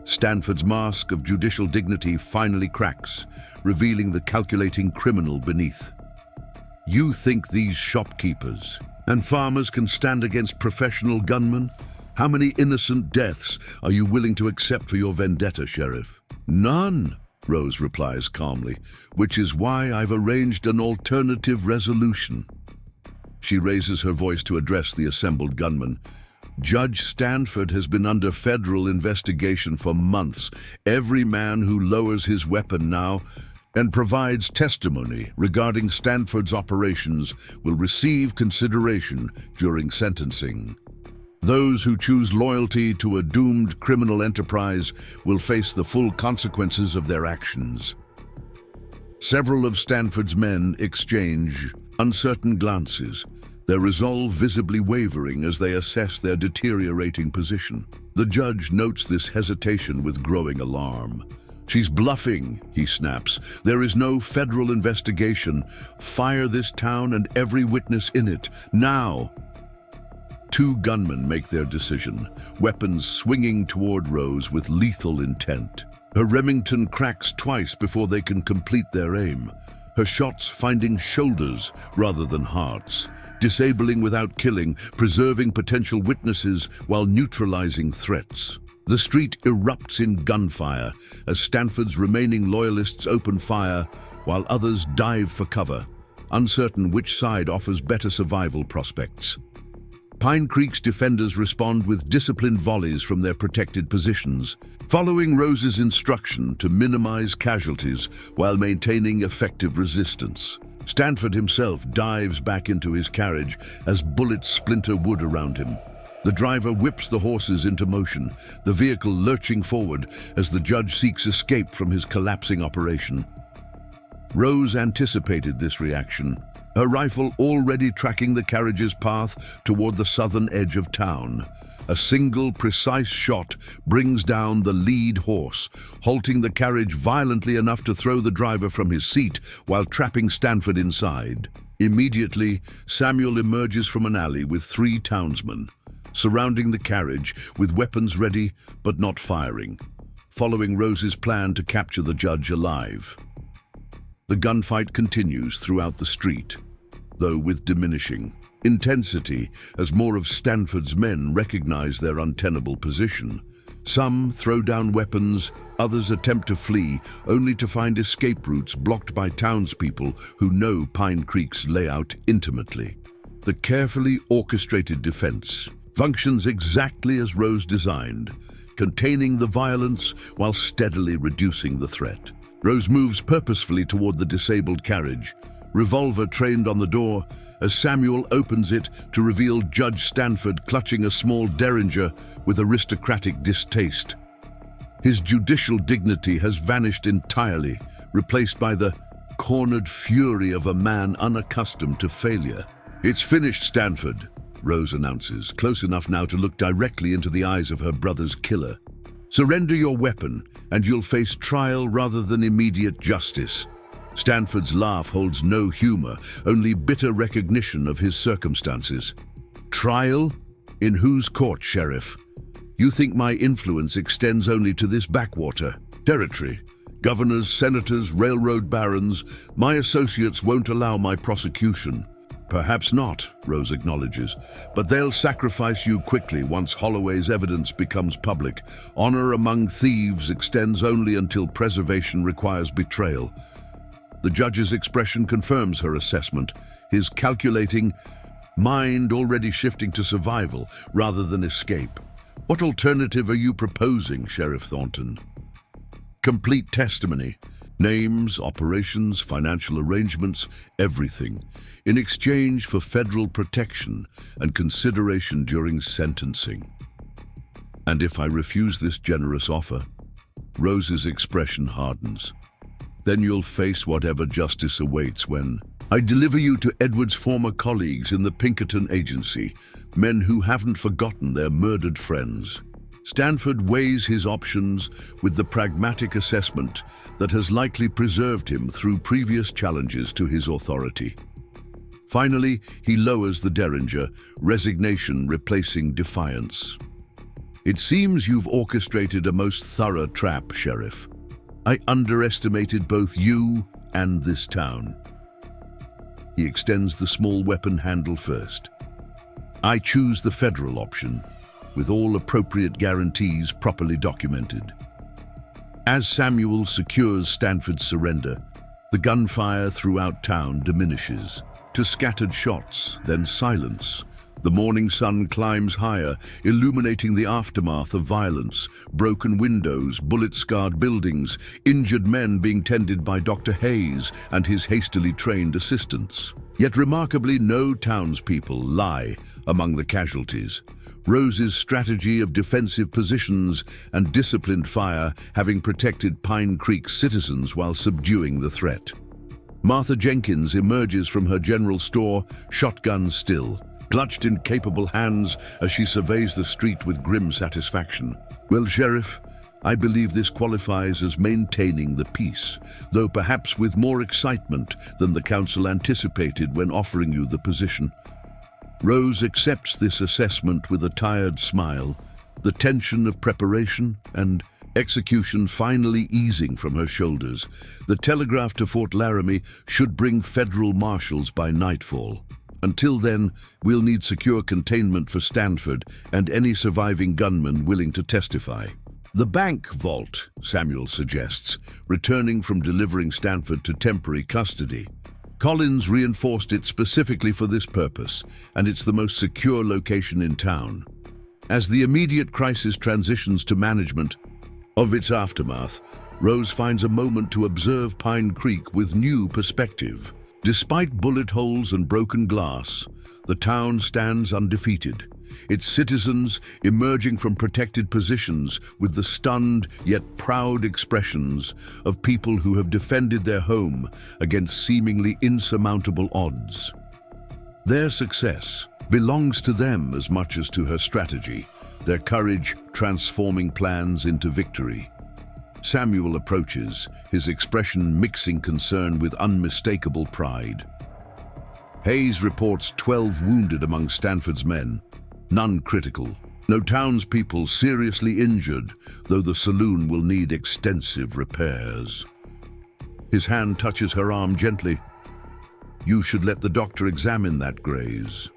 Stanford's mask of judicial dignity finally cracks, revealing the calculating criminal beneath. You think these shopkeepers and farmers can stand against professional gunmen? How many innocent deaths are you willing to accept for your vendetta, Sheriff? None, Rose replies calmly, which is why I've arranged an alternative resolution. She raises her voice to address the assembled gunmen. Judge Stanford has been under federal investigation for months. Every man who lowers his weapon now and provides testimony regarding Stanford's operations will receive consideration during sentencing. Those who choose loyalty to a doomed criminal enterprise will face the full consequences of their actions. Several of Stanford's men exchange uncertain glances, their resolve visibly wavering as they assess their deteriorating position. The judge notes this hesitation with growing alarm. She's bluffing, he snaps. There is no federal investigation. Fire this town and every witness in it, now. Two gunmen make their decision, weapons swinging toward Rose with lethal intent. Her Remington cracks twice before they can complete their aim, her shots finding shoulders rather than hearts, disabling without killing, preserving potential witnesses while neutralizing threats. The street erupts in gunfire as Stanford's remaining loyalists open fire while others dive for cover, uncertain which side offers better survival prospects. Pine Creek's defenders respond with disciplined volleys from their protected positions, following Rose's instruction to minimize casualties while maintaining effective resistance. Stanford himself dives back into his carriage as bullets splinter wood around him. The driver whips the horses into motion, the vehicle lurching forward as the judge seeks escape from his collapsing operation. Rose anticipated this reaction, her rifle already tracking the carriage's path toward the southern edge of town. A single, precise shot brings down the lead horse, halting the carriage violently enough to throw the driver from his seat while trapping Stanford inside. Immediately, Samuel emerges from an alley with three townsmen, surrounding the carriage with weapons ready but not firing, following Rose's plan to capture the judge alive. The gunfight continues throughout the street, though with diminishing intensity as more of Stanford's men recognize their untenable position. Some throw down weapons, others attempt to flee, only to find escape routes blocked by townspeople who know Pine Creek's layout intimately. The carefully orchestrated defense functions exactly as Rose designed, containing the violence while steadily reducing the threat. Rose moves purposefully toward the disabled carriage, revolver trained on the door, as Samuel opens it to reveal Judge Stanford clutching a small derringer with aristocratic distaste. His judicial dignity has vanished entirely, replaced by the cornered fury of a man unaccustomed to failure. "It's finished, Stanford," Rose announces, close enough now to look directly into the eyes of her brother's killer. "Surrender your weapon, and you'll face trial rather than immediate justice." Stanford's laugh holds no humor, only bitter recognition of his circumstances. "Trial? In whose court, Sheriff? You think my influence extends only to this backwater territory? Governors, senators, railroad barons, my associates won't allow my prosecution." "Perhaps not," Rose acknowledges, "but they'll sacrifice you quickly once Holloway's evidence becomes public. Honor among thieves extends only until preservation requires betrayal." The judge's expression confirms her assessment, his calculating mind already shifting to survival rather than escape. "What alternative are you proposing, Sheriff Thornton?" "Complete testimony. Names, operations, financial arrangements, everything, in exchange for federal protection and consideration during sentencing." "And if I refuse this generous offer?" Rose's expression hardens. Then you'll face whatever justice awaits when I deliver you to Edward's former colleagues in the Pinkerton agency, men who haven't forgotten their murdered friends. Stanford weighs his options with the pragmatic assessment that has likely preserved him through previous challenges to his authority. Finally, he lowers the derringer, resignation replacing defiance. It seems you've orchestrated a most thorough trap, Sheriff. I underestimated both you and this town. He extends the small weapon handle first. I choose the federal option, with all appropriate guarantees properly documented. As Samuel secures Stanford's surrender, the gunfire throughout town diminishes to scattered shots, then silence. The morning sun climbs higher, illuminating the aftermath of violence, broken windows, bullet-scarred buildings, injured men being tended by Dr. Hayes and his hastily trained assistants. Yet remarkably, no townspeople lie among the casualties. Rose's strategy of defensive positions and disciplined fire having protected Pine Creek's citizens while subduing the threat. Martha Jenkins emerges from her general store, shotgun still, clutched in capable hands as she surveys the street with grim satisfaction. Well, Sheriff, I believe this qualifies as maintaining the peace, though perhaps with more excitement than the council anticipated when offering you the position. Rose accepts this assessment with a tired smile, the tension of preparation and execution finally easing from her shoulders. The telegraph to Fort Laramie should bring federal marshals by nightfall. Until then, we'll need secure containment for Stanford and any surviving gunmen willing to testify. The bank vault, Samuel suggests, returning from delivering Stanford to temporary custody. Collins reinforced it specifically for this purpose, and it's the most secure location in town. As the immediate crisis transitions to management of its aftermath, Rose finds a moment to observe Pine Creek with new perspective. Despite bullet holes and broken glass, the town stands undefeated, its citizens emerging from protected positions with the stunned yet proud expressions of people who have defended their home against seemingly insurmountable odds. Their success belongs to them as much as to her strategy, their courage transforming plans into victory. Samuel approaches, his expression mixing concern with unmistakable pride. Hayes reports 12 wounded among Stanford's men, none critical. No townspeople seriously injured, though the saloon will need extensive repairs. His hand touches her arm gently. You should let the doctor examine that graze.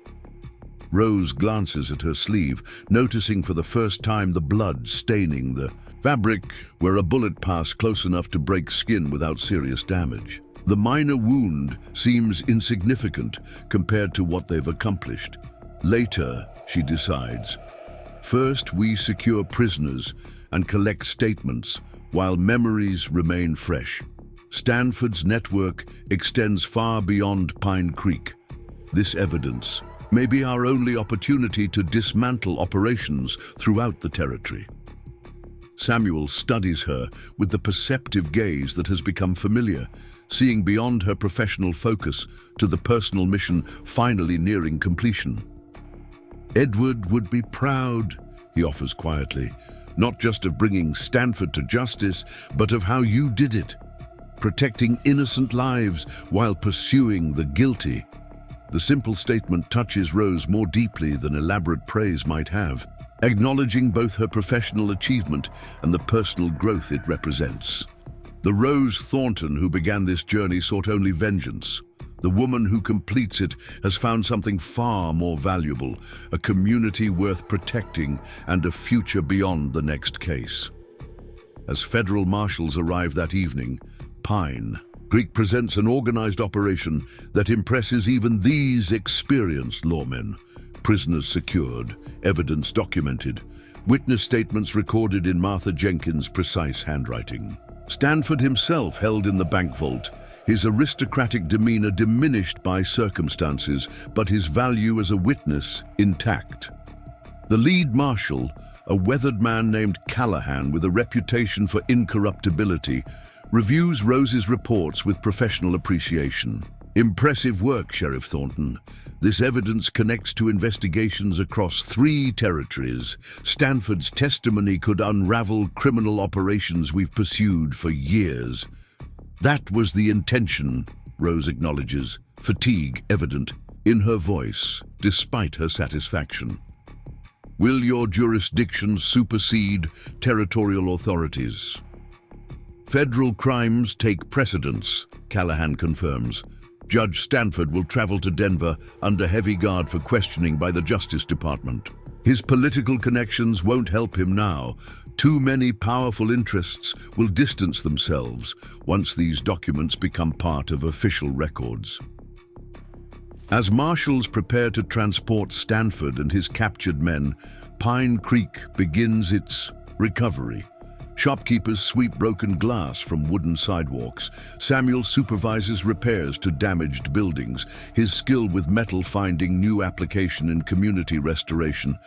Rose glances at her sleeve, noticing for the first time the blood staining the fabric where a bullet passed close enough to break skin without serious damage. The minor wound seems insignificant compared to what they've accomplished. Later, she decides. First, we secure prisoners and collect statements while memories remain fresh. Stanford's network extends far beyond Pine Creek. This evidence may be our only opportunity to dismantle operations throughout the territory. Samuel studies her with the perceptive gaze that has become familiar, seeing beyond her professional focus to the personal mission finally nearing completion. Edward would be proud, he offers quietly, not just of bringing Stanford to justice, but of how you did it, protecting innocent lives while pursuing the guilty. The simple statement touches Rose more deeply than elaborate praise might have, acknowledging both her professional achievement and the personal growth it represents. The Rose Thornton who began this journey sought only vengeance. The woman who completes it has found something far more valuable, a community worth protecting and a future beyond the next case. As federal marshals arrive that evening, Pine Creek presents an organized operation that impresses even these experienced lawmen. Prisoners secured, evidence documented, witness statements recorded in Martha Jenkins' precise handwriting. Stanford himself held in the bank vault, his aristocratic demeanor diminished by circumstances, but his value as a witness intact. The lead marshal, a weathered man named Callahan with a reputation for incorruptibility, reviews Rose's reports with professional appreciation. Impressive work, Sheriff Thornton. This evidence connects to investigations across 3 territories. Stanford's testimony could unravel criminal operations we've pursued for years. That was the intention, Rose acknowledges, fatigue evident in her voice, despite her satisfaction. Will your jurisdiction supersede territorial authorities? Federal crimes take precedence, Callahan confirms. Judge Stanford will travel to Denver under heavy guard for questioning by the Justice Department. His political connections won't help him now. Too many powerful interests will distance themselves once these documents become part of official records. As marshals prepare to transport Stanford and his captured men, Pine Creek begins its recovery. Shopkeepers sweep broken glass from wooden sidewalks. Samuel supervises repairs to damaged buildings, his skill with metal finding new application in community restoration.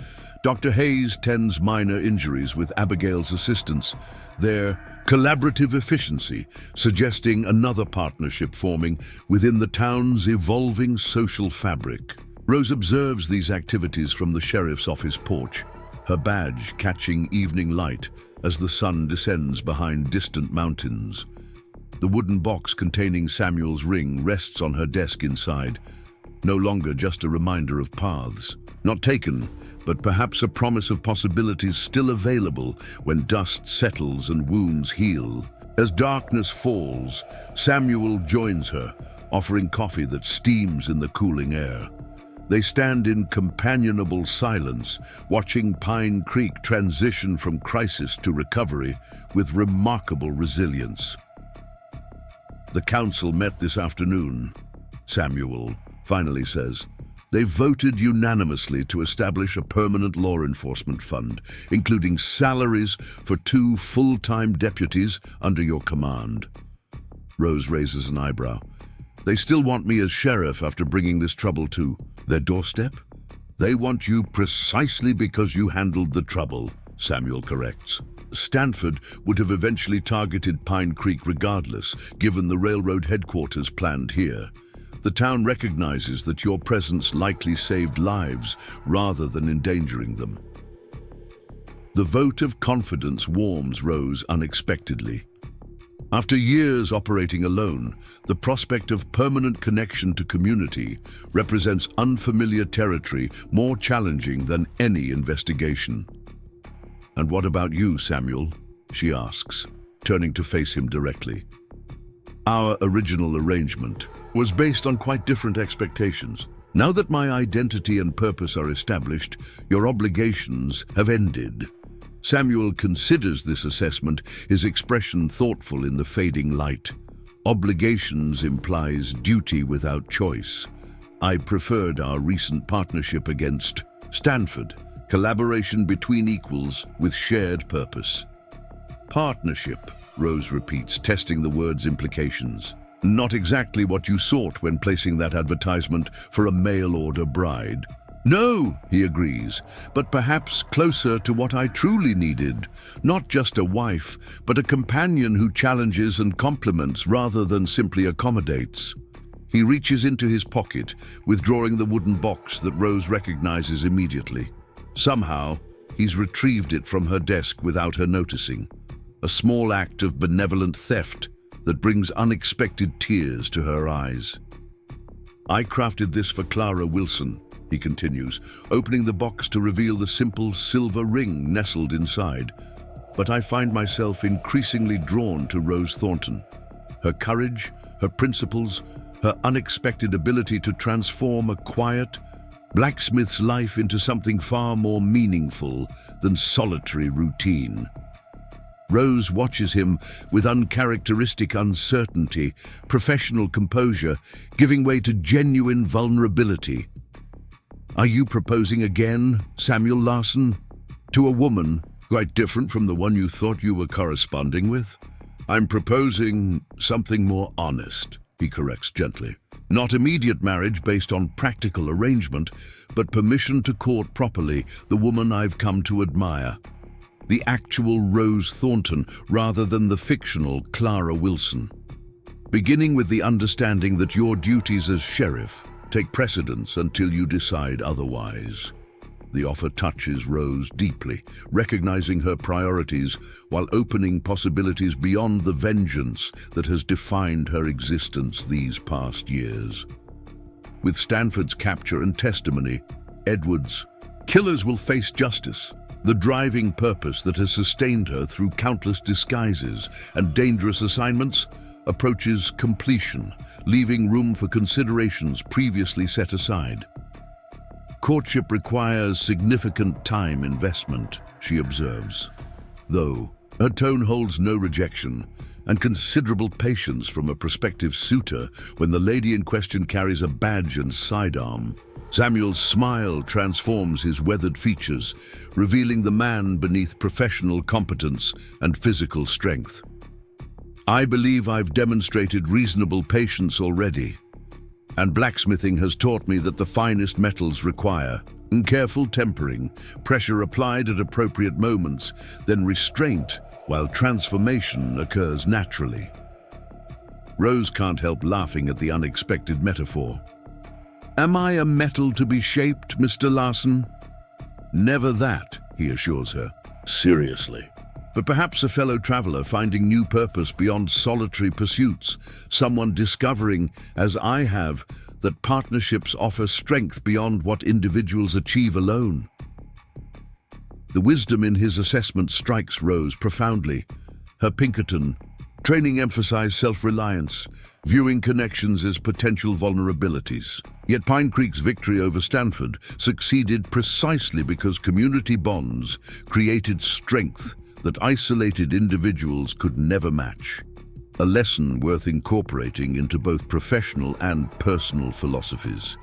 Dr. Hayes tends minor injuries with Abigail's assistance, their collaborative efficiency suggesting another partnership forming within the town's evolving social fabric. Rose observes these activities from the sheriff's office porch, her badge catching evening light as the sun descends behind distant mountains. The wooden box containing Samuel's ring rests on her desk inside, no longer just a reminder of paths. Not taken, but perhaps a promise of possibilities still available when dust settles and wounds heal. As darkness falls, Samuel joins her, offering coffee that steams in the cooling air. They stand in companionable silence, watching Pine Creek transition from crisis to recovery with remarkable resilience. The council met this afternoon, Samuel finally says. They voted unanimously to establish a permanent law enforcement fund, including salaries for 2 full-time deputies under your command. Rose raises an eyebrow. They still want me as sheriff after bringing this trouble to their doorstep? They want you precisely because you handled the trouble, Samuel corrects. Stanford would have eventually targeted Pine Creek regardless, given the railroad headquarters planned here. The town recognizes that your presence likely saved lives rather than endangering them. The vote of confidence warms Rose unexpectedly. After years operating alone, the prospect of permanent connection to community represents unfamiliar territory more challenging than any investigation. "And what about you, Samuel?" she asks, turning to face him directly. "Our original arrangement was based on quite different expectations. Now that my identity and purpose are established, your obligations have ended." Samuel considers this assessment, his expression thoughtful in the fading light. Obligations implies duty without choice. I preferred our recent partnership against Stanford, collaboration between equals with shared purpose. Partnership, Rose repeats, testing the word's implications. Not exactly what you sought when placing that advertisement for a mail-order bride. "No," he agrees, "but perhaps closer to what I truly needed. Not just a wife, but a companion who challenges and compliments rather than simply accommodates." He reaches into his pocket, withdrawing the wooden box that Rose recognizes immediately. Somehow, he's retrieved it from her desk without her noticing. A small act of benevolent theft that brings unexpected tears to her eyes. "I crafted this for Clara Wilson," he continues, opening the box to reveal the simple silver ring nestled inside. "But I find myself increasingly drawn to Rose Thornton. Her courage, her principles, her unexpected ability to transform a quiet blacksmith's life into something far more meaningful than solitary routine." Rose watches him with uncharacteristic uncertainty, professional composure, giving way to genuine vulnerability. "Are you proposing again, Samuel Larson? To a woman quite different from the one you thought you were corresponding with?" "I'm proposing something more honest," he corrects gently. "Not immediate marriage based on practical arrangement, but permission to court properly the woman I've come to admire. the actual Rose Thornton rather than the fictional Clara Wilson. Beginning with the understanding that your duties as sheriff take precedence until you decide otherwise. The offer touches Rose deeply, recognizing her priorities while opening possibilities beyond the vengeance that has defined her existence these past years. With Stanford's capture and testimony, Edward's killers will face justice. The driving purpose that has sustained her through countless disguises and dangerous assignments approaches completion, leaving room for considerations previously set aside. Courtship requires significant time investment, she observes, though her tone holds no rejection and considerable patience from a prospective suitor when the lady in question carries a badge and sidearm. Samuel's smile transforms his weathered features, revealing the man beneath professional competence and physical strength. I believe I've demonstrated reasonable patience already, and blacksmithing has taught me that the finest metals require careful tempering, pressure applied at appropriate moments, then restraint while transformation occurs naturally. Rose can't help laughing at the unexpected metaphor. Am I a metal to be shaped, Mr. Larson? Never that, he assures her. Seriously. But perhaps a fellow traveler finding new purpose beyond solitary pursuits, someone discovering, as I have, that partnerships offer strength beyond what individuals achieve alone. The wisdom in his assessment strikes Rose profoundly. Her Pinkerton training emphasized self-reliance, viewing connections as potential vulnerabilities. Yet Pine Creek's victory over Stanford succeeded precisely because community bonds created strength that isolated individuals could never match. A lesson worth incorporating into both professional and personal philosophies.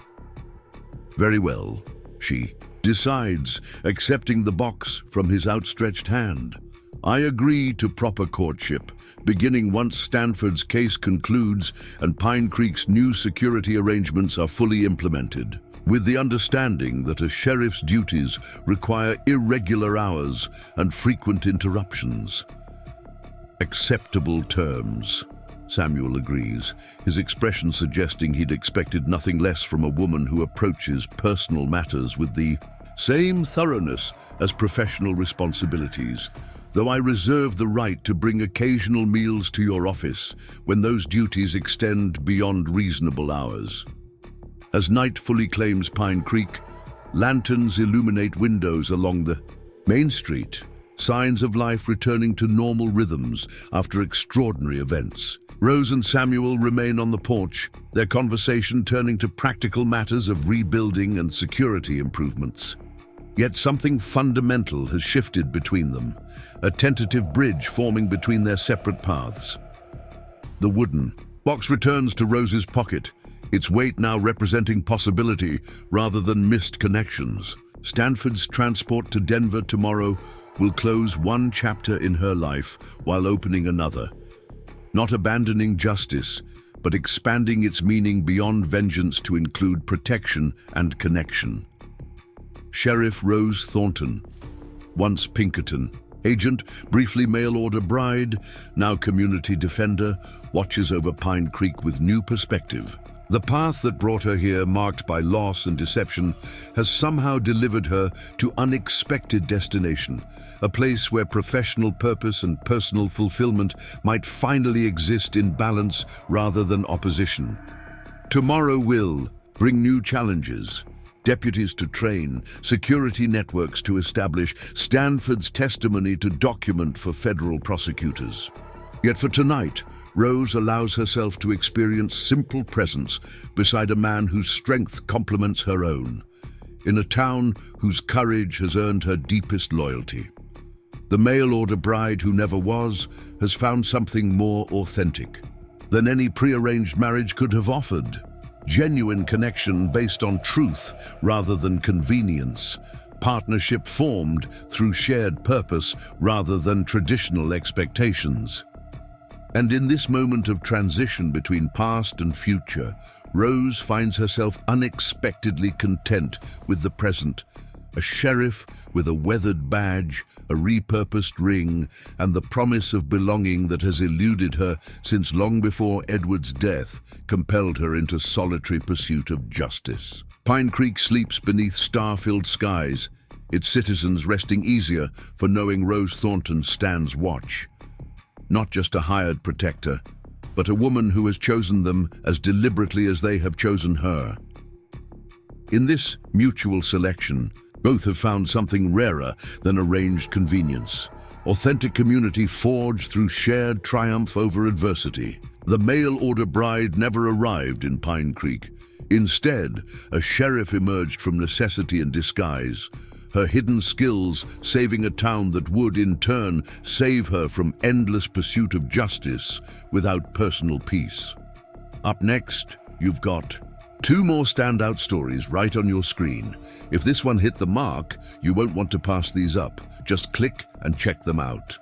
Very well, she decides, accepting the box from his outstretched hand. I agree to proper courtship, beginning once Stanford's case concludes and Pine Creek's new security arrangements are fully implemented, with the understanding that a sheriff's duties require irregular hours and frequent interruptions. Acceptable terms, Samuel agrees, his expression suggesting he'd expected nothing less from a woman who approaches personal matters with the same thoroughness as professional responsibilities, though I reserve the right to bring occasional meals to your office when those duties extend beyond reasonable hours. As night fully claims Pine Creek, lanterns illuminate windows along the main street, signs of life returning to normal rhythms after extraordinary events. Rose and Samuel remain on the porch, their conversation turning to practical matters of rebuilding and security improvements. Yet something fundamental has shifted between them, a tentative bridge forming between their separate paths. The wooden box returns to Rose's pocket, its weight now representing possibility rather than missed connections. Stanford's transport to Denver tomorrow will close one chapter in her life while opening another, not abandoning justice, but expanding its meaning beyond vengeance to include protection and connection. Sheriff Rose Thornton, once Pinkerton, agent, briefly mail-order bride, now community defender, watches over Pine Creek with new perspective. The path that brought her here, marked by loss and deception, has somehow delivered her to unexpected destination, a place where professional purpose and personal fulfillment might finally exist in balance rather than opposition. Tomorrow will bring new challenges, deputies to train, security networks to establish, Stanford's testimony to document for federal prosecutors. Yet for tonight, Rose allows herself to experience simple presence beside a man whose strength complements her own, in a town whose courage has earned her deepest loyalty. The mail-order bride who never was has found something more authentic than any prearranged marriage could have offered. Genuine connection based on truth rather than convenience. Partnership formed through shared purpose rather than traditional expectations. And in this moment of transition between past and future, Rose finds herself unexpectedly content with the present, A sheriff with a weathered badge, a repurposed ring, and the promise of belonging that has eluded her since long before Edward's death compelled her into solitary pursuit of justice. Pine Creek sleeps beneath star-filled skies, its citizens resting easier for knowing Rose Thornton stands watch. Not just a hired protector, but a woman who has chosen them as deliberately as they have chosen her. In this mutual selection, both have found something rarer than arranged convenience. Authentic community forged through shared triumph over adversity. The mail-order bride never arrived in Pine Creek. Instead, a sheriff emerged from necessity and disguise, her hidden skills saving a town that would, in turn, save her from endless pursuit of justice without personal peace. Up next, you've got 2 more standout stories right on your screen. If this one hit the mark, you won't want to pass these up. Just click and check them out.